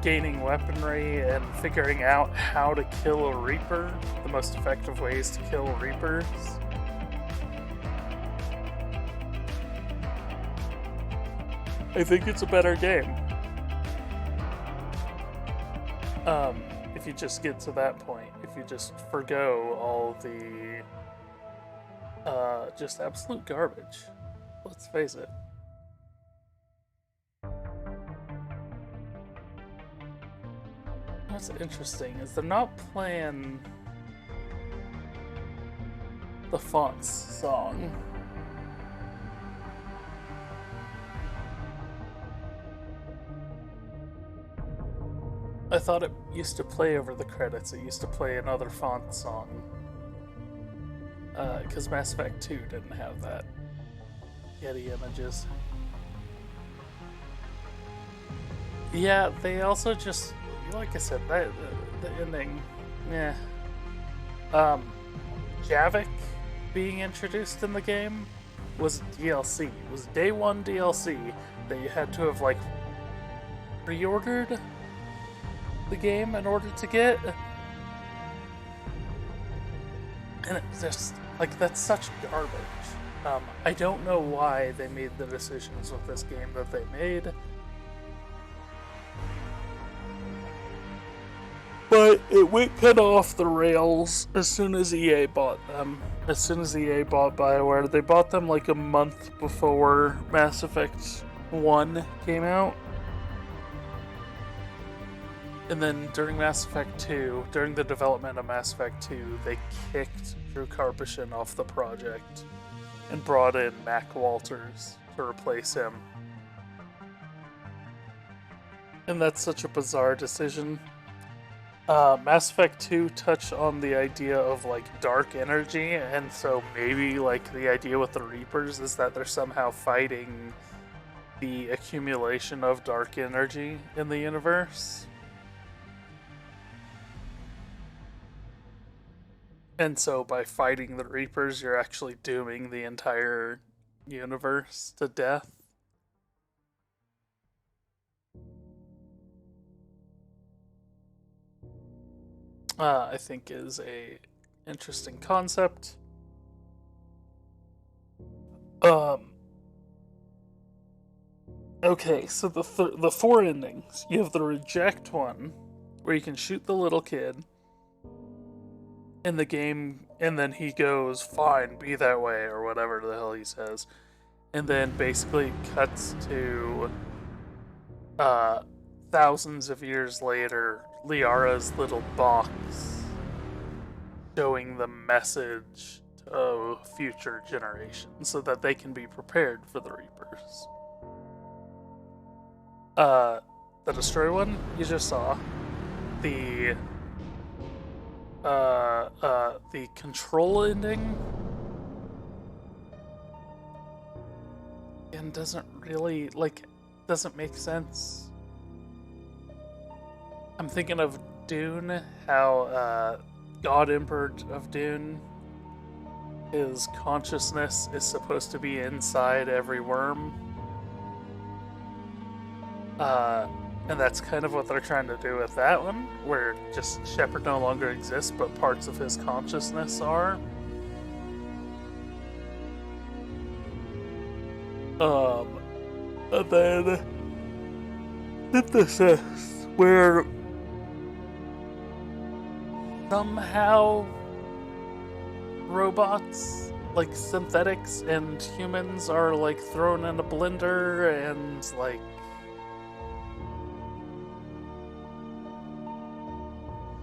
gaining weaponry and figuring out how to kill a Reaper, the most effective ways to kill Reapers. I think it's a better game. If you just get to that point, if you just forgo all the just absolute garbage. Let's face it. What's interesting is they're not playing the Fonts song. I thought it used to play over the credits. It used to play another Font song. Because Mass Effect 2 didn't have that. Getty Images. Yeah, they also just, like I said, the ending, yeah. Javik being introduced in the game was DLC. It was day one DLC that you had to have, like, pre-ordered the game in order to get. And it's just, like, that's such garbage. I don't know why they made the decisions with this game that they made. But it went kind of off the rails as soon as EA bought them. As soon as EA bought BioWare, they bought them like a month before Mass Effect 1 came out. And then during Mass Effect 2, during the development of Mass Effect 2, they kicked Drew Karpyshyn off the project and brought in Mac Walters to replace him. And that's such a bizarre decision. Mass Effect 2 touched on the idea of, like, dark energy, and so maybe, like, the idea with the Reapers is that they're somehow fighting the accumulation of dark energy in the universe. And so by fighting the Reapers, you're actually dooming the entire universe to death. I think is a interesting concept. Okay, so the four endings. You have the reject one, where you can shoot the little kid in the game, and then he goes, "Fine, be that way," or whatever the hell he says, and then basically cuts to thousands of years later, Liara's little box showing the message to future generations so that they can be prepared for the Reapers. The Destroy one you just saw. The Control ending and doesn't really, like, doesn't make sense. I'm thinking of Dune, how God Emperor of Dune, his consciousness is supposed to be inside every worm. And that's kind of what they're trying to do with that one, where just Shepard no longer exists, but parts of his consciousness are. And then Synthesis, where somehow robots, like synthetics and humans, are, like, thrown in a blender and, like,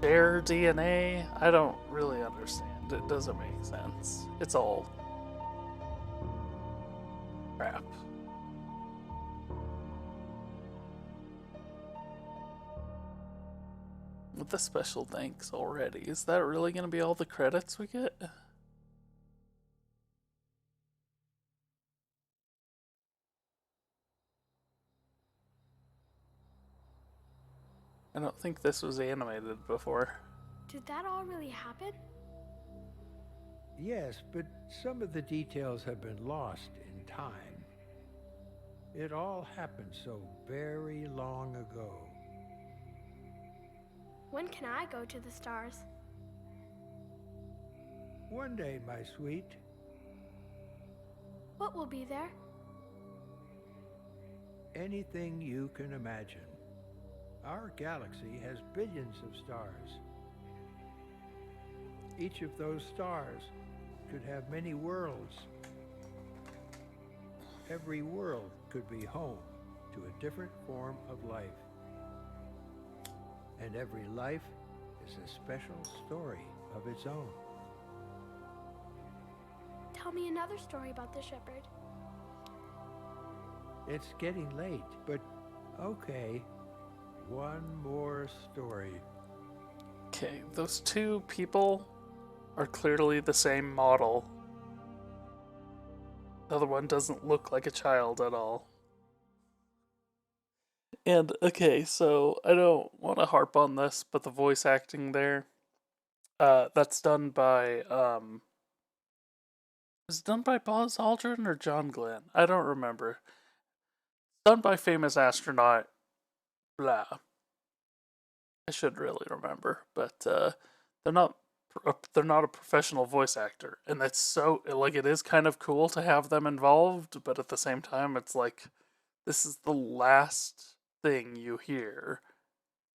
share DNA. I don't really understand. It doesn't make sense. It's all crap. With the special thanks already, is that really going to be all the credits we get? I don't think this was animated before. Did that all really happen? Yes, but some of the details have been lost in time. It all happened so very long ago. When can I go to the stars? One day, my sweet. What will be there? Anything you can imagine. Our galaxy has billions of stars. Each of those stars could have many worlds. Every world could be home to a different form of life. And every life is a special story of its own. Tell me another story about the shepherd. It's getting late, but okay. One more story. Okay, those two people are clearly the same model. The other one doesn't look like a child at all. And, okay, so I don't want to harp on this, but the voice acting there, that's done by, is it done by Buzz Aldrin or John Glenn? I don't remember. It's done by famous astronaut, blah. I should really remember, but, they're not a professional voice actor, and that's so, like, it is kind of cool to have them involved, but at the same time, it's like, this is the last thing you hear.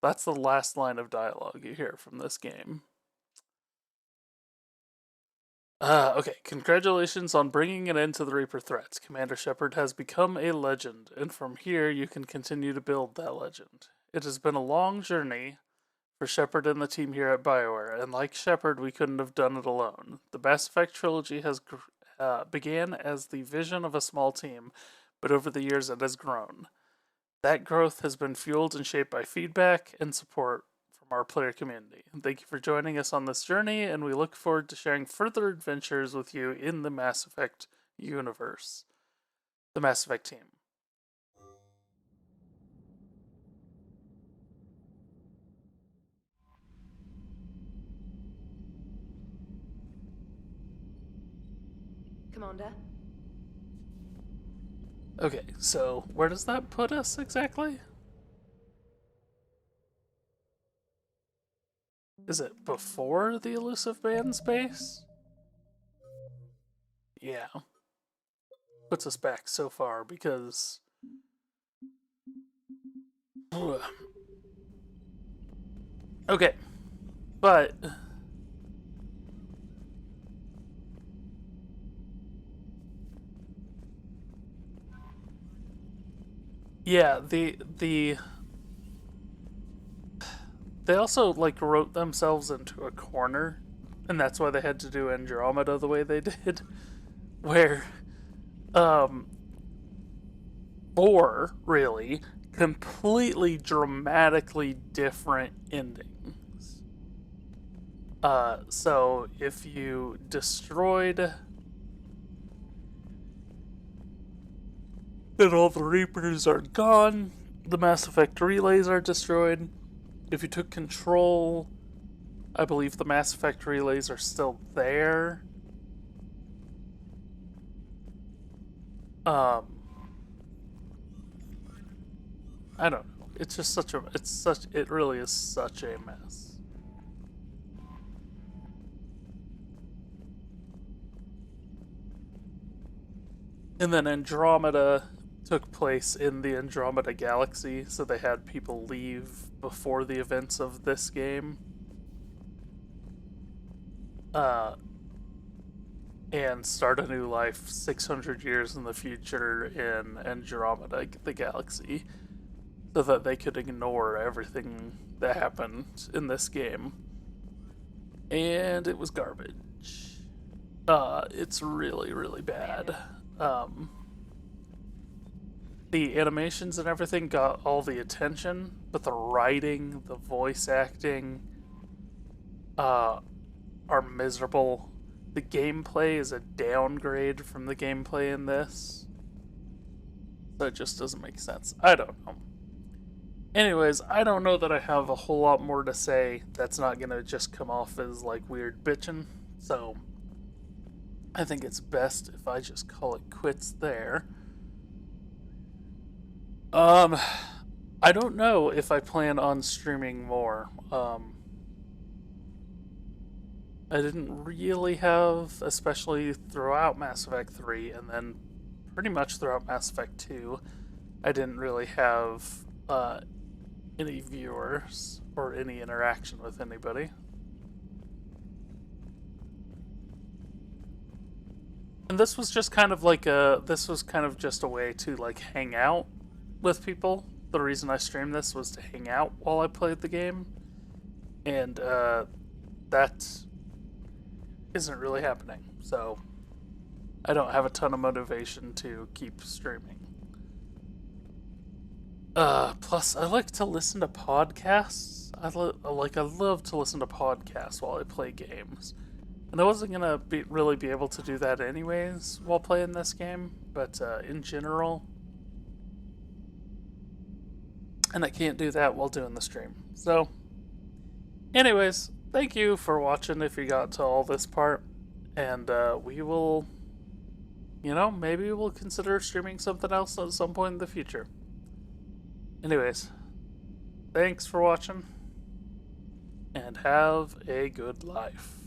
That's the last line of dialogue you hear from this game. Okay, congratulations on bringing an end to the Reaper threats. Commander Shepard has become a legend, and from here you can continue to build that legend. It has been a long journey for Shepard and the team here at BioWare, and like Shepard, we couldn't have done it alone. The Mass Effect trilogy has began as the vision of a small team, but over the years it has grown. That growth has been fueled and shaped by feedback and support from our player community. Thank you for joining us on this journey, and we look forward to sharing further adventures with you in the Mass Effect universe. The Mass Effect team. Commander? Okay, so where does that put us exactly? Is it before the elusive man's base? Yeah. Puts us back so far because... Okay. But... Yeah, they also, like, wrote themselves into a corner, and that's why they had to do Andromeda the way they did, where, 4, really, completely dramatically different endings. So if you destroyed... then all the Reapers are gone, the Mass Effect relays are destroyed. If you took control, I believe the Mass Effect relays are still there. I don't know. It's just it really is such a mess. And then Andromeda took place in the Andromeda Galaxy, so they had people leave before the events of this game. And start a new life 600 years in the future in Andromeda, the galaxy, so that they could ignore everything that happened in this game. And it was garbage. It's really, really bad. The animations and everything got all the attention, but the writing, the voice acting, are miserable. The gameplay is a downgrade from the gameplay in this. So it just doesn't make sense. I don't know. Anyways, I don't know that I have a whole lot more to say that's not gonna just come off as like weird bitching. So I think it's best if I just call it quits there. I don't know if I plan on streaming more. I didn't really have, especially throughout Mass Effect 3 and then pretty much throughout Mass Effect 2, I didn't really have any viewers or any interaction with anybody. And this was just kind of like just a way to like hang out with people. The reason I streamed this was to hang out while I played the game. And that isn't really happening. So I don't have a ton of motivation to keep streaming. Plus, I like to listen to podcasts. I love to listen to podcasts while I play games. And I wasn't gonna really be able to do that anyways while playing this game, but in general, and I can't do that while doing the stream. So, anyways, thank you for watching if you got to all this part, and we will, maybe we'll consider streaming something else at some point in the future. Anyways, thanks for watching, and have a good life.